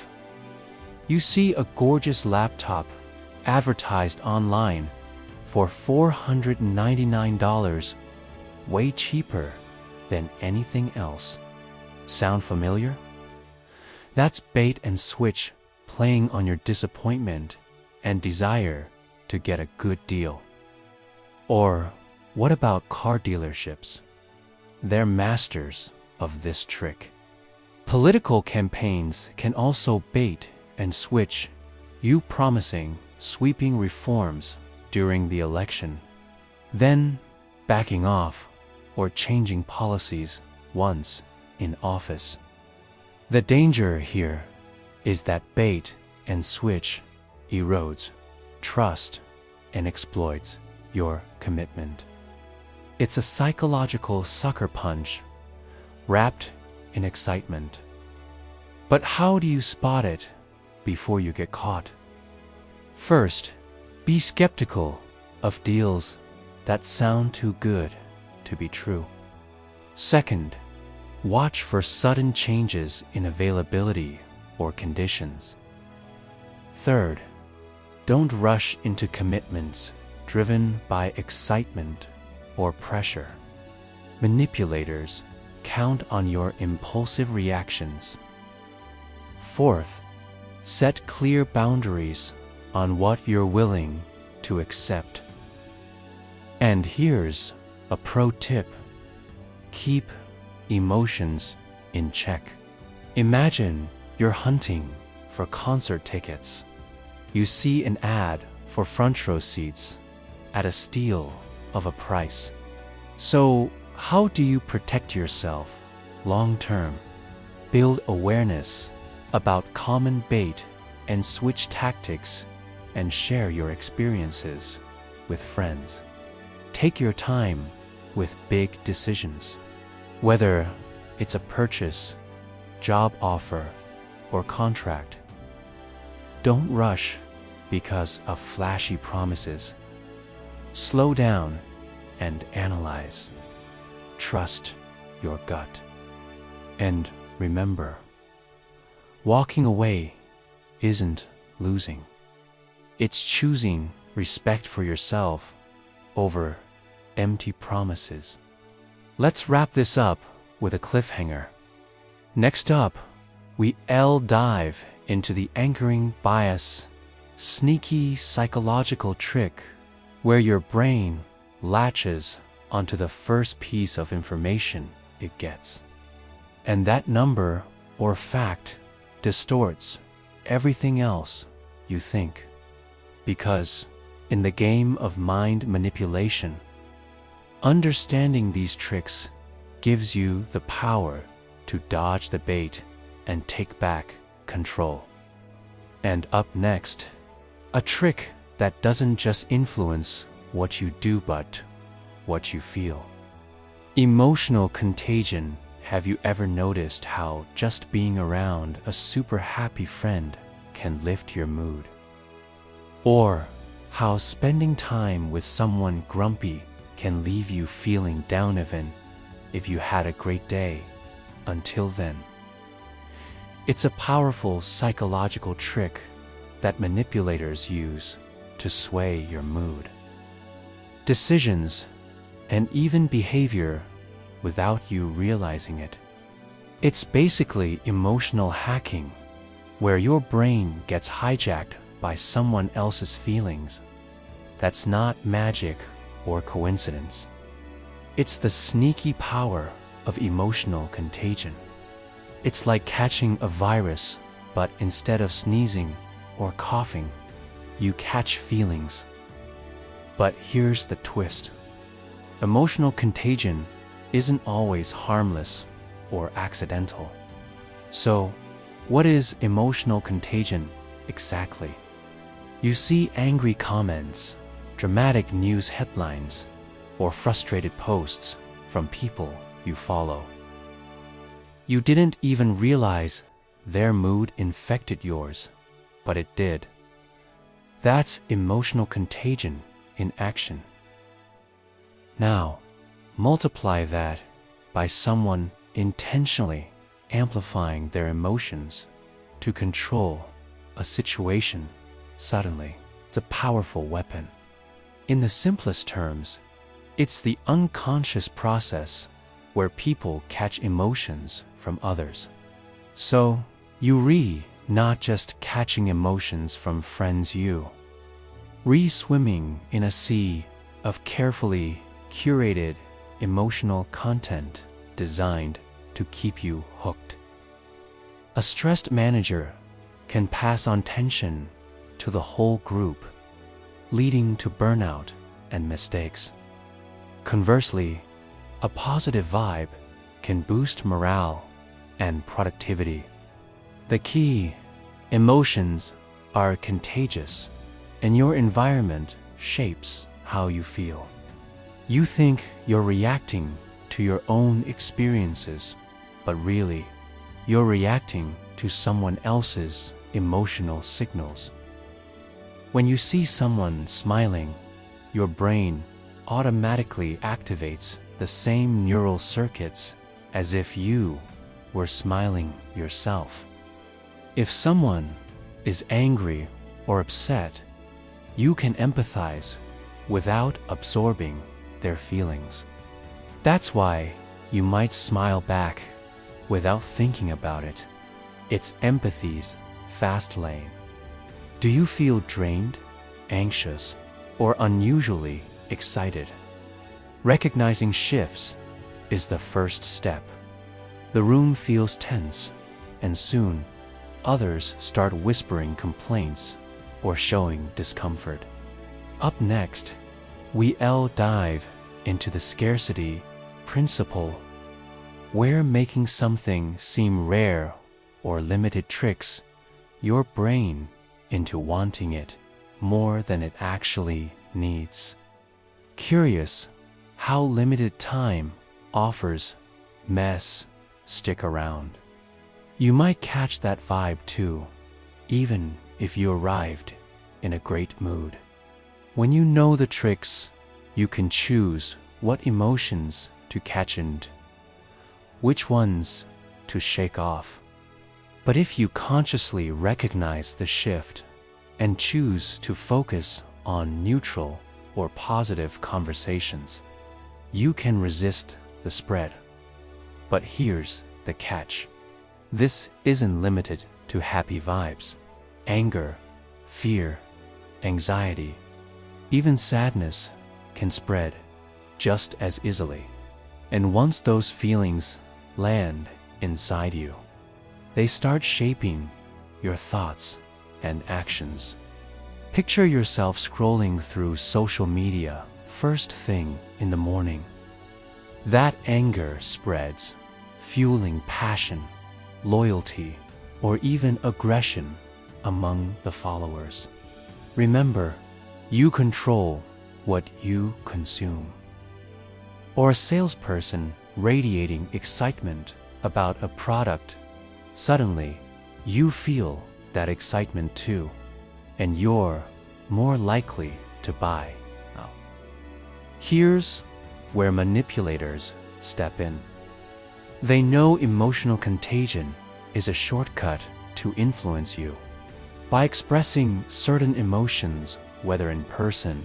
S1: You see a gorgeous laptop advertised online for $499, way cheaper than anything else. Sound familiar? That's bait and switch playing on your disappointment and desire to get a good deal. Or what about car dealerships? They're masters of this trick. Political campaigns can also bait and switch you, promising sweeping reforms during the election, then backing off or changing policies once in office. The danger here is that bait and switch erodes trust and exploits your commitment. It's a psychological sucker punch wrapped in excitement. But how do you spot it before you get caught? First, be skeptical of deals that sound too good to be true. Second, watch for sudden changes in availability or conditions. Third, don't rush into commitments driven by excitement or pressure. Manipulators count on your impulsive reactions. Fourth, set clear boundaries on what you're willing to accept. And here's a pro tip: keep emotions in check. Imagine you're hunting for concert tickets. You see an ad for front row seats at a steal of a price. So, how do you protect yourself long term? Build awareness about common bait and switch tactics and share your experiences with friends. Take your time with big decisions, whether it's a purchase, job offer, or contract. Don't rush because of flashy promises. Slow down and analyze. Trust your gut. And remember, walking away isn't losing. It's choosing respect for yourself over empty promises. Let's wrap this up with a cliffhanger. Next up, we dive into the anchoring bias, sneaky psychological trick where your brain latches onto the first piece of information it gets. And that number or fact distorts everything else you think. Because in the game of mind manipulation, understanding these tricks gives you the power to dodge the bait and take back control. And up next, a trick that doesn't just influence what you do but what you feel. Emotional contagion. Have you ever noticed how just being around a super happy friend can lift your mood? Or how spending time with someone grumpy can leave you feeling down even if you had a great day until then? It's a powerful psychological trick that manipulators use to sway your mood, decisions, and even behavior without you realizing it. It's basically emotional hacking, where your brain gets hijacked by someone else's feelings. That's not magic or coincidence. It's the sneaky power of emotional contagion. It's like catching a virus, but instead of sneezing or coughing, you catch feelings. But here's the twist. Emotional contagion isn't always harmless or accidental. So, what is emotional contagion exactly? You see angry comments, dramatic news headlines, or frustrated posts from people you follow. You didn't even realize their mood infected yours, but it did. That's emotional contagion in action. Now, multiply that by someone intentionally amplifying their emotions to control a situation. Suddenly, it's a powerful weapon. In the simplest terms, it's the unconscious process where people catch emotions from others. So, you not just catching emotions from friends, you swimming in a sea of carefully curated emotional content designed to keep you hooked. A stressed manager can pass on tension to the whole group, leading to burnout and mistakes. Conversely, a positive vibe can boost morale and productivity. The key: emotions are contagious, and your environment shapes how you feel. You think you're reacting to your own experiences, but really, you're reacting to someone else's emotional signals. When you see someone smiling, your brain automatically activates the same neural circuits as if you were smiling yourself. If someone is angry or upset, you can empathize without absorbing their feelings. That's why you might smile back without thinking about it. It's empathy's fast lane. Do you feel drained, anxious, or unusually excited? Recognizing shifts is the first step. The room feels tense, and soon others start whispering complaints or showing discomfort. Up next, we'll dive into the scarcity principle, where making something seem rare or limited tricks your brain into wanting it more than it actually needs. Curious how limited time offers mess? Stick around. You might catch that vibe too, even if you arrived in a great mood. When you know the tricks, you can choose what emotions to catch and which ones to shake off. But if you consciously recognize the shift and choose to focus on neutral or positive conversations, you can resist the spread. But here's the catch. This isn't limited to happy vibes. Anger, fear, anxiety, even sadness can spread just as easily. And once those feelings land inside you, they start shaping your thoughts and actions. Picture yourself scrolling through social media first thing in the morning. That anger spreads, fueling passion, loyalty, or even aggression among the followers. Remember, you control what you consume. Or a salesperson radiating excitement about a product. Suddenly, you feel that excitement too, and you're more likely to buy. Here's where manipulators step in. They know emotional contagion is a shortcut to influence you. By expressing certain emotions, whether in person,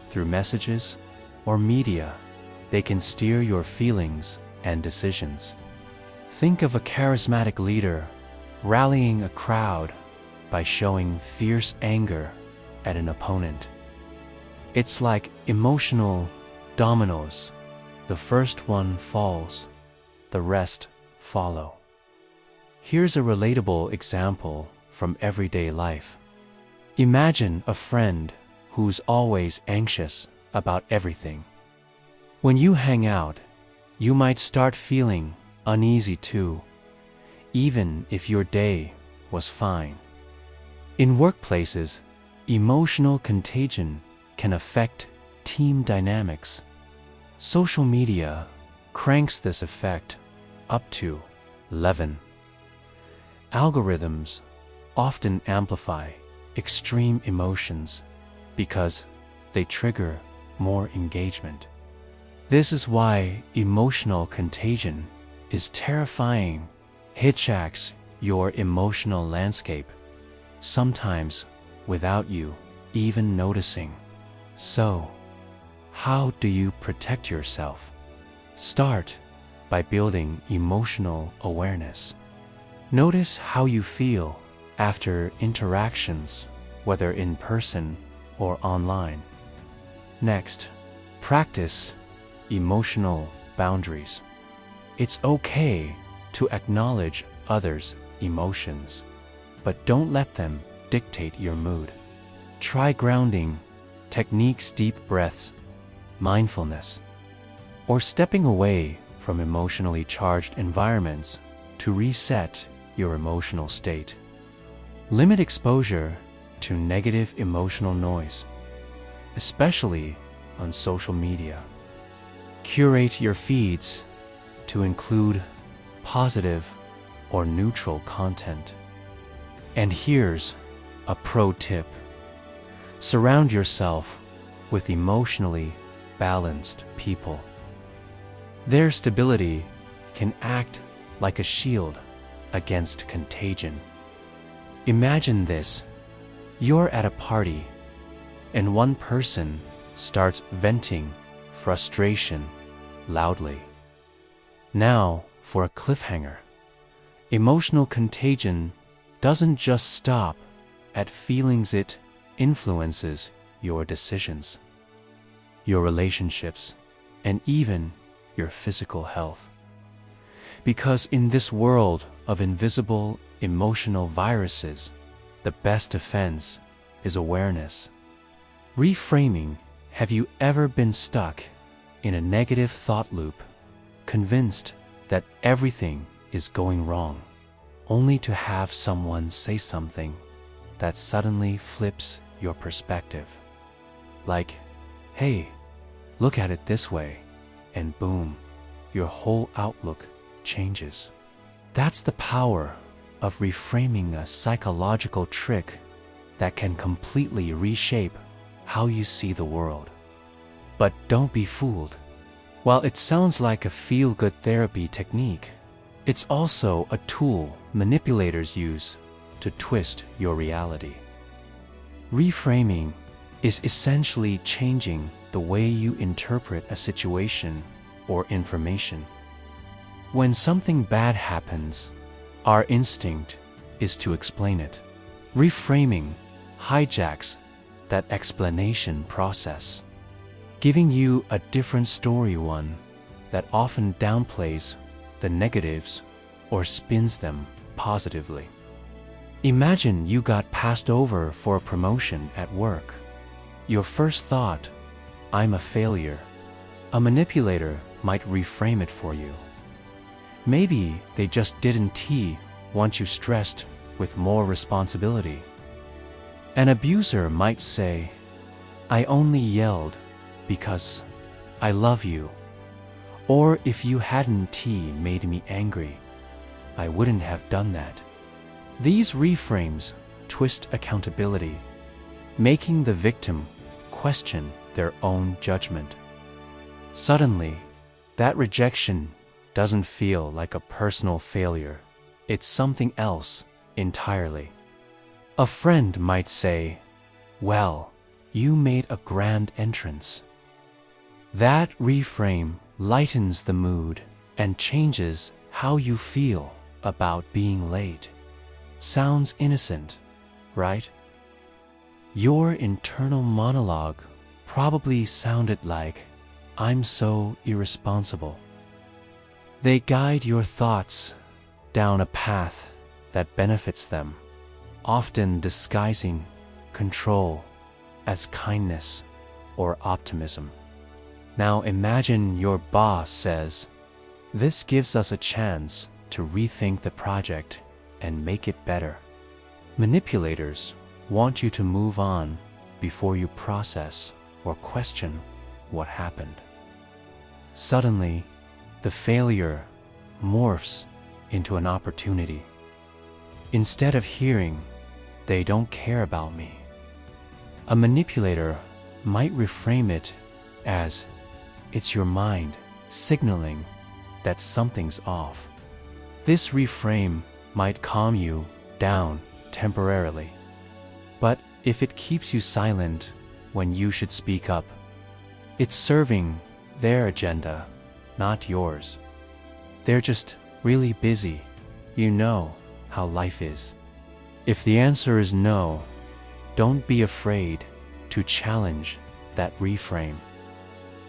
S1: through messages, or media, they can steer your feelings and decisions. Think of a charismatic leader rallying a crowd by showing fierce anger at an opponent. It's like emotional dominoes. The first one falls, the rest follow. Here's a relatable example from everyday life. Imagine a friend who's always anxious about everything. When you hang out, you might start feeling uneasy too, even if your day was fine. In workplaces, emotional contagion can affect team dynamics. Social media cranks this effect up to 11. Algorithms often amplify extreme emotions because they trigger more engagement. This is why emotional contagion is terrifying. Hijacks your emotional landscape, sometimes without you even noticing. So, how do you protect yourself? Start by building emotional awareness. Notice how you feel after interactions, whether in person or online. Next, practice emotional boundaries. It's okay to acknowledge others' emotions, but don't let them dictate your mood. Try grounding techniques, deep breaths, mindfulness, or stepping away from emotionally charged environments to reset your emotional state. Limit exposure to negative emotional noise, especially on social media. Curate your feeds to include positive or neutral content. And here's a pro tip. Surround yourself with emotionally balanced people. Their stability can act like a shield against contagion. Imagine this. You're at a party, and one person starts venting frustration loudly. Now, for a cliffhanger. Emotional contagion doesn't just stop at feelings, it influences your decisions, your relationships, and even your physical health. Because in this world of invisible emotional viruses, the best defense is awareness. Reframing. Have you ever been stuck in a negative thought loop, convinced that everything is going wrong, only to have someone say something that suddenly flips your perspective? Like, hey, look at it this way, and boom, your whole outlook changes. That's the power of reframing, a psychological trick that can completely reshape how you see the world. But don't be fooled. While it sounds like a feel-good therapy technique, it's also a tool manipulators use to twist your reality. Reframing is essentially changing the way you interpret a situation or information. When something bad happens, our instinct is to explain it. Reframing hijacks that explanation process, giving you a different story, one that often downplays the negatives or spins them positively. Imagine you got passed over for a promotion at work. Your first thought, "I'm a failure." A manipulator might reframe it for you. Maybe they just didn't want you stressed with more responsibility. An abuser might say, "I only yelled because I love you," or "If you hadn't made me angry, I wouldn't have done that." These reframes twist accountability, making the victim question their own judgment. Suddenly, that rejection doesn't feel like a personal failure. It's something else entirely. A friend might say, "Well, you made a grand entrance." That reframe lightens the mood and changes how you feel about being late. Sounds innocent, right? Your internal monologue probably sounded like, "I'm so irresponsible." They guide your thoughts down a path that benefits them, often disguising control as kindness or optimism. Now imagine your boss says, "This gives us a chance to rethink the project and make it better." Manipulators want you to move on before you process or question what happened. Suddenly, the failure morphs into an opportunity. Instead of hearing, "They don't care about me," a manipulator might reframe it as, "It's your mind signaling that something's off." This reframe might calm you down temporarily. But if it keeps you silent when you should speak up, it's serving their agenda, not yours. They're just really busy. You know how life is. If the answer is no, don't be afraid to challenge that reframe.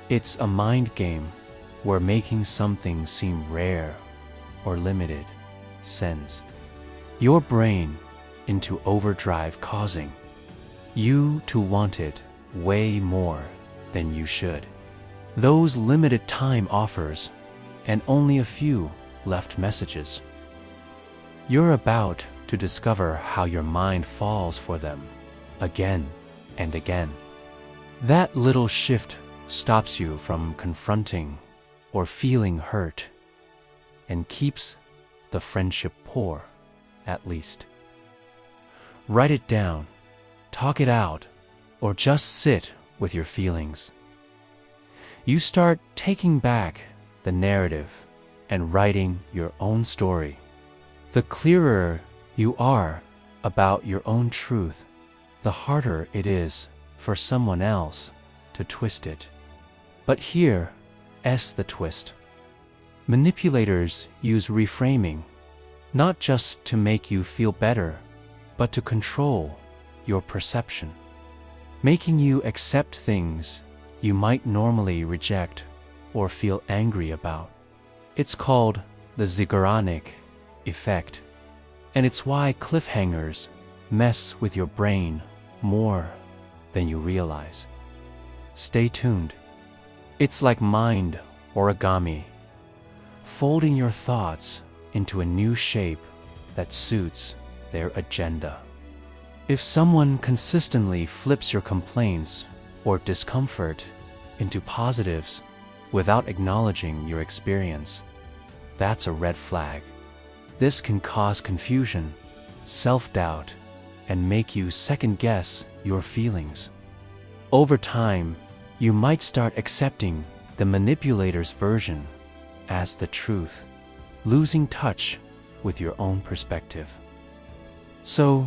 S1: It's a mind game where making something seem rare or limited sends your brain into overdrive, causing you to want it way more than you should. Those limited time offers and only a few left messages. You're about to discover how your mind falls for them again and again. That little shift stops you from confronting or feeling hurt and keeps the friendship poor, at least. Write it down, talk it out, or just sit with your feelings. You start taking back the narrative and writing your own story. The clearer you are about your own truth, the harder it is for someone else to twist it. But here's the twist. Manipulators use reframing not just to make you feel better, but to control your perception, making you accept things you might normally reject or feel angry about. It's called the Zeigarnik Effect, and it's why cliffhangers mess with your brain more than you realize. Stay tuned. It's like mind origami, folding your thoughts into a new shape that suits their agenda. If someone consistently flips your complaints or discomfort into positives without acknowledging your experience, that's a red flag. This can cause confusion, self-doubt, and make you second-guess your feelings. Over time, you might start accepting the manipulator's version as the truth, losing touch with your own perspective. So,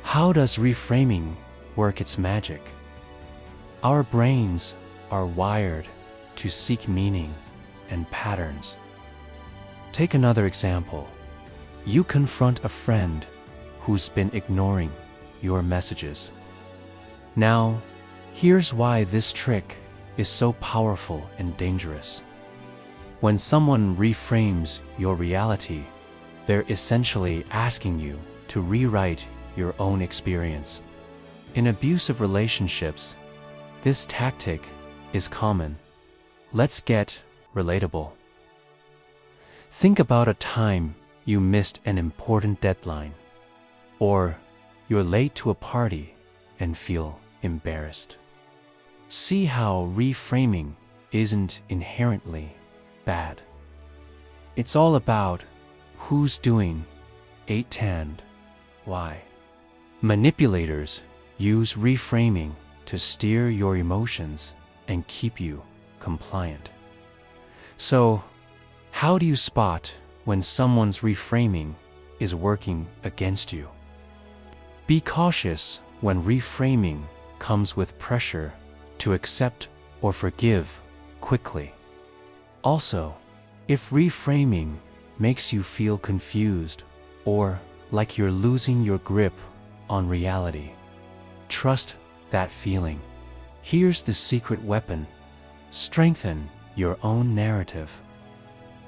S1: how does reframing work its magic? Our brains are wired to seek meaning and patterns. Take another example. You confront a friend who's been ignoring your messages. Now, here's why this trick is so powerful and dangerous. When someone reframes your reality, they're essentially asking you to rewrite your own experience. In abusive relationships, this tactic is common. Let's get relatable. Think about a time you missed an important deadline, or you're late to a party and feel embarrassed. See how reframing isn't inherently bad. It's all about who's doing it and why. Manipulators use reframing to steer your emotions and keep you compliant. So, how do you spot when someone's reframing is working against you? Be cautious when reframing comes with pressure to accept or forgive quickly. Also, if reframing makes you feel confused or like you're losing your grip on reality, trust that feeling. Here's the secret weapon: strengthen your own narrative.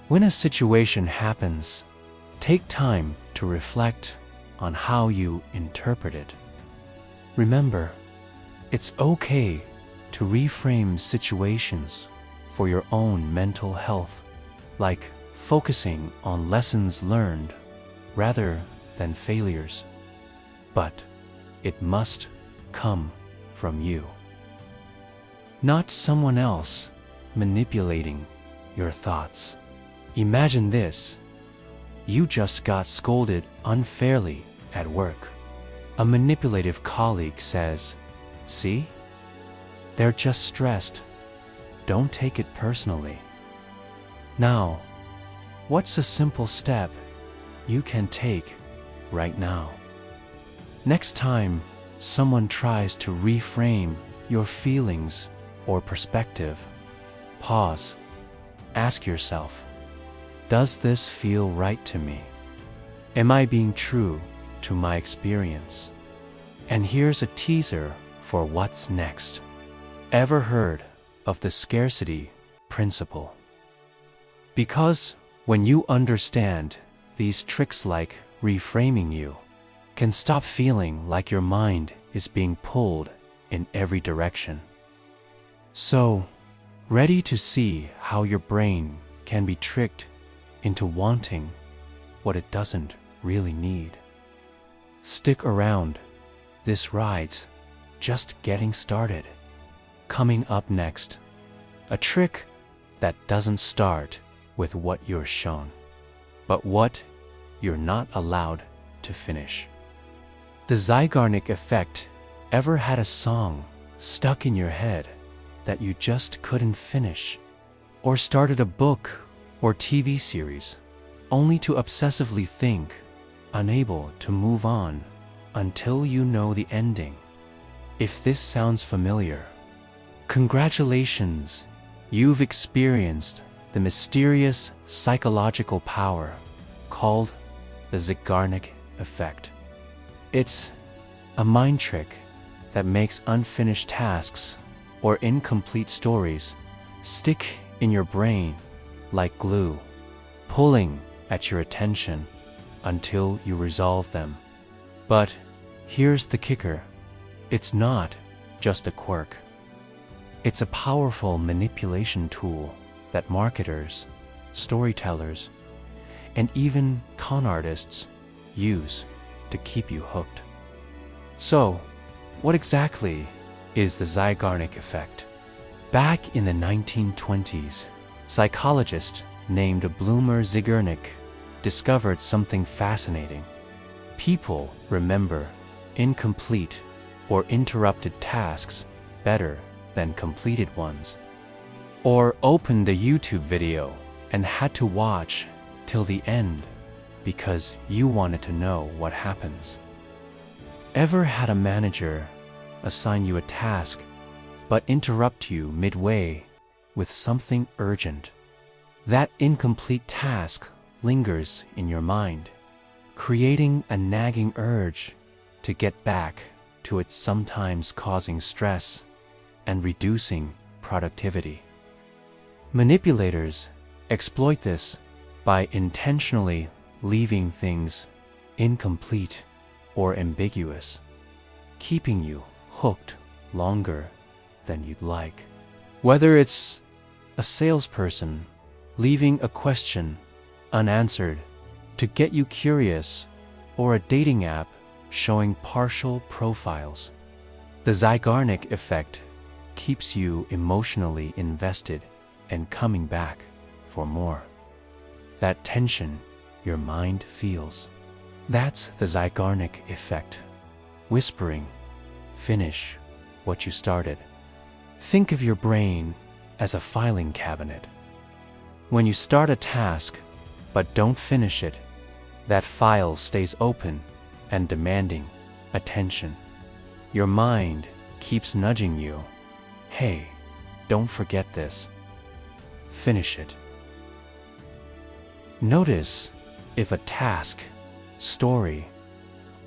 S1: When a situation happens, take time to reflect on how you interpret it. Remember, it's okay to reframe situations for your own mental health, like focusing on lessons learned rather than failures. But it must come from you, not someone else manipulating your thoughts. Imagine this: you just got scolded unfairly at work. A manipulative colleague says, "See? They're just stressed. Don't take it personally." Now, what's a simple step you can take right now? Next time someone tries to reframe your feelings or perspective, pause. Ask yourself, does this feel right to me? Am I being true to my experience? And here's a teaser for what's next. Ever heard of the scarcity principle? Because when you understand these tricks, like reframing, you can stop feeling like your mind is being pulled in every direction. So, ready to see how your brain can be tricked into wanting what it doesn't really need? Stick around. This ride's just getting started. Coming up next, a trick that doesn't start with what you're shown, but what you're not allowed to finish. The Zeigarnik Effect. Ever had a song stuck in your head that you just couldn't finish? Or started a book or TV series only to obsessively think, unable to move on until you know the ending? If this sounds familiar, congratulations, you've experienced the mysterious psychological power called the Zeigarnik Effect. It's a mind trick that makes unfinished tasks or incomplete stories stick in your brain like glue, pulling at your attention until you resolve them. But here's the kicker: it's not just a quirk. It's a powerful manipulation tool that marketers, storytellers, and even con artists use to keep you hooked. So, what exactly is the Zeigarnik Effect? Back in the 1920s, psychologist named Bloomer Zeigarnik discovered something fascinating. People remember incomplete or interrupted tasks better than completed ones. Or opened a YouTube video and had to watch till the end because you wanted to know what happens. Ever had a manager assign you a task but interrupt you midway with something urgent? That incomplete task lingers in your mind, creating a nagging urge to get back to it, sometimes causing stress and reducing productivity. Manipulators exploit this by intentionally leaving things incomplete or ambiguous, keeping you hooked longer than you'd like. Whether it's a salesperson leaving a question unanswered to get you curious, or a dating app showing partial profiles, the Zeigarnik Effect keeps you emotionally invested and coming back for more. That tension your mind feels, that's the Zeigarnik Effect, whispering, finish what you started. Think of your brain as a filing cabinet. When you start a task but don't finish it, that file stays open and demanding attention. Your mind keeps nudging you, hey, don't forget this. Finish it. Notice if a task, story,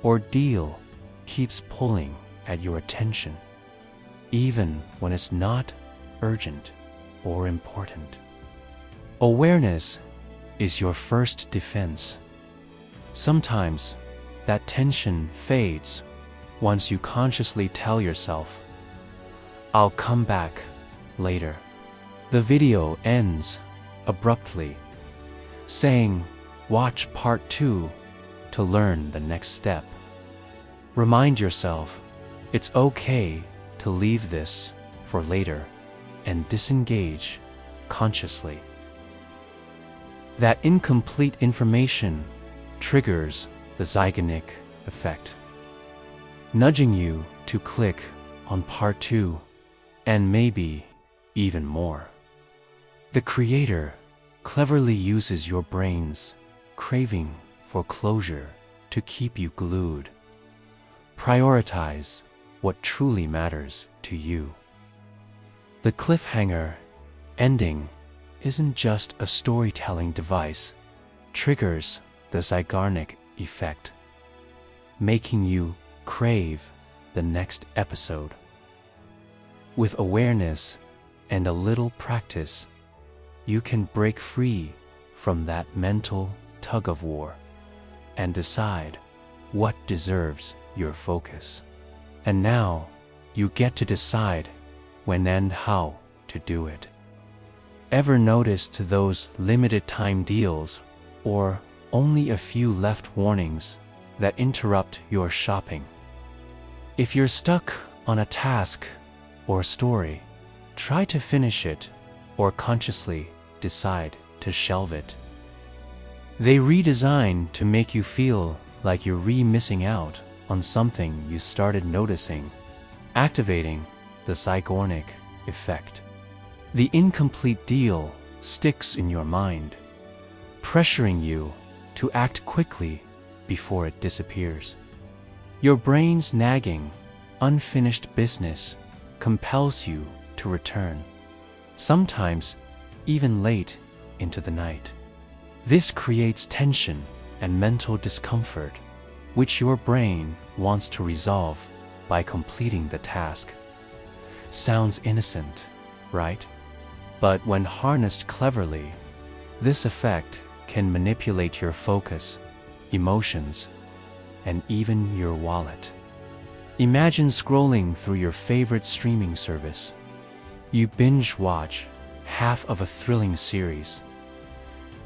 S1: or deal keeps pulling at your attention, even when it's not urgent or important. Awareness is your first defense. Sometimes that tension fades once you consciously tell yourself, I'll come back later. The video ends abruptly, saying, watch part 2 to learn the next step. Remind yourself it's okay to leave this for later and disengage consciously. That incomplete information triggers the Zeigarnik Effect, nudging you to click on part 2 and maybe even more. The creator cleverly uses your brain's craving for closure to keep you glued. Prioritize what truly matters to you. The cliffhanger ending isn't just a storytelling device, triggers the Zeigarnik Effect, making you crave the next episode. With awareness and a little practice, you can break free from that mental tug-of-war and decide what deserves your focus. And now you get to decide when and how to do it. Ever noticed those limited time deals or only a few left warnings that interrupt your shopping? If you're stuck on a task or story, try to finish it or consciously decide to shelve it. They redesign to make you feel like you're missing out on something you started noticing, activating the Zeigarnik Effect. The incomplete deal sticks in your mind, pressuring you to act quickly before it disappears. Your brain's nagging, unfinished business compels you to return, sometimes even late into the night. This creates tension and mental discomfort, which your brain wants to resolve by completing the task. Sounds innocent, right? But when harnessed cleverly, this effect can manipulate your focus, emotions, and even your wallet. Imagine scrolling through your favorite streaming service. You binge watch half of a thrilling series,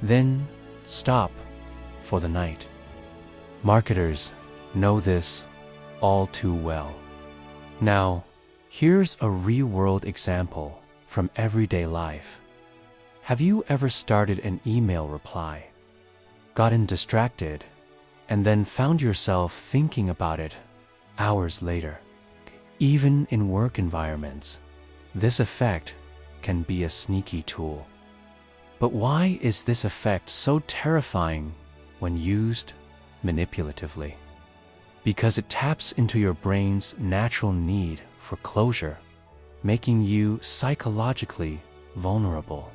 S1: then stop for the night. Marketers know this all too well. Now, here's a real-world example from everyday life. Have you ever started an email reply, gotten distracted, and then found yourself thinking about it hours later? Even in work environments, this effect can be a sneaky tool. But why is this effect so terrifying when used manipulatively? Because it taps into your brain's natural need for closure, making you psychologically vulnerable.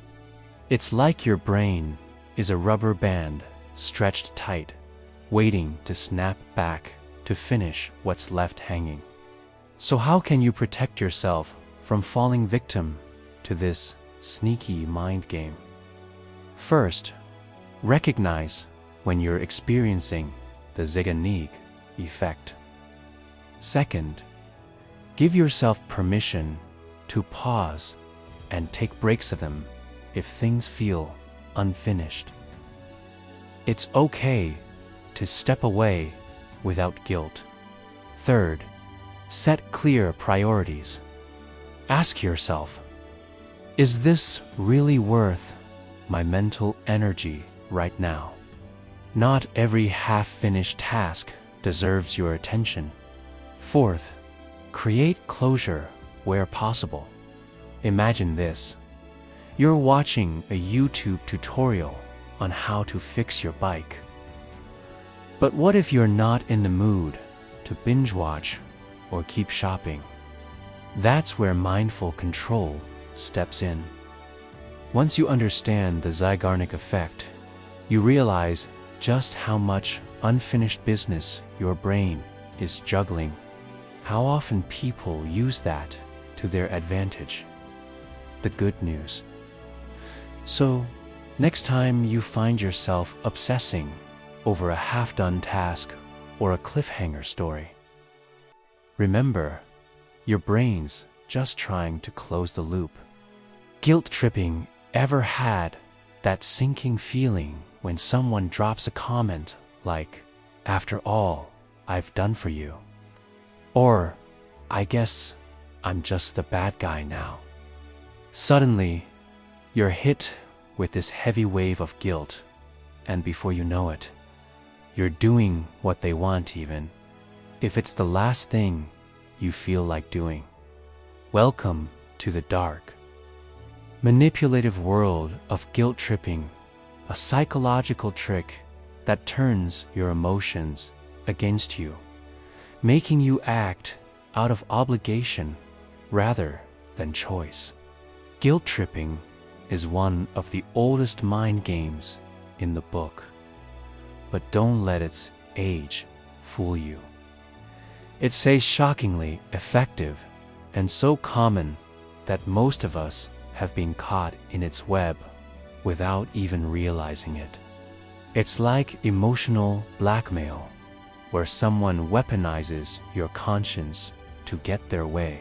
S1: It's like your brain is a rubber band stretched tight, waiting to snap back to finish what's left hanging. So how can you protect yourself from falling victim to this sneaky mind game? First, recognize when you're experiencing the Zeigarnik Effect. Second, give yourself permission to pause and take breaks of them if things feel unfinished. It's okay to step away without guilt. Third, set clear priorities. Ask yourself, is this really worth my mental energy right now? Not every half-finished task deserves your attention. Fourth, create closure where possible. Imagine this. You're watching a YouTube tutorial on how to fix your bike. But what if you're not in the mood to binge watch or keep shopping? That's where mindful control steps in. Once you understand the Zeigarnik Effect, you realize just how much unfinished business your brain is juggling. How often people use that to their advantage. The good news. So, next time you find yourself obsessing over a half-done task or a cliffhanger story, remember, your brain's just trying to close the loop. Guilt tripping ever had that sinking feeling when someone drops a comment like, "After all I've done for you," or, "I guess I'm just the bad guy now." Suddenly, you're hit with this heavy wave of guilt, and before you know it, you're doing what they want even if it's the last thing you feel like doing. Welcome to the dark, manipulative world of guilt tripping, a psychological trick that turns your emotions against you, making you act out of obligation rather than choice. Guilt tripping is one of the oldest mind games in the book, but don't let its age fool you. It's a shockingly effective and so common that most of us have been caught in its web without even realizing it. It's like emotional blackmail, where someone weaponizes your conscience to get their way.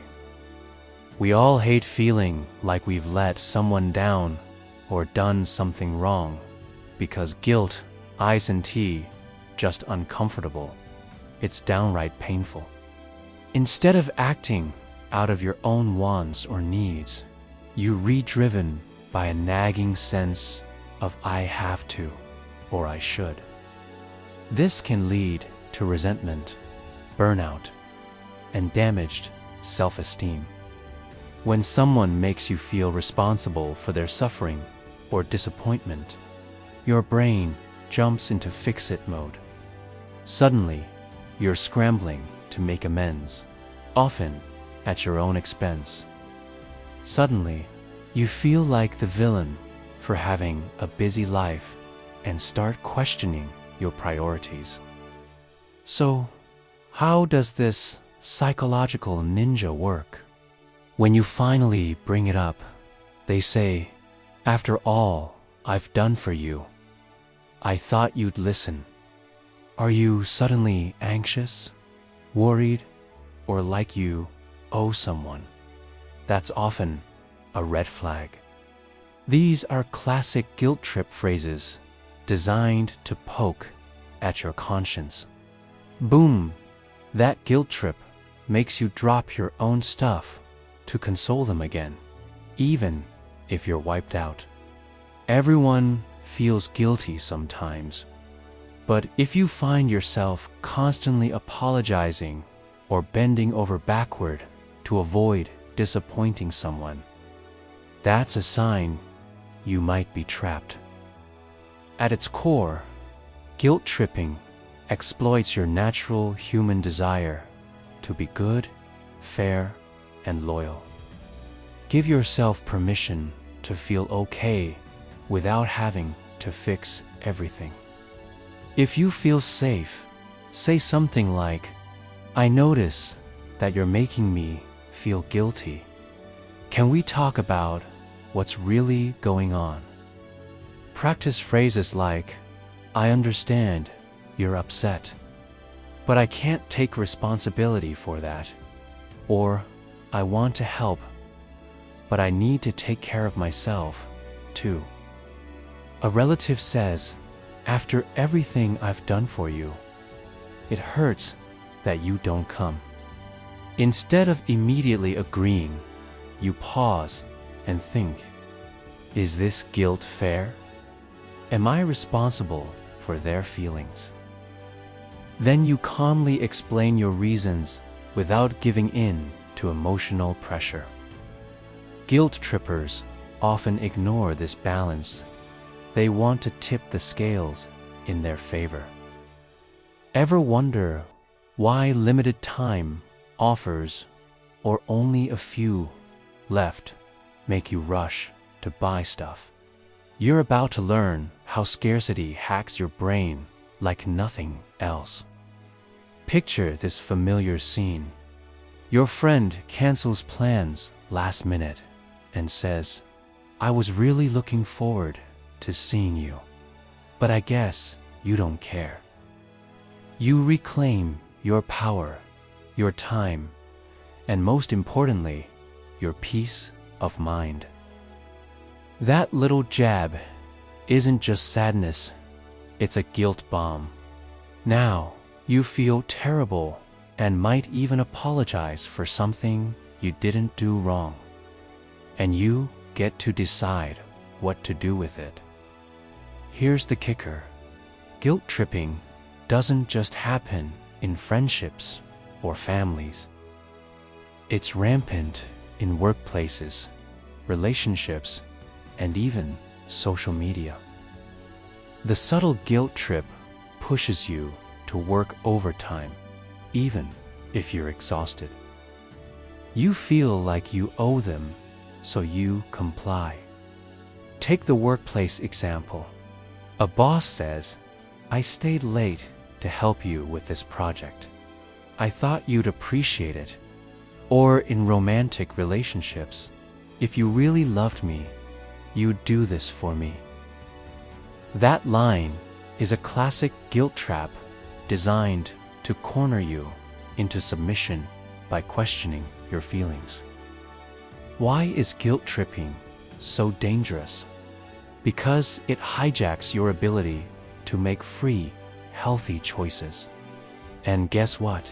S1: We all hate feeling like we've let someone down or done something wrong, because guilt isn't just uncomfortable, it's downright painful. Instead of acting out of your own wants or needs, you're re-driven by a nagging sense of "I have to" or "I should." This can lead to resentment, burnout, and damaged self-esteem. When someone makes you feel responsible for their suffering or disappointment, your brain jumps into fix-it mode. Suddenly, you're scrambling to make amends, often at your own expense. Suddenly, you feel like the villain for having a busy life and start questioning your priorities. So, how does this psychological ninja work? When you finally bring it up, they say, "After all I've done for you, I thought you'd listen." Are you suddenly anxious, worried, or like you owe someone? That's often a red flag. These are classic guilt trip phrases designed to poke at your conscience. Boom! That guilt trip makes you drop your own stuff to console them again, even if you're wiped out. Everyone feels guilty sometimes, but if you find yourself constantly apologizing or bending over backward to avoid disappointing someone, that's a sign you might be trapped. At its core, guilt tripping exploits your natural human desire to be good, fair, and loyal. Give yourself permission to feel okay without having to fix everything. If you feel safe, say something like, "I notice that you're making me feel guilty. Can we talk about what's really going on?" Practice phrases like, "I understand you're upset, but I can't take responsibility for that." Or, "I want to help, but I need to take care of myself, too." A relative says, "After everything I've done for you, it hurts that you don't come." Instead of immediately agreeing, you pause and think, "Is this guilt fair? Am I responsible for their feelings?" Then you calmly explain your reasons without giving in to emotional pressure. Guilt trippers often ignore this balance. They want to tip the scales in their favor. Ever wonder why limited time offers, or only a few left, make you rush to buy stuff? You're about to learn how scarcity hacks your brain like nothing else. Picture this familiar scene. Your friend cancels plans last minute and says, "I was really looking forward to seeing you, but I guess you don't care." You reclaim your power, your time, and most importantly, your peace of mind. That little jab isn't just sadness, it's a guilt bomb. Now, you feel terrible and might even apologize for something you didn't do wrong. And you get to decide what to do with it. Here's the kicker. Guilt tripping doesn't just happen in friendships or families. It's rampant in workplaces, relationships, and even social media. The subtle guilt trip pushes you to work overtime, even if you're exhausted. You feel like you owe them, so you comply. Take the workplace example. A boss says, "I stayed late to help you with this project. I thought you'd appreciate it." Or in romantic relationships, "If you really loved me, you'd do this for me." That line is a classic guilt trap designed to corner you into submission by questioning your feelings. Why is guilt tripping so dangerous? Because it hijacks your ability to make free, healthy choices. And guess what?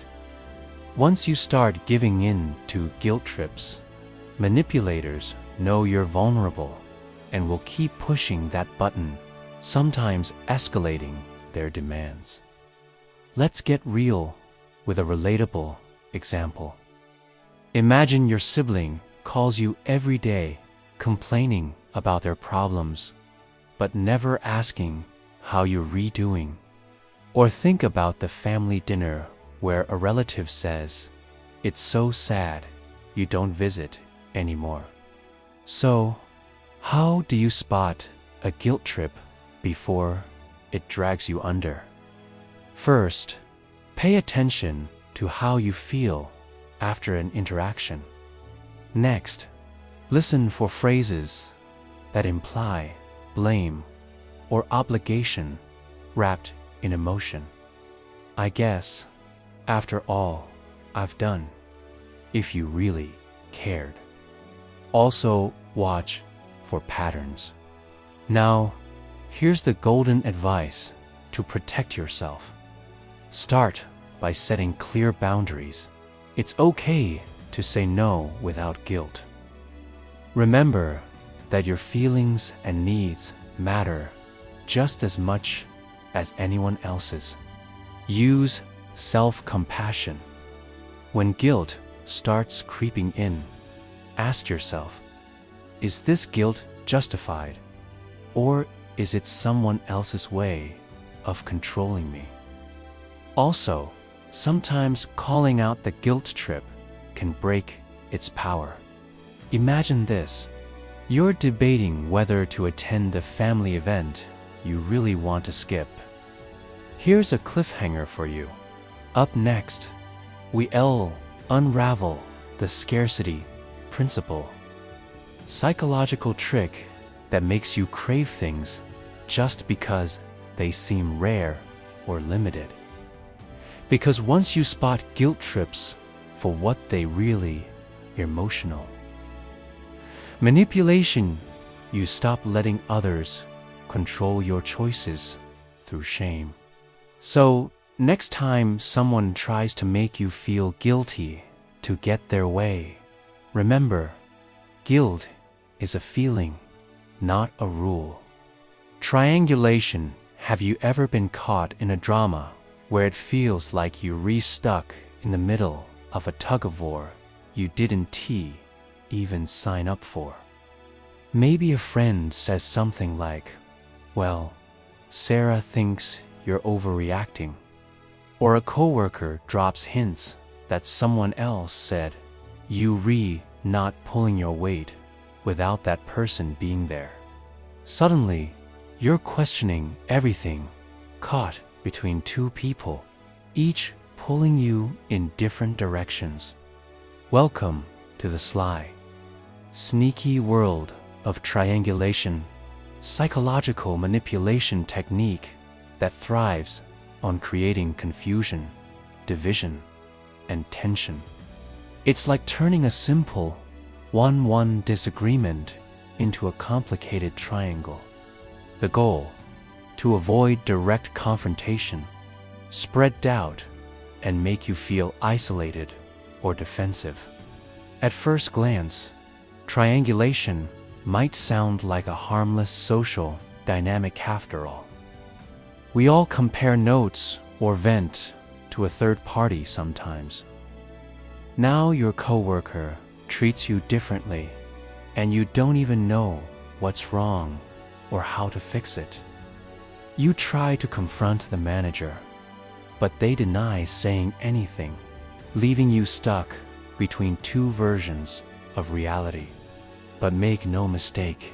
S1: Once you start giving in to guilt trips, manipulators know you're vulnerable and will keep pushing that button, sometimes escalating their demands. Let's get real with a relatable example. Imagine your sibling calls you every day, complaining about their problems, but never asking how you're redoing. Or think about the family dinner where a relative says, "It's so sad you don't visit anymore." So, how do you spot a guilt trip before it drags you under? First, pay attention to how you feel after an interaction. Next, listen for phrases that imply blame or obligation wrapped in emotion. "I guess, after all I've done," if you really cared. Also, watch for patterns. Now, here's the golden advice to protect yourself. Start by setting clear boundaries. It's okay to say no without guilt. Remember that your feelings and needs matter just as much as anyone else's. Use self-compassion. When guilt starts creeping in, ask yourself, is this guilt justified, or is it someone else's way of controlling me? Also, sometimes calling out the guilt trip can break its power. Imagine this. You're debating whether to attend a family event you really want to skip. Here's a cliffhanger for you. Up next, we'll unravel the scarcity principle, psychological trick that makes you crave things just because they seem rare or limited. Because once you spot guilt trips for what they really emotional. Manipulation, you stop letting others control your choices through shame. So, next time someone tries to make you feel guilty to get their way, remember, guilt is a feeling, not a rule. Triangulation, have you ever been caught in a drama where it feels like you're re-stuck in the middle of a tug-of-war you didn't even sign up for? Maybe a friend says something like, "Well, Sarah thinks you're overreacting." Or a coworker drops hints that someone else said, "You not pulling your weight," without that person being there. Suddenly, you're questioning everything, caught between two people, each pulling you in different directions. Welcome to the sly, sneaky world of triangulation, psychological manipulation technique that thrives on creating confusion, division, and tension. It's like turning a simple 1-1 disagreement into a complicated triangle. The goal: to avoid direct confrontation, spread doubt, and make you feel isolated or defensive. At first glance, triangulation might sound like a harmless social dynamic after all. We all compare notes or vent to a third party sometimes. Now your coworker treats you differently, and you don't even know what's wrong or how to fix it. You try to confront the manager, but they deny saying anything, leaving you stuck between two versions of reality. But make no mistake,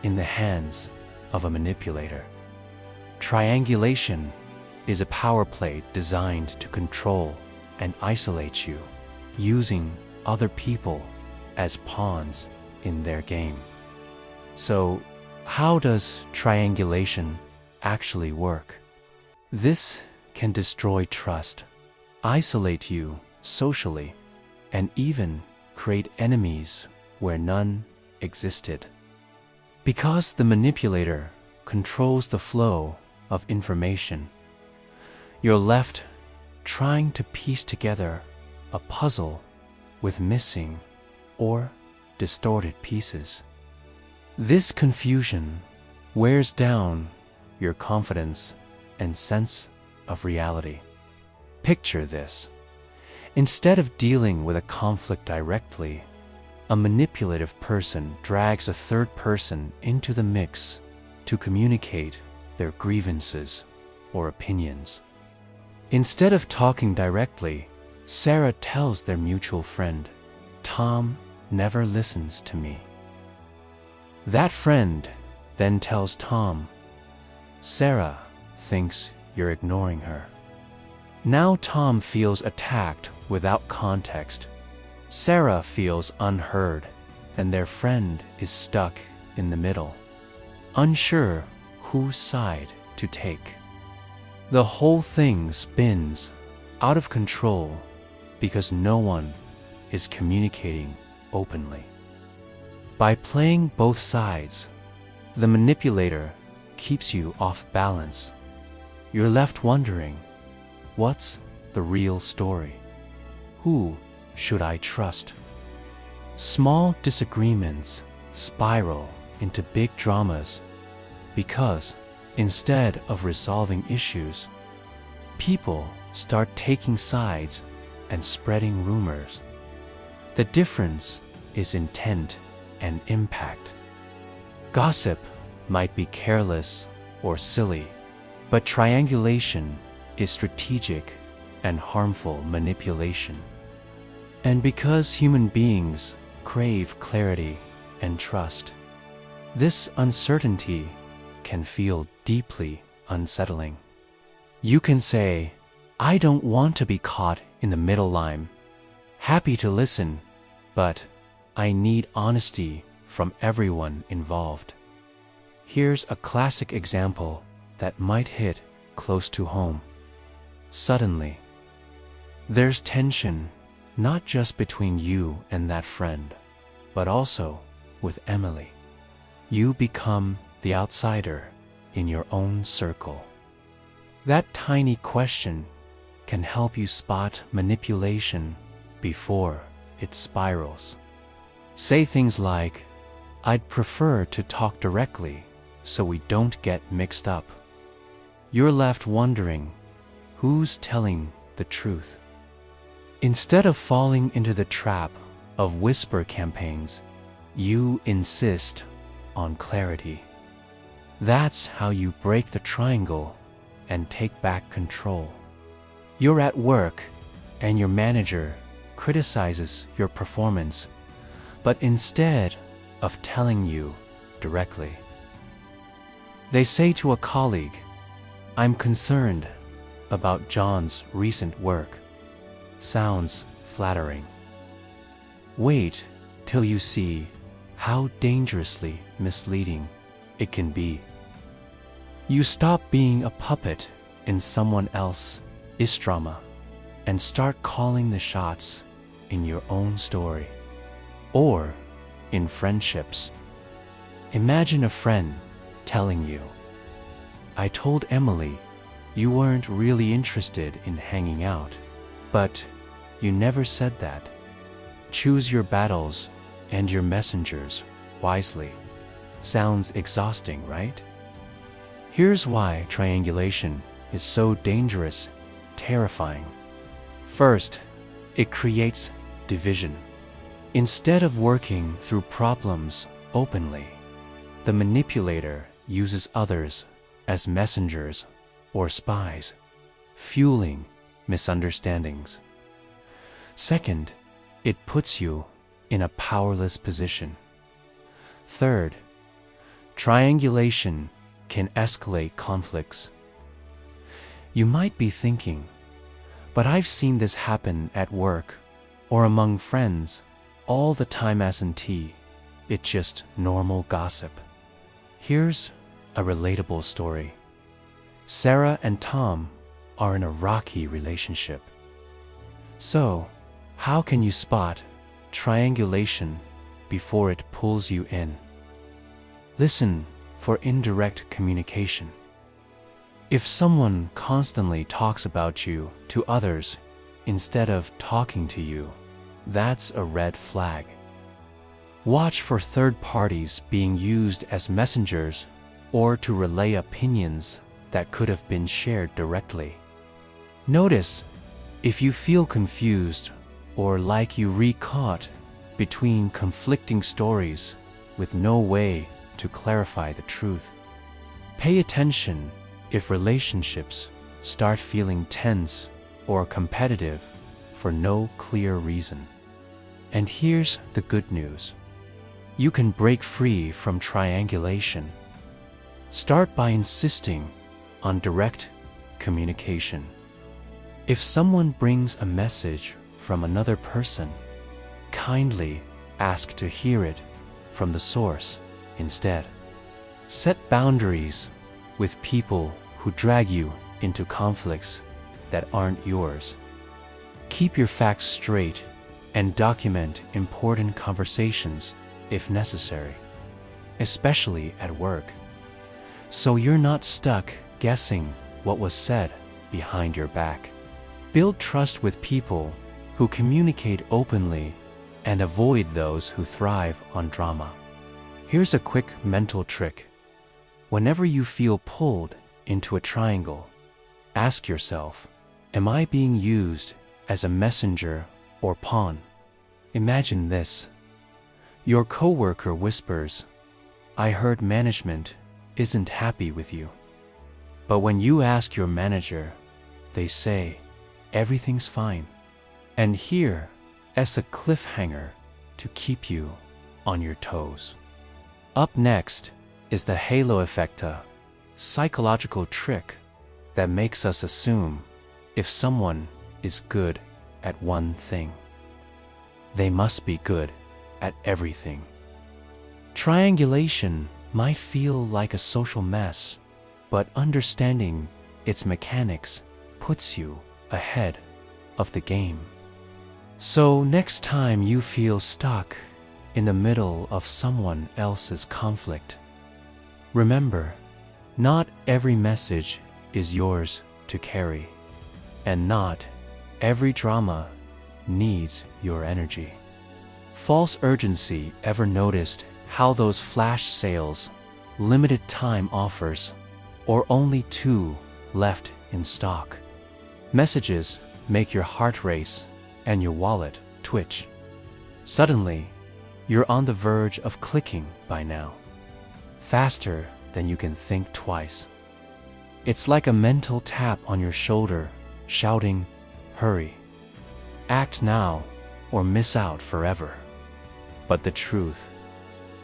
S1: in the hands of a manipulator. Triangulation is a power play designed to control and isolate you, using other people as pawns in their game. So, how does triangulation actually work? This can destroy trust, isolate you socially, and even create enemies where none existed. Because the manipulator controls the flow of information, you're left trying to piece together a puzzle with missing or distorted pieces. This confusion wears down your confidence and sense of reality. Picture this. Instead of dealing with a conflict directly, a manipulative person drags a third person into the mix to communicate their grievances or opinions. Instead of talking directly, Sarah tells their mutual friend, "Tom never listens to me." That friend then tells Tom, "Sarah thinks you're ignoring her." Now Tom feels attacked without context. Sarah feels unheard, and their friend is stuck in the middle, unsure whose side to take. The whole thing spins out of control because no one is communicating openly. By playing both sides, the manipulator keeps you off balance. You're left wondering, what's the real story? Who should I trust? Small disagreements spiral into big dramas because instead of resolving issues, people start taking sides and spreading rumors. The difference is intent and impact. Gossip might be careless or silly, but triangulation is strategic and harmful manipulation. And because human beings crave clarity and trust, this uncertainty can feel deeply unsettling. You can say, I don't want to be caught in the middle line. Happy to listen, but I need honesty from everyone involved. Here's a classic example that might hit close to home. Suddenly, there's tension, not just between you and that friend, but also with Emily. You become the outsider in your own circle. That tiny question can help you spot manipulation before it spirals. Say things like, I'd prefer to talk directly so we don't get mixed up. You're left wondering, who's telling the truth? Instead of falling into the trap of whisper campaigns, you insist on clarity. That's how you break the triangle and take back control. You're at work and your manager criticizes your performance, but instead of telling you directly, they say to a colleague, I'm concerned about John's recent work. Sounds flattering. Wait till you see how dangerously misleading it can be. You stop being a puppet in someone else's drama and start calling the shots in your own story. Or in friendships. Imagine a friend telling you, I told Emily you weren't really interested in hanging out, but you never said that. Choose your battles and your messengers wisely. Sounds exhausting, right? Here's why triangulation is so dangerous, terrifying. First, it creates division. Instead of working through problems openly, the manipulator uses others as messengers or spies, fueling misunderstandings. Second, it puts you in a powerless position. Third, triangulation can escalate conflicts. You might be thinking, but I've seen this happen at work or among friends all the time. It's just normal gossip. Here's a relatable story. Sarah and Tom are in a rocky relationship. So, how can you spot triangulation before it pulls you in? Listen for indirect communication. If someone constantly talks about you to others instead of talking to you, that's a red flag. Watch for third parties being used as messengers or to relay opinions that could have been shared directly. Notice if you feel confused or like you re-caught between conflicting stories with no way to clarify the truth. Pay attention if relationships start feeling tense or competitive for no clear reason. And here's the good news. You can break free from triangulation. Start by insisting on direct communication. If someone brings a message from another person, kindly ask to hear it from the source instead. Set boundaries with people who drag you into conflicts that aren't yours. Keep your facts straight and document important conversations if necessary, especially at work, so you're not stuck guessing what was said behind your back. Build trust with people who communicate openly and avoid those who thrive on drama. Here's a quick mental trick. Whenever you feel pulled into a triangle, ask yourself, am I being used as a messenger or pawn? Imagine this. Your coworker whispers, I heard management isn't happy with you. But when you ask your manager, they say, everything's fine. And here is a cliffhanger to keep you on your toes. Up next is the halo effect, a psychological trick that makes us assume if someone is good at one thing, they must be good at everything. Triangulation might feel like a social mess, but understanding its mechanics puts you ahead of the game. So next time you feel stuck in the middle of someone else's conflict, remember, not every message is yours to carry, and not every drama needs your energy. False urgency. Ever noticed how those flash sales, limited time offers, or only 2 left in stock messages make your heart race and your wallet twitch? Suddenly, you're on the verge of clicking by now, faster than you can think twice. It's like a mental tap on your shoulder, shouting, "Hurry! Act now or miss out forever." But the truth,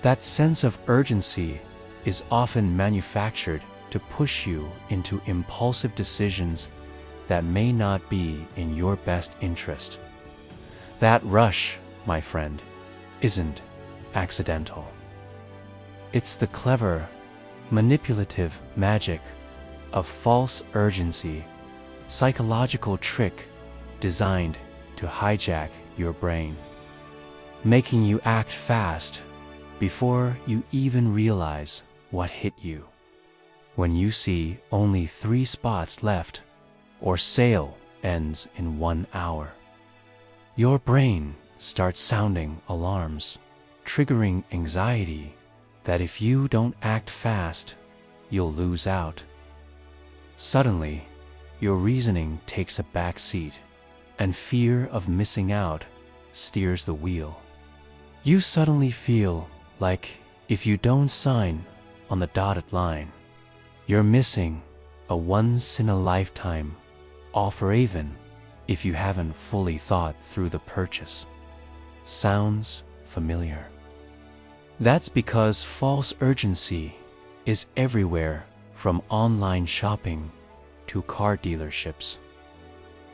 S1: that sense of urgency is often manufactured to push you into impulsive decisions that may not be in your best interest. That rush, my friend, isn't accidental. It's the clever, manipulative magic of false urgency, psychological trick designed to hijack your brain, making you act fast before you even realize what hit you. When you see only 3 spots left, or sale ends in 1 hour, your brain starts sounding alarms, triggering anxiety that if you don't act fast, you'll lose out. Suddenly, your reasoning takes a back seat, and fear of missing out steers the wheel. You suddenly feel like if you don't sign on the dotted line, you're missing a once-in-a-lifetime offer, even if you haven't fully thought through the purchase. Sounds familiar? That's because false urgency is everywhere, from online shopping to car dealerships,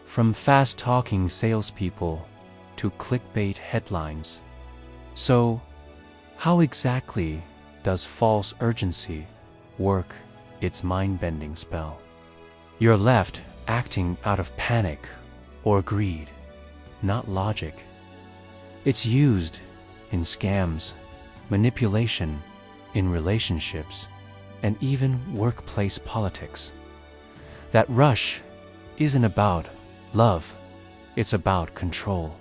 S1: from fast-talking salespeople to clickbait headlines. So, how exactly does false urgency work its mind-bending spell? You're left acting out of panic or greed, not logic. It's used in scams, manipulation, in relationships, and even workplace politics. That rush isn't about love, it's about control.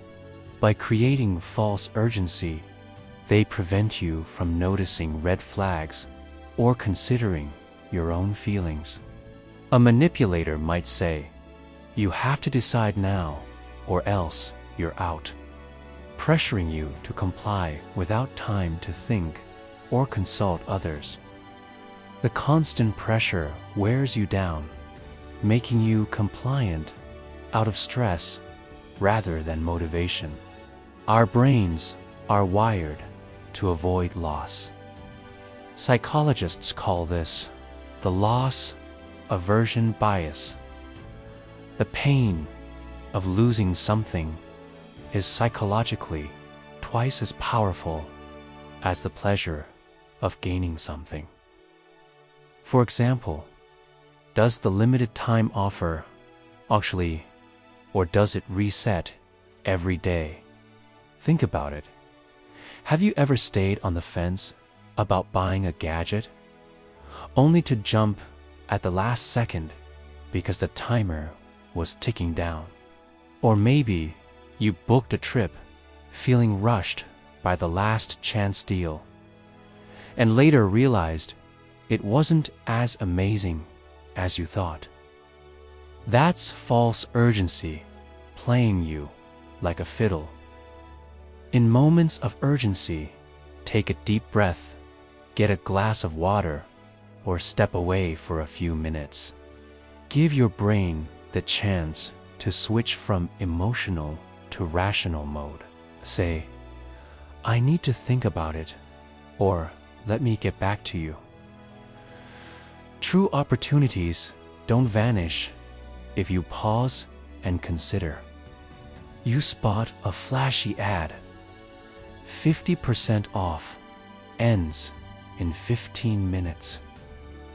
S1: By creating false urgency, they prevent you from noticing red flags or considering your own feelings. A manipulator might say, "You have to decide now, or else you're out," pressuring you to comply without time to think or consult others. The constant pressure wears you down, making you compliant out of stress rather than motivation. Our brains are wired to avoid loss. Psychologists call this the loss aversion bias. The pain of losing something is psychologically twice as powerful as the pleasure of gaining something. For example, does the limited time offer actually, or does it reset every day? Think about it. Have you ever stayed on the fence about buying a gadget, only to jump at the last second because the timer was ticking down? Or maybe you booked a trip feeling rushed by the last chance deal, and later realized it wasn't as amazing as you thought. That's false urgency playing you like a fiddle. In moments of urgency, take a deep breath, get a glass of water, or step away for a few minutes. Give your brain the chance to switch from emotional to rational mode. Say, "I need to think about it," or "let me get back to you." True opportunities don't vanish if you pause and consider. You spot a flashy ad. 50% off, ends in 15 minutes.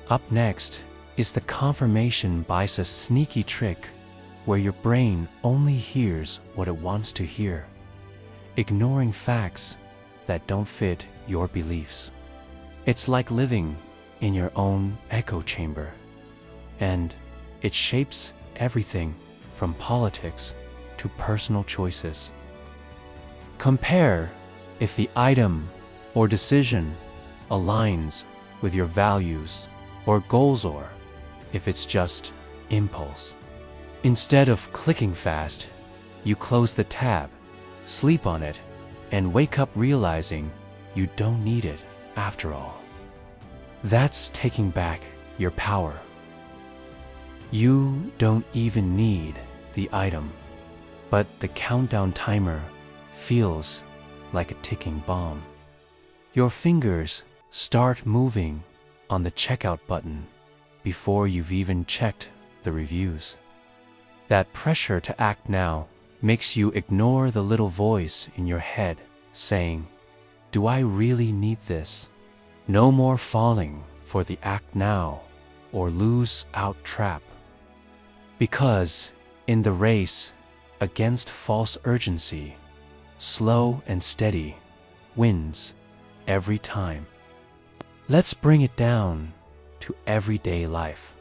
S1: Up next is the confirmation bias, a sneaky trick where your brain only hears what it wants to hear, ignoring facts that don't fit your beliefs. It's like living in your own echo chamber, and it shapes everything from politics to personal choices. Compare if the item or decision aligns with your values or goals, or if it's just impulse. Instead of clicking fast, you close the tab, sleep on it, and wake up realizing you don't need it after all. That's taking back your power. You don't even need the item, but the countdown timer feels like a ticking bomb. Your fingers start moving on the checkout button before you've even checked the reviews. That pressure to act now makes you ignore the little voice in your head saying, "Do I really need this?" No more falling for the act now or lose out trap. Because in the race against false urgency, slow and steady wins every time. Let's bring it down to everyday life.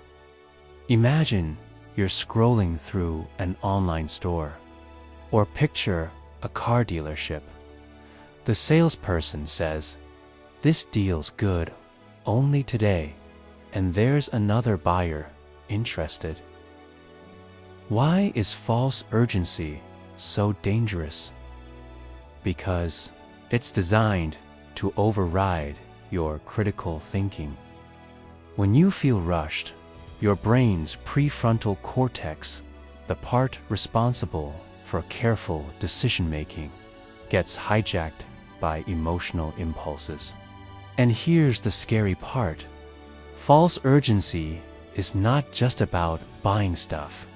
S1: Imagine you're scrolling through an online store, or picture a car dealership. The salesperson says, "This deal's good only today," and there's another buyer interested. Why is false urgency so dangerous? Because it's designed to override your critical thinking. When you feel rushed, your brain's prefrontal cortex, the part responsible for careful decision-making, gets hijacked by emotional impulses. And here's the scary part. False urgency is not just about buying stuff.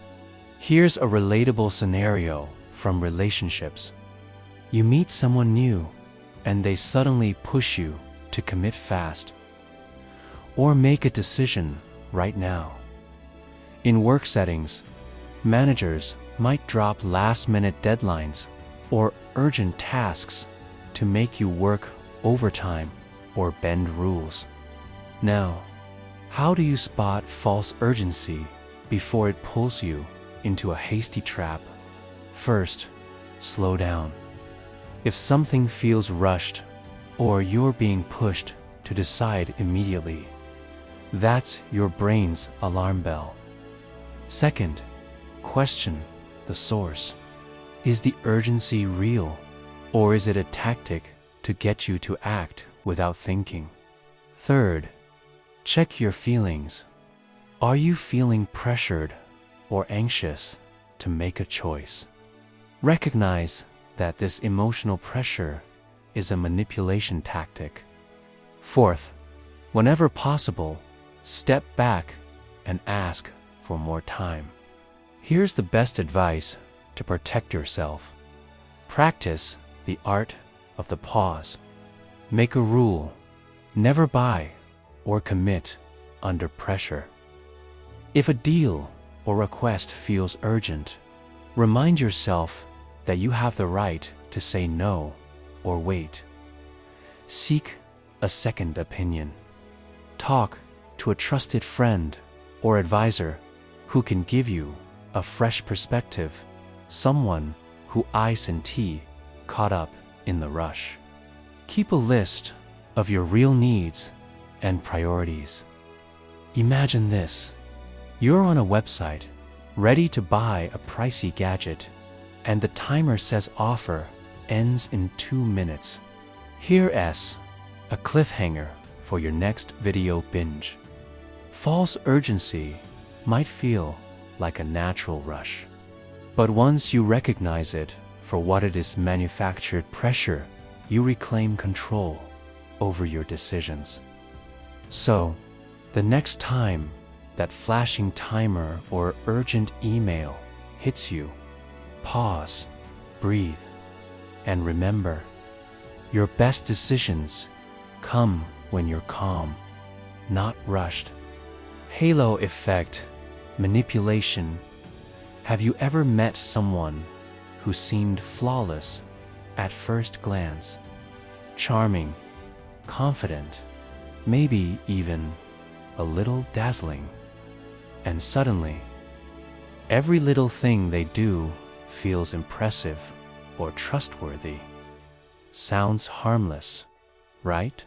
S1: Here's a relatable scenario from relationships. You meet someone new, and they suddenly push you to commit fast, or make a decision right now. In work settings, managers might drop last-minute deadlines or urgent tasks to make you work overtime or bend rules. Now, how do you spot false urgency before it pulls you into a hasty trap? First, slow down. If something feels rushed, or you're being pushed to decide immediately, that's your brain's alarm bell. Second, question the source. Is the urgency real, or is it a tactic to get you to act without thinking? Third, check your feelings. Are you feeling pressured or anxious to make a choice? Recognize that this emotional pressure is a manipulation tactic. Fourth, whenever possible, step back and ask for more time. Here's the best advice to protect yourself. Practice the art of the pause. Make a rule: never buy or commit under pressure. If a deal or request feels urgent, remind yourself that you have the right to say no or wait. Seek a second opinion. Talk to a trusted friend or advisor who can give you a fresh perspective, someone who isn't caught up in the rush. Keep a list of your real needs and priorities. Imagine this. You're on a website, ready to buy a pricey gadget, and the timer says offer ends in 2 minutes. Here's a cliffhanger for your next video binge. False urgency might feel like a natural rush, but once you recognize it for what it is, manufactured pressure, you reclaim control over your decisions. So, the next time that flashing timer or urgent email hits you, pause, breathe, and remember, your best decisions come when you're calm, not rushed. Halo effect, manipulation. Have you ever met someone who seemed flawless at first glance? Charming, confident, maybe even a little dazzling. And suddenly, every little thing they do feels impressive or trustworthy. Sounds harmless, right?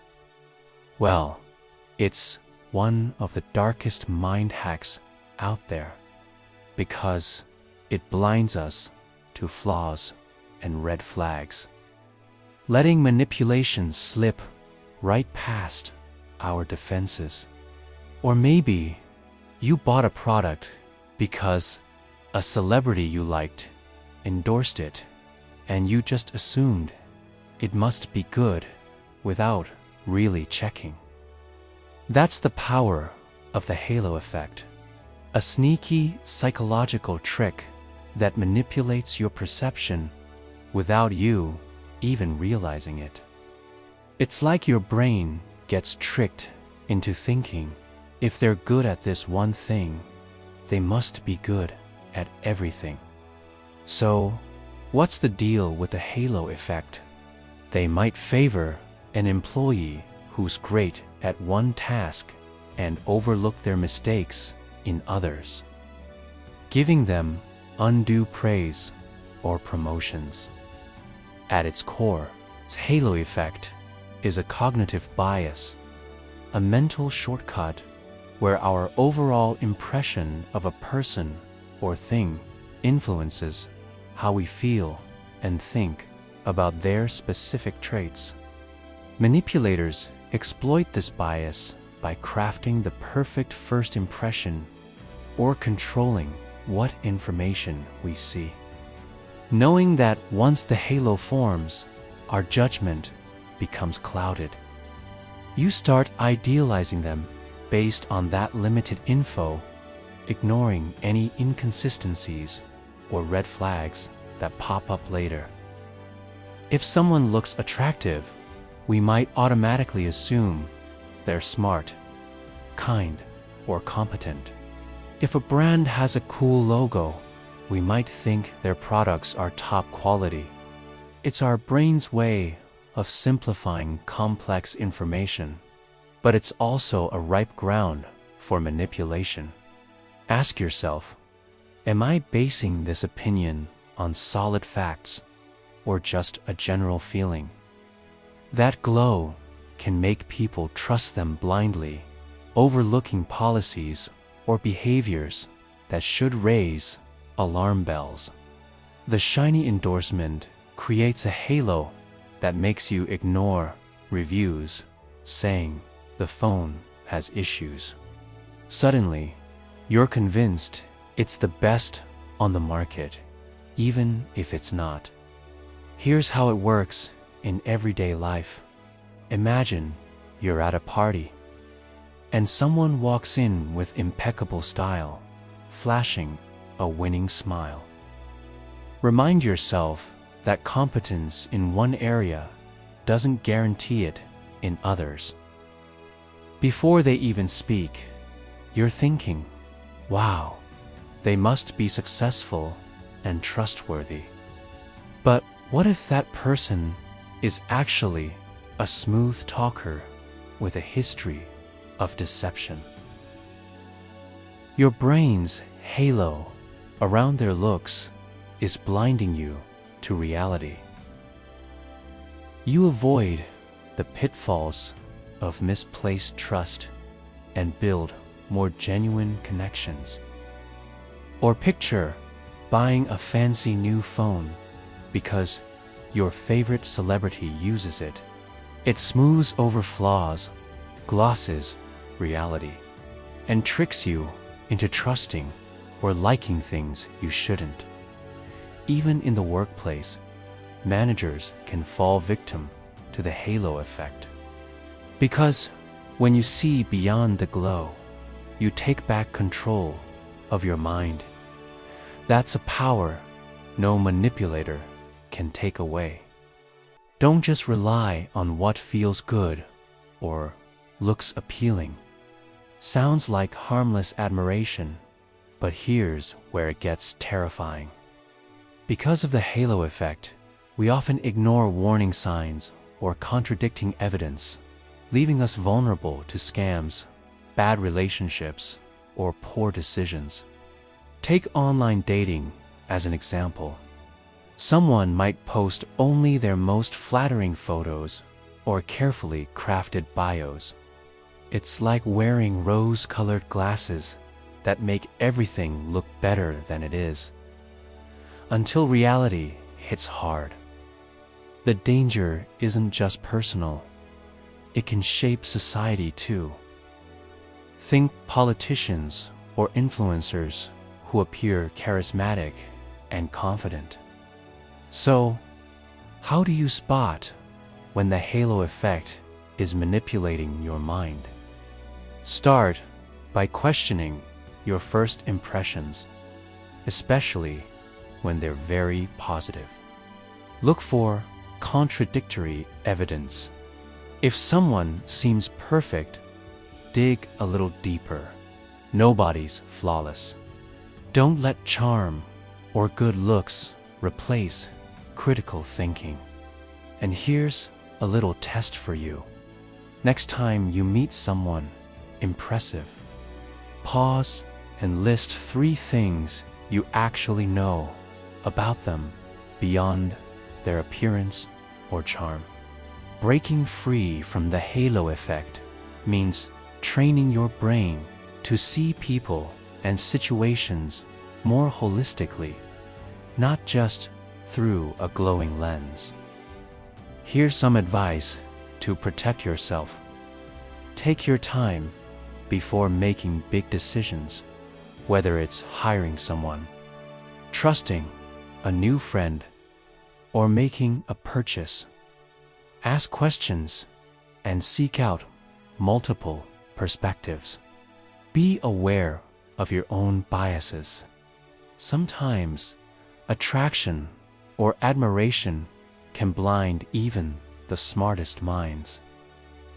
S1: Well, it's one of the darkest mind hacks out there, because it blinds us to flaws and red flags, letting manipulation slip right past our defenses. Or maybe you bought a product because a celebrity you liked endorsed it, and you just assumed it must be good without really checking. That's the power of the halo effect, a sneaky psychological trick that manipulates your perception without you even realizing it. It's like your brain gets tricked into thinking if they're good at this one thing, they must be good at everything. So, what's the deal with the halo effect? They might favor an employee who's great at one task and overlook their mistakes in others, giving them undue praise or promotions. At its core, its halo effect is a cognitive bias, a mental shortcut where our overall impression of a person or thing influences how we feel and think about their specific traits. Manipulators exploit this bias by crafting the perfect first impression or controlling what information we see. Knowing that once the halo forms, our judgment becomes clouded. You start idealizing them based on that limited info, ignoring any inconsistencies or red flags that pop up later. If someone looks attractive, we might automatically assume they're smart, kind, or competent. If a brand has a cool logo, we might think their products are top quality. It's our brain's way of simplifying complex information, but it's also a ripe ground for manipulation. Ask yourself, am I basing this opinion on solid facts or just a general feeling? That glow can make people trust them blindly, overlooking policies or behaviors that should raise alarm bells. The shiny endorsement creates a halo that makes you ignore reviews saying the phone has issues. Suddenly, you're convinced it's the best on the market, even if it's not. Here's how it works in everyday life. Imagine you're at a party, and someone walks in with impeccable style, flashing a winning smile. Remind yourself that competence in one area doesn't guarantee it in others. Before they even speak, you're thinking, wow, they must be successful and trustworthy. But what if that person is actually a smooth talker with a history of deception? Your brain's halo around their looks is blinding you to reality. You avoid the pitfalls of misplaced trust and build more genuine connections. Or picture buying a fancy new phone because your favorite celebrity uses it. It smooths over flaws, glosses reality, and tricks you into trusting or liking things you shouldn't. Even in the workplace, managers can fall victim to the halo effect. Because when you see beyond the glow, you take back control of your mind. That's a power no manipulator can take away. Don't just rely on what feels good or looks appealing. Sounds like harmless admiration, but here's where it gets terrifying. Because of the halo effect, we often ignore warning signs or contradicting evidence, leaving us vulnerable to scams, bad relationships, or poor decisions. Take online dating as an example. Someone might post only their most flattering photos or carefully crafted bios. It's like wearing rose-colored glasses that make everything look better than it is, until reality hits hard. The danger isn't just personal, it can shape society too. Think politicians or influencers who appear charismatic and confident. So, how do you spot when the halo effect is manipulating your mind? Start by questioning your first impressions, especially when they're very positive. Look for contradictory evidence. If someone seems perfect, dig a little deeper. Nobody's flawless. Don't let charm or good looks replace critical thinking. And here's a little test for you. Next time you meet someone impressive, pause and list 3 things you actually know about them beyond their appearance or charm. Breaking free from the halo effect means training your brain to see people and situations more holistically, not just through a glowing lens. Here's some advice to protect yourself. Take your time before making big decisions, whether it's hiring someone, trusting a new friend, or making a purchase. Ask questions and seek out multiple perspectives. Be aware of your own biases. Sometimes attraction or admiration can blind even the smartest minds.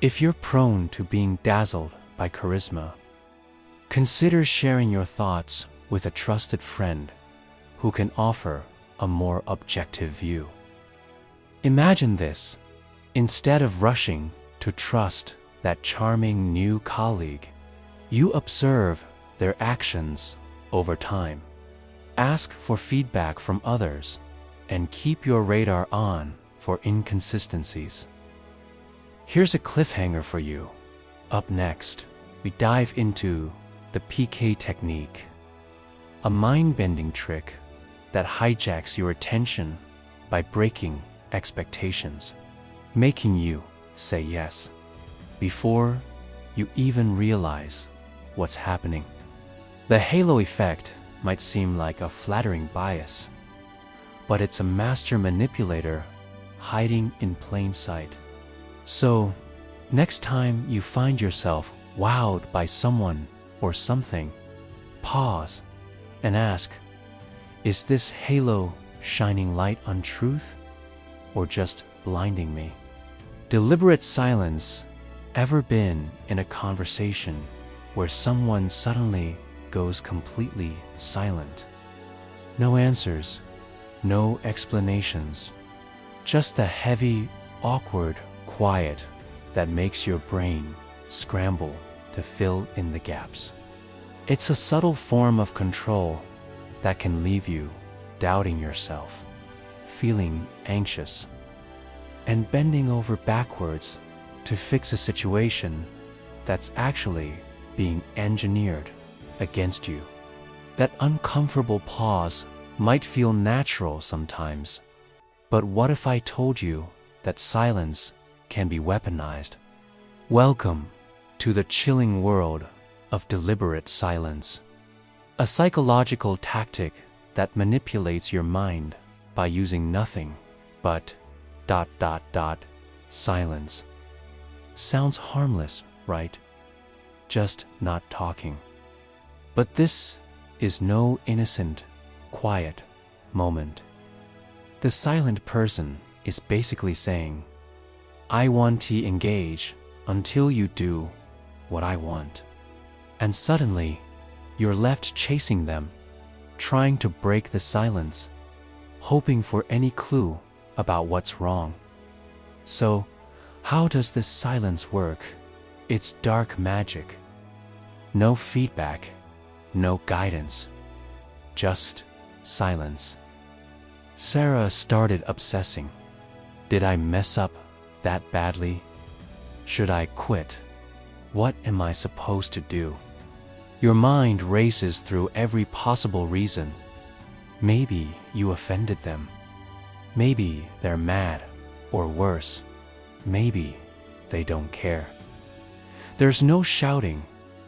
S1: If you're prone to being dazzled by charisma, consider sharing your thoughts with a trusted friend who can offer a more objective view. Imagine this: instead of rushing to trust that charming new colleague, you observe their actions over time. Ask for feedback from others and keep your radar on for inconsistencies. Here's a cliffhanger for you. Up next, we dive into the PK technique, a mind-bending trick that hijacks your attention by breaking expectations, making you say yes before you even realize what's happening. The halo effect might seem like a flattering bias, but it's a master manipulator hiding in plain sight. So, next time you find yourself wowed by someone or something, pause and ask, is this halo shining light on truth or just blinding me? Deliberate silence. Ever been in a conversation where someone suddenly goes completely silent? No answers, no explanations, just a heavy, awkward quiet that makes your brain scramble to fill in the gaps. It's a subtle form of control that can leave you doubting yourself, feeling anxious, and bending over backwards to fix a situation that's actually being engineered against you. That uncomfortable pause might feel natural sometimes, but what if I told you that silence can be weaponized? Welcome to the chilling world of deliberate silence, a psychological tactic that manipulates your mind by using nothing but ... silence. Sounds harmless, right? Just not talking. But this is no innocent, quiet moment. The silent person is basically saying, I want to engage until you do what I want. And suddenly, you're left chasing them, trying to break the silence, hoping for any clue about what's wrong. So, how does this silence work? It's dark magic. No feedback, no guidance, just silence. Sarah started obsessing. Did I mess up that badly? Should I quit? What am I supposed to do? Your mind races through every possible reason. Maybe you offended them. Maybe they're mad, or worse, maybe they don't care. There's no shouting,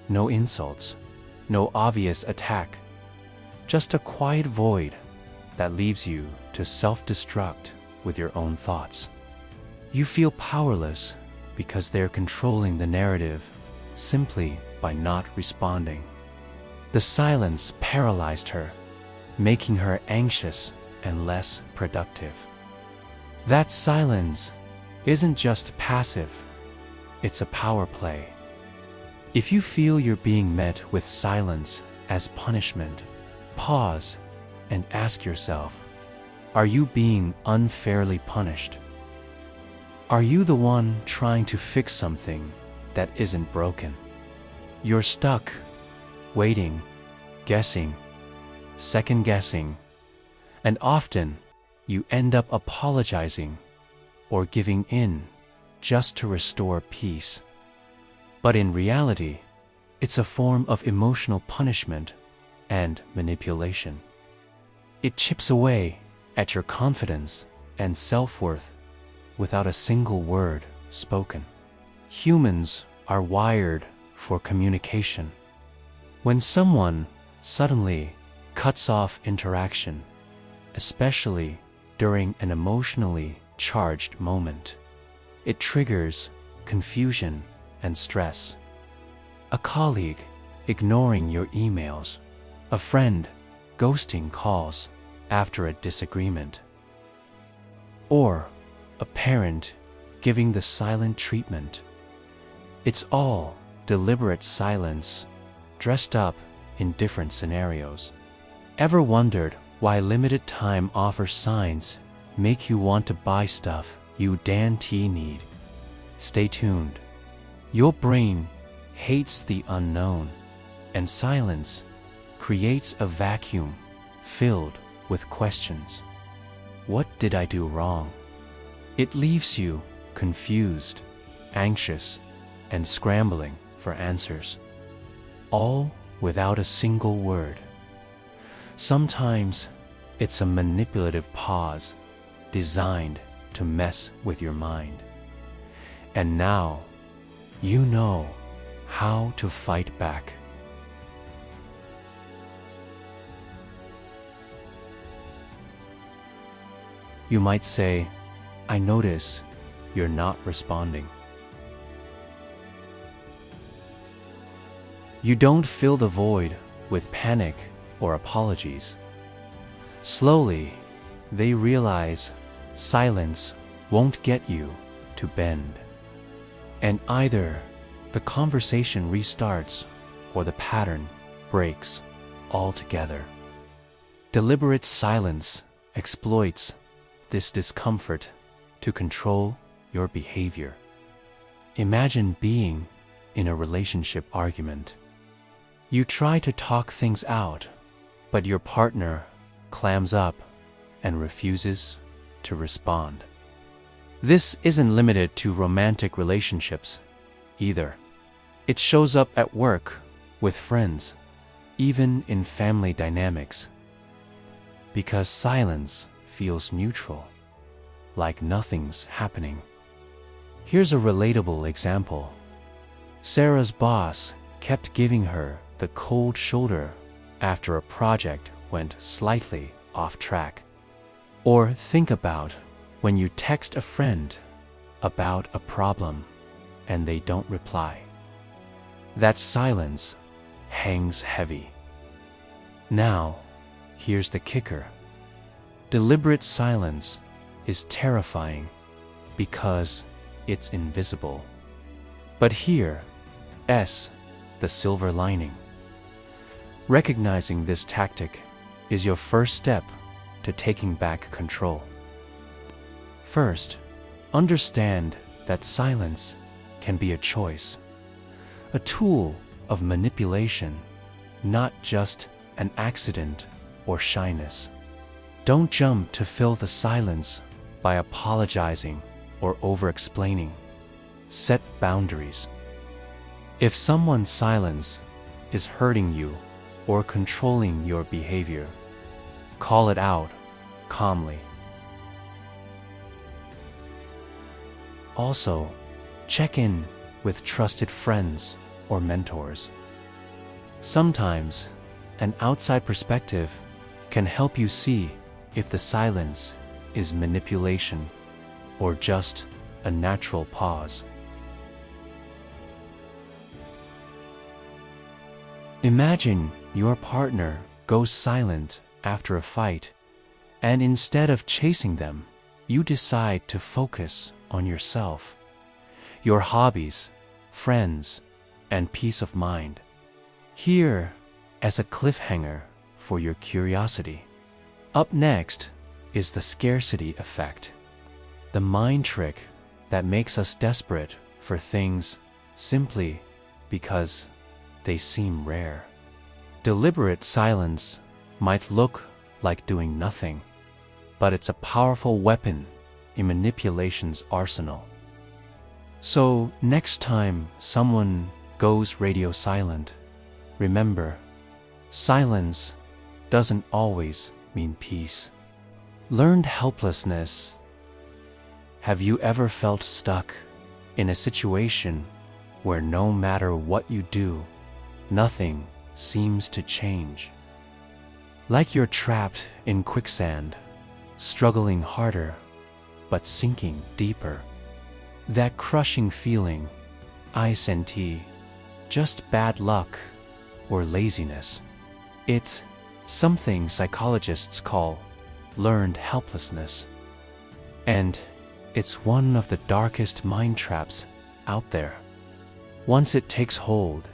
S1: no insults, no obvious attack, just a quiet void that leaves you to self-destruct with your own thoughts. You feel powerless because they're controlling the narrative simply by not responding. The silence paralyzed her, making her anxious and less productive. That silence isn't just passive, it's a power play. If you feel you're being met with silence as punishment, pause and ask yourself, are you being unfairly punished? Are you the one trying to fix something that isn't broken? You're stuck, waiting, guessing, second-guessing, and often you end up apologizing or giving in just to restore peace. But in reality, it's a form of emotional punishment and manipulation. It chips away at your confidence and self-worth without a single word spoken. Humans are wired for communication. When someone suddenly cuts off interaction, especially during an emotionally charged moment, it triggers confusion and stress. A colleague ignoring your emails, a friend ghosting calls after a disagreement, or a parent giving the silent treatment. It's all deliberate silence dressed up in different scenarios. Ever wondered why limited time offer signs make you want to buy stuff you don't need? Stay tuned. Your brain hates the unknown, and silence creates a vacuum filled with questions. What did I do wrong? It leaves you confused, anxious, and scrambling for answers, all without a single word. Sometimes it's a manipulative pause designed to mess with your mind. And now, you know how to fight back. You might say, I notice you're not responding. You don't fill the void with panic or apologies. Slowly, they realize silence won't get you to bend. And either the conversation restarts or the pattern breaks altogether. Deliberate silence exploits this discomfort to control your behavior. Imagine being in a relationship argument. You try to talk things out, but your partner clams up and refuses to respond. This isn't limited to romantic relationships either. It shows up at work, with friends, even in family dynamics. Because silence feels neutral, like nothing's happening. Here's a relatable example. Sarah's boss kept giving her the cold shoulder after a project went slightly off track. Or think about when you text a friend about a problem and they don't reply. That silence hangs heavy. Now, here's the kicker. Deliberate silence is terrifying because it's invisible. But here's the silver lining. Recognizing this tactic is your first step to taking back control. First, understand that silence can be a choice, a tool of manipulation, not just an accident or shyness. Don't jump to fill the silence by apologizing or over-explaining. Set boundaries. If someone's silence is hurting you or controlling your behavior, call it out calmly. Also, check in with trusted friends or mentors. Sometimes, an outside perspective can help you see if the silence is manipulation or just a natural pause. Imagine your partner goes silent after a fight, and instead of chasing them, you decide to focus on yourself, your hobbies, friends, and peace of mind. Here as a cliffhanger for your curiosity. Up next is the scarcity effect, the mind trick that makes us desperate for things simply because they seem rare. Deliberate silence might look like doing nothing, but it's a powerful weapon in manipulation's arsenal. So next time someone goes radio silent, remember, silence doesn't always mean peace. Learned helplessness. Have you ever felt stuck in a situation where no matter what you do, nothing seems to change? Like you're trapped in quicksand, struggling harder, but sinking deeper. That crushing feeling isn't just bad luck or laziness. It's something psychologists call learned helplessness. And it's one of the darkest mind traps out there. Once it takes hold,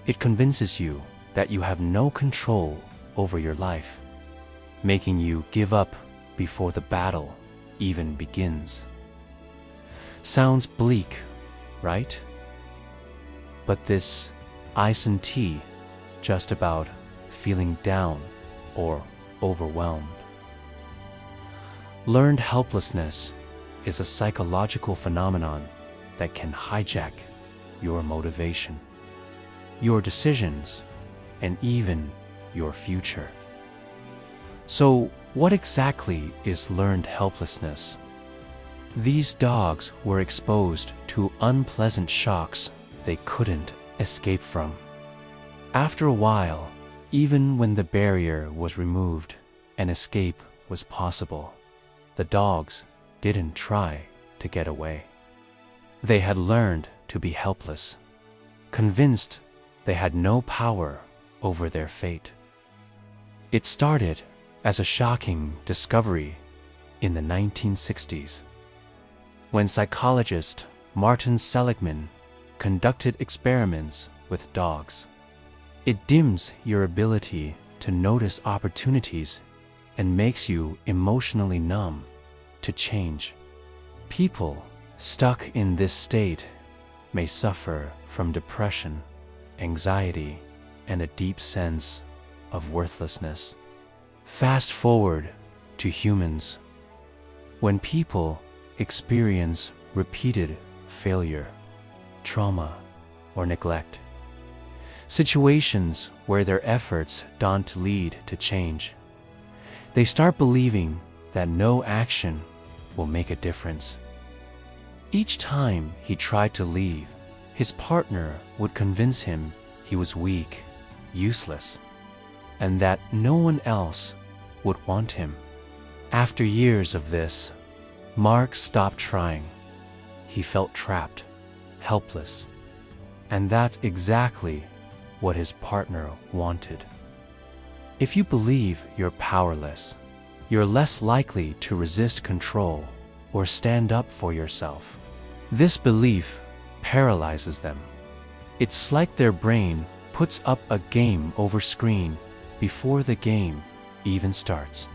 S1: it convinces you that you have no control over your life, making you give up before the battle even begins. Sounds bleak, right? But this isn't just about feeling down or overwhelmed. Learned helplessness is a psychological phenomenon that can hijack your motivation, your decisions, and even your future. So, what exactly is learned helplessness? These dogs were exposed to unpleasant shocks they couldn't escape from. After a while, even when the barrier was removed and escape was possible, the dogs didn't try to get away. They had learned to be helpless, convinced they had no power over their fate. It started as a shocking discovery in the 1960s, when psychologist Martin Seligman conducted experiments with dogs. It dims your ability to notice opportunities and makes you emotionally numb to change. People stuck in this state may suffer from depression, anxiety, and a deep sense of worthlessness. Fast forward to humans. When people experience repeated failure, trauma, or neglect, situations where their efforts don't lead to change, they start believing that no action will make a difference. Each time he tried to leave, his partner would convince him he was weak, useless, and that no one else would want him. After years of this, Mark stopped trying. He felt trapped, helpless, and that's exactly what his partner wanted. If you believe you're powerless, you're less likely to resist control or stand up for yourself. This belief paralyzes them. It's like their brain puts up a game over screen before the game even starts.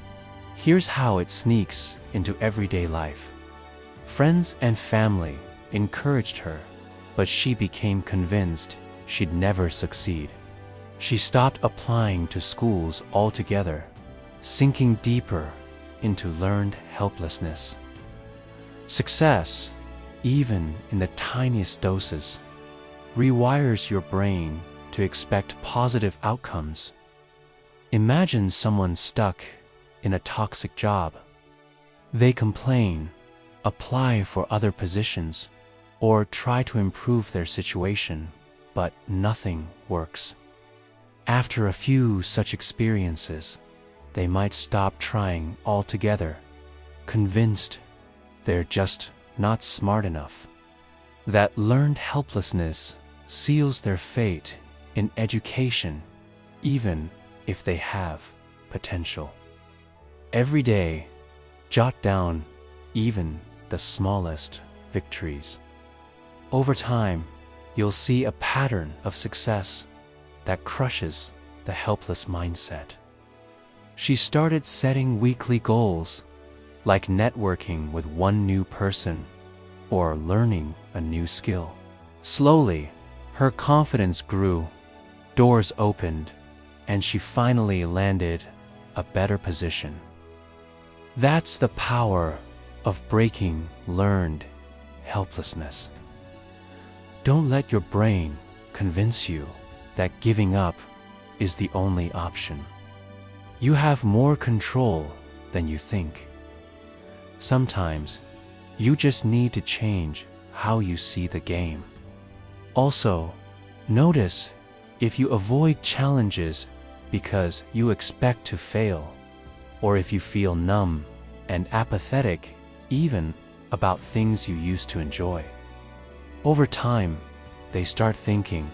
S1: Here's how it sneaks into everyday life. Friends and family encouraged her, but she became convinced she'd never succeed. She stopped applying to schools altogether, sinking deeper into learned helplessness. Success, even in the tiniest doses, rewires your brain to expect positive outcomes. Imagine someone stuck in a toxic job. They complain, apply for other positions, or try to improve their situation, but nothing works. After a few such experiences, they might stop trying altogether, convinced they're just not smart enough. That learned helplessness seals their fate in education, even if they have potential. Every day, jot down even the smallest victories. Over time, you'll see a pattern of success that crushes the helpless mindset. She started setting weekly goals, like networking with one new person or learning a new skill. Slowly, her confidence grew, doors opened, and she finally landed a better position. That's the power of breaking learned helplessness. Don't let your brain convince you that giving up is the only option. You have more control than you think. Sometimes, you just need to change how you see the game. Also, notice if you avoid challenges because you expect to fail, or if you feel numb and apathetic even about things you used to enjoy. Over time, they start thinking,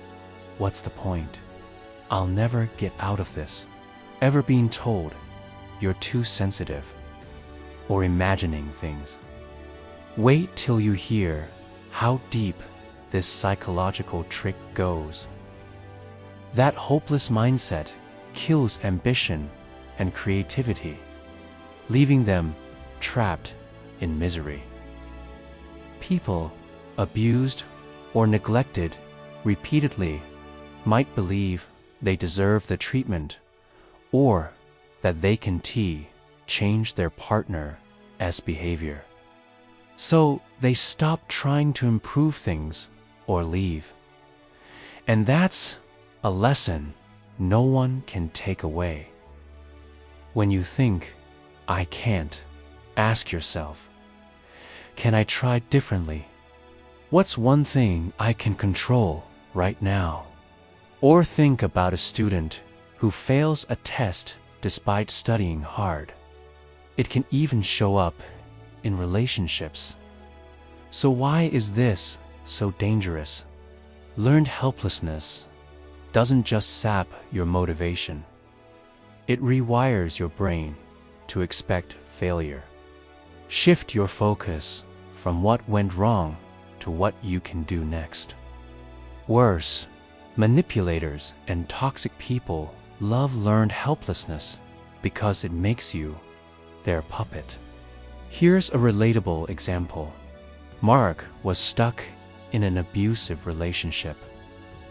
S1: what's the point? I'll never get out of this. Ever being told you're too sensitive, or imagining things. Wait till you hear how deep this psychological trick goes. That hopeless mindset kills ambition and creativity, leaving them trapped in misery. People abused or neglected repeatedly might believe they deserve the treatment, or that they can change their partner as behavior. So they stop trying to improve things or leave. And that's a lesson no one can take away. When you think, I can't, ask yourself, can I try differently? What's one thing I can control right now? Or think about a student who fails a test despite studying hard. It can even show up in relationships. So why is this so dangerous? Learned helplessness doesn't just sap your motivation. It rewires your brain to expect failure. Shift your focus from what went wrong to what you can do next. Worse, manipulators and toxic people love learned helplessness because it makes you their puppet. Here's a relatable example. Mark was stuck in an abusive relationship.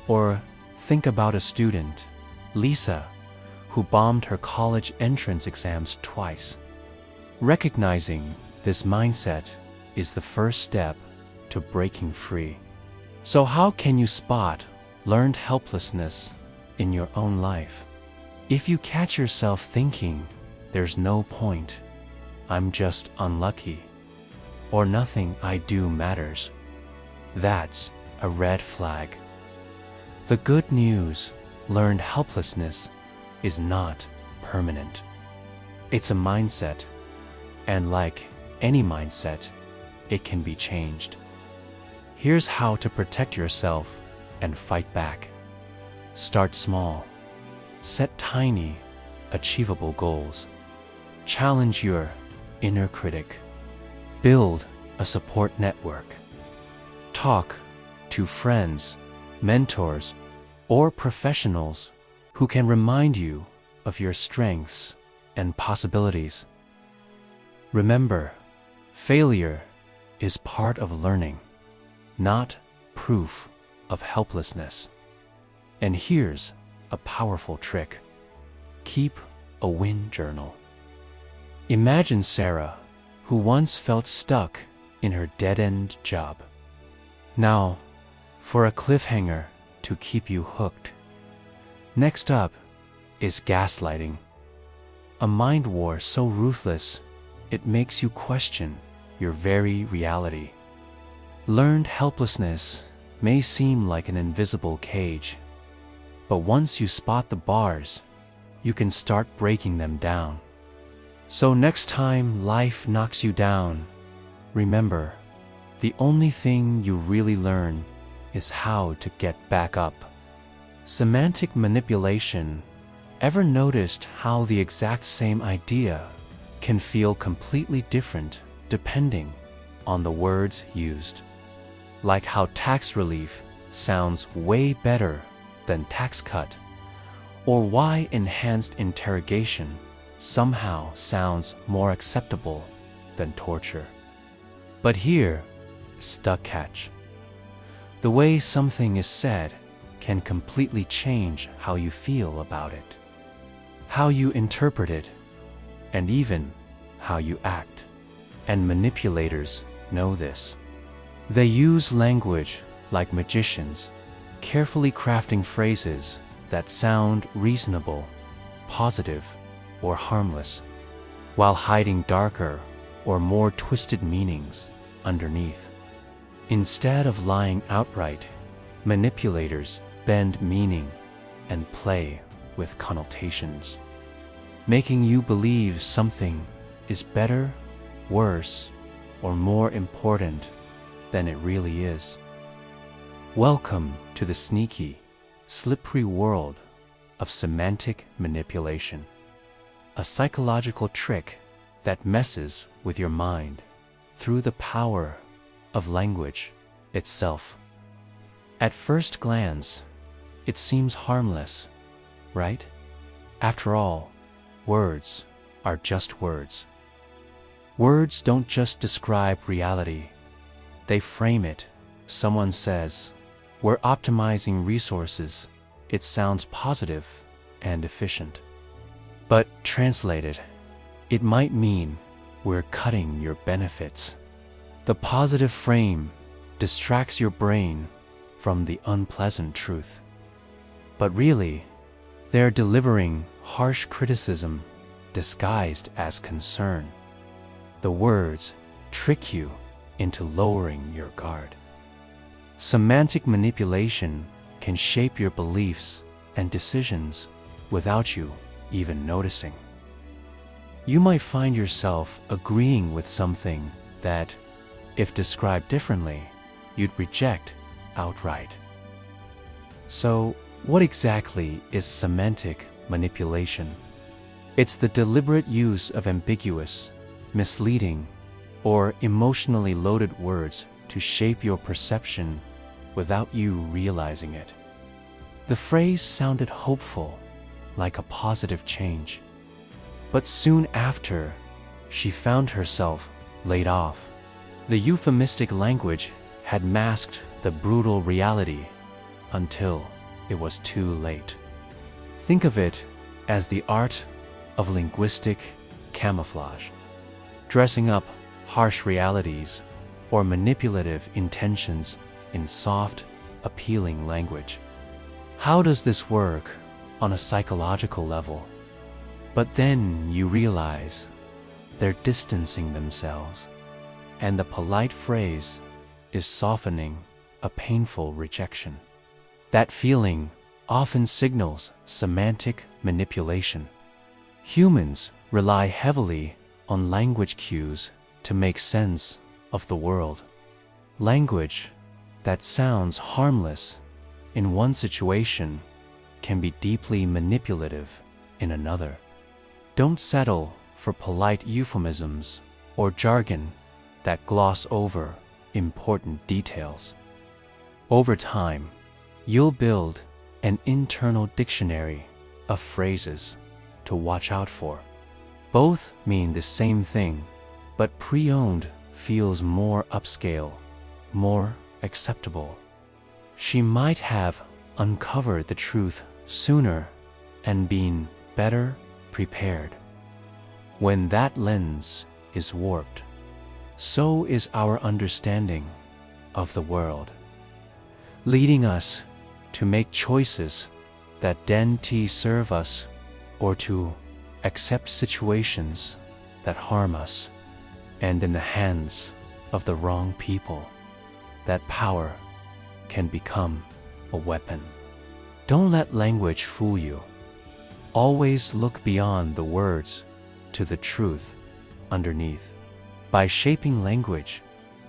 S1: Or think about a student, Lisa, who bombed her college entrance exams twice. Recognizing this mindset is the first step to breaking free. So how can you spot learned helplessness in your own life? If you catch yourself thinking, there's no point, I'm just unlucky, or nothing I do matters, that's a red flag. The good news, learned helplessness is not permanent. It's a mindset, and like any mindset, it can be changed. Here's how to protect yourself and fight back. Start small. Set tiny, achievable goals. Challenge your inner critic. Build a support network. Talk to friends, mentors, or professionals who can remind you of your strengths and possibilities. Remember, failure is part of learning, not proof of helplessness. And here's a powerful trick. Keep a win journal. Imagine Sarah, who once felt stuck in her dead-end job. Now, for a cliffhanger to keep you hooked. Next up is gaslighting. A mind war so ruthless, it makes you question your very reality. Learned helplessness may seem like an invisible cage, but once you spot the bars, you can start breaking them down. So next time life knocks you down, remember, the only thing you really learn is how to get back up. Semantic manipulation. Ever noticed how the exact same idea can feel completely different depending on the words used? Like how tax relief sounds way better than tax cut, or why enhanced interrogation somehow sounds more acceptable than torture. But here is the catch. The way something is said can completely change how you feel about it, how you interpret it, and even how you act. And manipulators know this. They use language like magicians, carefully crafting phrases that sound reasonable, positive, or harmless, while hiding darker or more twisted meanings underneath. Instead of lying outright, manipulators bend meaning and play with connotations, making you believe something is better, worse, or more important than it really is. Welcome to the sneaky, slippery world of semantic manipulation, a psychological trick that messes with your mind through the power of language itself. At first glance, it seems harmless, right? After all, words are just words. Words don't just describe reality, they frame it. Someone says, "We're optimizing resources." It sounds positive and efficient. But translated, it might mean we're cutting your benefits. The positive frame distracts your brain from the unpleasant truth. But really, they're delivering harsh criticism disguised as concern. The words trick you into lowering your guard. Semantic manipulation can shape your beliefs and decisions without you even noticing. You might find yourself agreeing with something that, if described differently, you'd reject outright. So, what exactly is semantic manipulation? It's the deliberate use of ambiguous, misleading, or emotionally loaded words to shape your perception without you realizing it. The phrase sounded hopeful, like a positive change. But soon after, she found herself laid off. The euphemistic language had masked the brutal reality until it was too late. Think of it as the art of linguistic camouflage, dressing up harsh realities or manipulative intentions in soft, appealing language. How does this work on a psychological level? But then you realize they're distancing themselves, and the polite phrase is softening a painful rejection. That feeling often signals semantic manipulation. Humans rely heavily on language cues to make sense of the world. Language that sounds harmless in one situation can be deeply manipulative in another. Don't settle for polite euphemisms or jargon that gloss over important details. Over time, you'll build an internal dictionary of phrases to watch out for. Both mean the same thing, but pre-owned feels more upscale, more acceptable. She might have uncovered the truth sooner and been better prepared. When that lens is warped, so is our understanding of the world, leading us to make choices that don't serve us or to accept situations that harm us. And in the hands of the wrong people, that power can become a weapon. Don't let language fool you. Always look beyond the words to the truth underneath. By shaping language,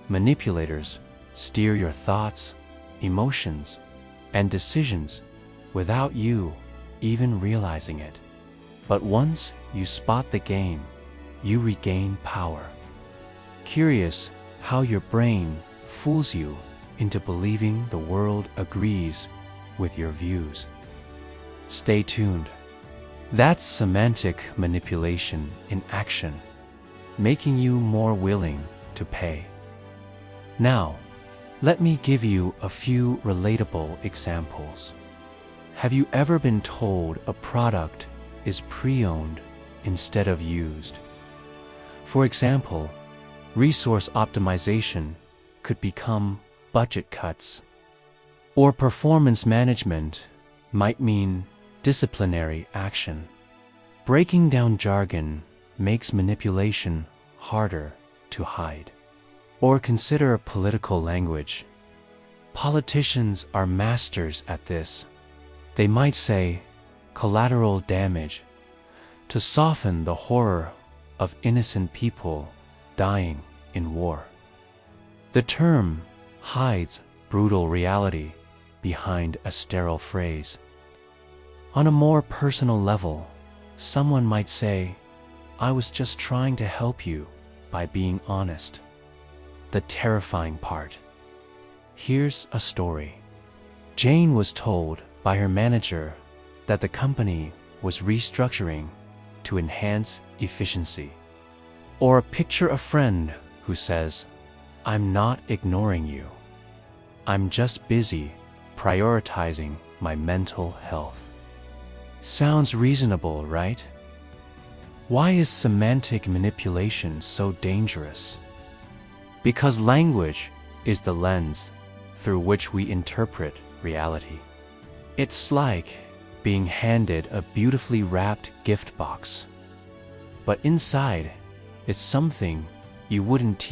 S1: manipulators steer your thoughts, emotions, and decisions without you even realizing it. But once you spot the game, you regain power. Curious how your brain fools you into believing the world agrees with your views? Stay tuned. That's semantic manipulation in action, making you more willing to pay. Now, let me give you a few relatable examples. Have you ever been told a product is pre-owned instead of used? For example, resource optimization could become budget cuts, or performance management might mean disciplinary action. Breaking down jargon makes manipulation harder to hide. Or consider political language. Politicians are masters at this. They might say collateral damage to soften the horror of innocent people dying in war. The term hides brutal reality behind a sterile phrase. On a more personal level, someone might say, "I was just trying to help you by being honest." The terrifying part. Here's a story. Jane was told by her manager that the company was restructuring to enhance efficiency. Or picture a friend who says, "I'm not ignoring you. I'm just busy prioritizing my mental health." Sounds reasonable, right? Why is semantic manipulation so dangerous? Because language is the lens through which we interpret reality. It's like being handed a beautifully wrapped gift box, but inside it's something you wouldn't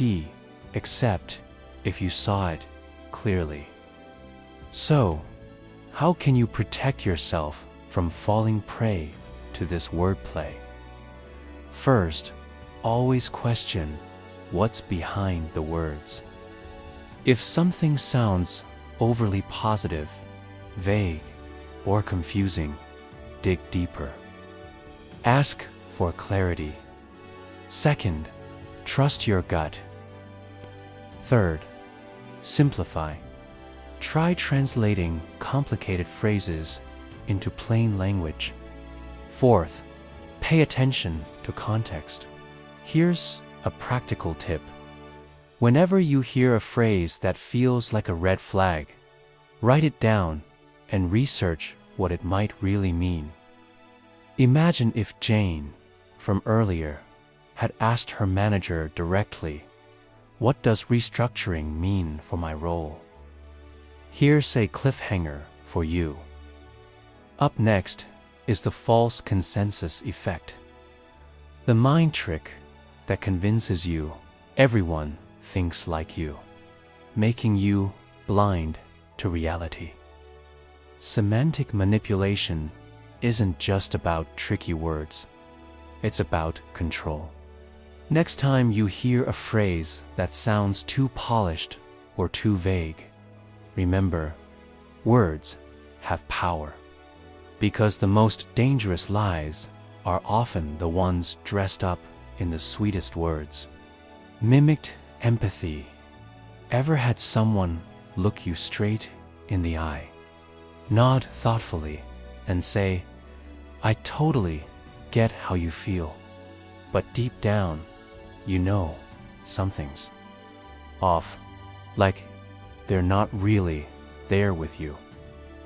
S1: except if you saw it clearly. So, how can you protect yourself from falling prey to this wordplay? First, always question what's behind the words. If something sounds overly positive, vague, or confusing, dig deeper. Ask for clarity. Second, trust your gut. Third, simplify. Try translating complicated phrases into plain language. Fourth, pay attention to context. Here's a practical tip. Whenever you hear a phrase that feels like a red flag, write it down and research what it might really mean. Imagine if Jane, from earlier, had asked her manager directly, "What does restructuring mean for my role?" Here's a cliffhanger for you. Up next is the false consensus effect. The mind trick that convinces you everyone thinks like you, making you blind to reality. Semantic manipulation isn't just about tricky words. It's about control. Next time you hear a phrase that sounds too polished or too vague, remember, words have power. Because the most dangerous lies are often the ones dressed up in the sweetest words. Mimicked empathy. Ever had someone look you straight in the eye, nod thoughtfully, and say, "I totally get how you feel," but deep down, you know something's off, like they're not really there with you,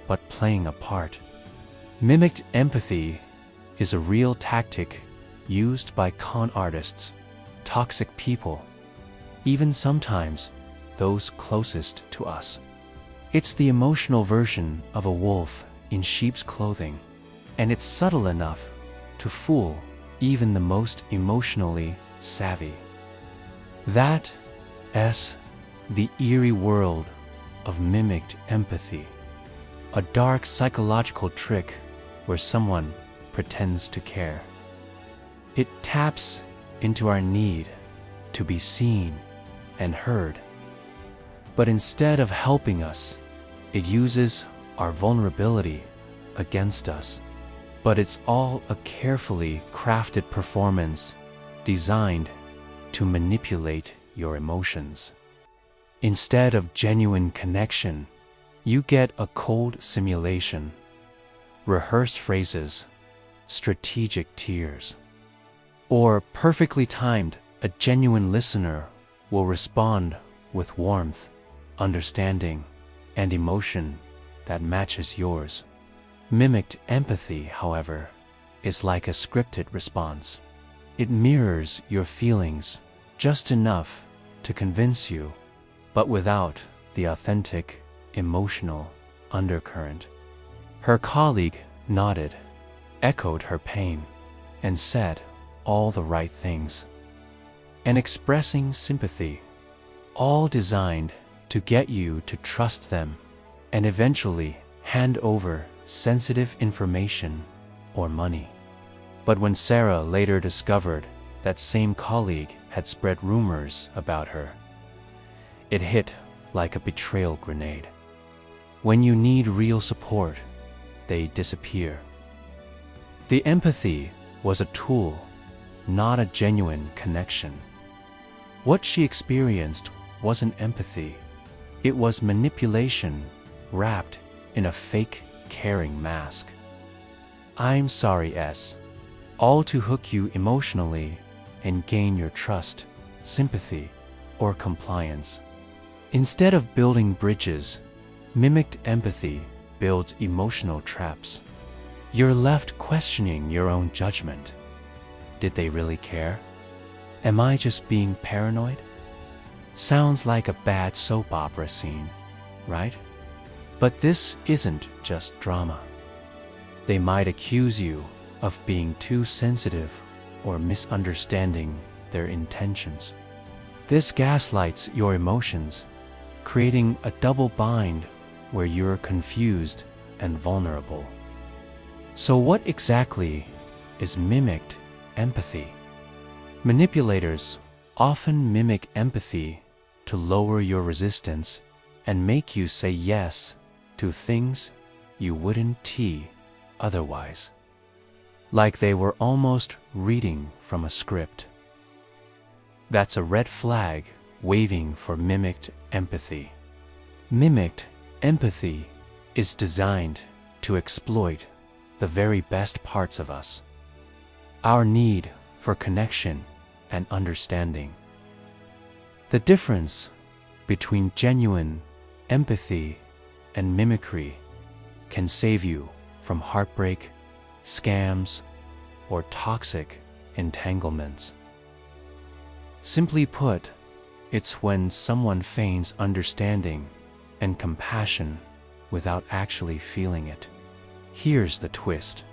S1: but playing a part? Mimicked empathy is a real tactic used by con artists, toxic people, even sometimes those closest to us. It's the emotional version of a wolf in sheep's clothing, and it's subtle enough to fool even the most emotionally savvy. That's the eerie world of mimicked empathy, a dark psychological trick where someone pretends to care. It taps into our need to be seen and heard, but instead of helping us, it uses our vulnerability against us. But it's all a carefully crafted performance designed to manipulate your emotions. Instead of genuine connection, you get a cold simulation, rehearsed phrases, strategic tears. Or perfectly timed, a genuine listener will respond with warmth, understanding, and emotion that matches yours. Mimicked empathy, however, is like a scripted response. It mirrors your feelings just enough to convince you, but without the authentic, emotional undercurrent. Her colleague nodded, echoed her pain, and said all the right things, and expressing sympathy, all designed to get you to trust them and eventually hand over sensitive information or money. But when Sarah later discovered that same colleague had spread rumors about her, it hit like a betrayal grenade. When you need real support, they disappear. The empathy was a tool, not a genuine connection. What she experienced wasn't empathy. It was manipulation wrapped in a fake caring mask. "I'm sorry, S," all to hook you emotionally and gain your trust, sympathy, or compliance. Instead of building bridges, mimicked empathy builds emotional traps. You're left questioning your own judgment. Did they really care? Am I just being paranoid? Sounds like a bad soap opera scene, right? But this isn't just drama. They might accuse you of being too sensitive or misunderstanding their intentions. This gaslights your emotions, creating a double bind where you're confused and vulnerable. So what exactly is mimicked empathy? Manipulators often mimic empathy to lower your resistance and make you say yes to things you wouldn't otherwise. Like they were almost reading from a script. That's a red flag waving for mimicked empathy. Mimicked empathy is designed to exploit the very best parts of us. Our need for connection and understanding. The difference between genuine empathy and mimicry can save you from heartbreak, scams, or toxic entanglements. Simply put, it's when someone feigns understanding and compassion without actually feeling it. Here's the twist.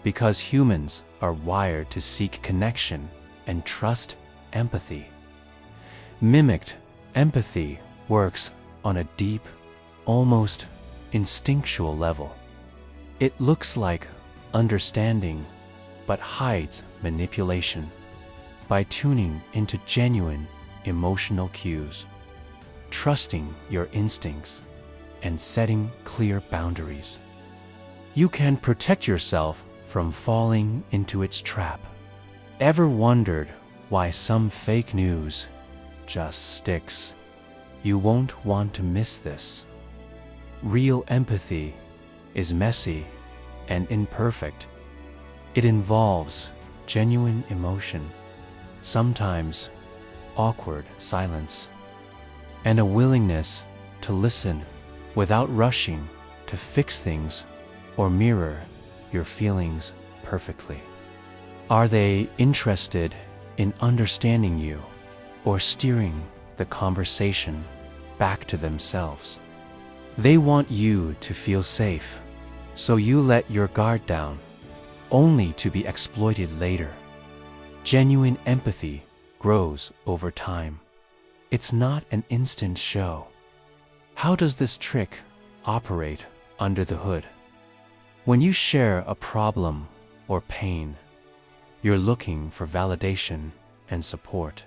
S1: Because humans are wired to seek connection and trust empathy, mimicked empathy works on a deep, almost instinctual level. It looks like understanding, but hides manipulation by tuning into genuine emotional cues, trusting your instincts, and setting clear boundaries. You can protect yourself from falling into its trap. Ever wondered why some fake news just sticks? You won't want to miss this. Real empathy is messy and imperfect. It involves genuine emotion, sometimes awkward silence, and a willingness to listen without rushing to fix things or mirror your feelings perfectly. Are they interested in understanding you or steering the conversation back to themselves? They want you to feel safe, so you let your guard down, only to be exploited later. Genuine empathy grows over time. It's not an instant show. How does this trick operate under the hood? When you share a problem or pain, you're looking for validation and support.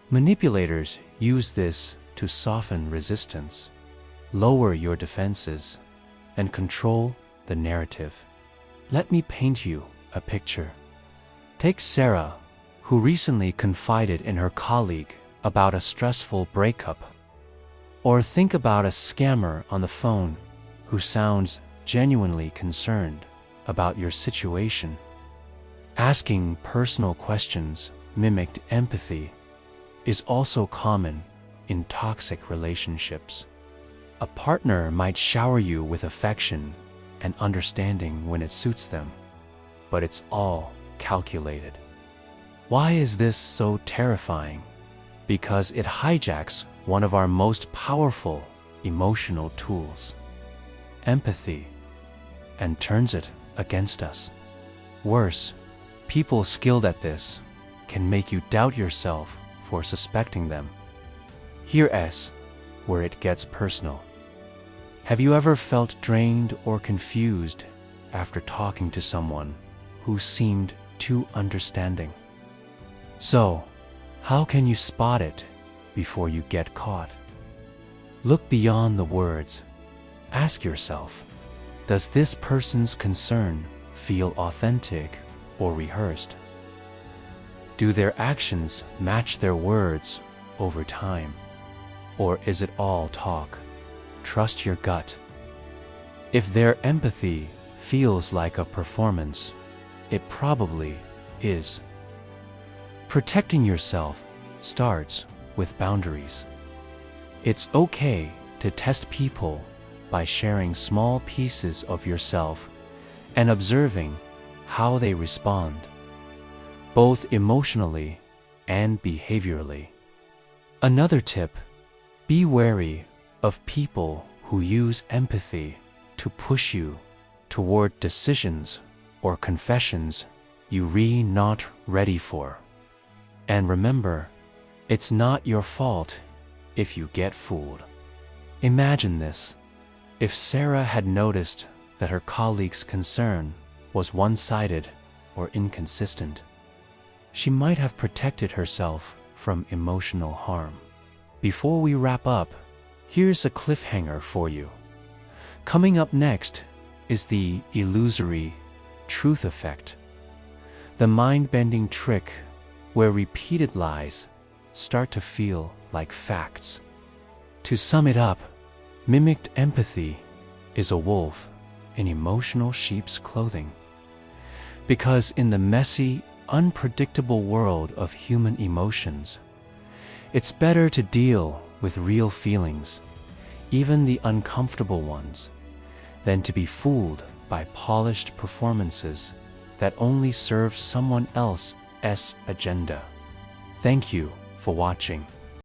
S1: Manipulators use this to soften resistance, lower your defenses, and control the narrative. Let me paint you a picture. Take Sarah, who recently confided in her colleague about a stressful breakup. Or think about a scammer on the phone who sounds genuinely concerned about your situation. Asking personal questions, mimicked empathy, is also common in toxic relationships. A partner might shower you with affection and understanding when it suits them, but it's all calculated. Why is this so terrifying? Because it hijacks one of our most powerful emotional tools, empathy, and turns it against us. Worse, people skilled at this can make you doubt yourself for suspecting them. Here's where it gets personal. Have you ever felt drained or confused after talking to someone who seemed too understanding? So, how can you spot it before you get caught? Look beyond the words. Ask yourself, does this person's concern feel authentic or rehearsed? Do their actions match their words over time? Or is it all talk? Trust your gut. If their empathy feels like a performance, it probably is. Protecting yourself starts with boundaries. It's okay to test people by sharing small pieces of yourself and observing how they respond, both emotionally and behaviorally. Another tip: be wary of people who use empathy to push you toward decisions or confessions you're not ready for. And remember, it's not your fault if you get fooled. Imagine this: if Sarah had noticed that her colleague's concern was one-sided or inconsistent, she might have protected herself from emotional harm. Before we wrap up, here's a cliffhanger for you. Coming up next is the illusory truth effect, the mind-bending trick where repeated lies start to feel like facts. To sum it up, mimicked empathy is a wolf in emotional sheep's clothing. Because in the messy, unpredictable world of human emotions, it's better to deal with real feelings, even the uncomfortable ones, than to be fooled by polished performances that only serve someone else's agenda. Thank you for watching.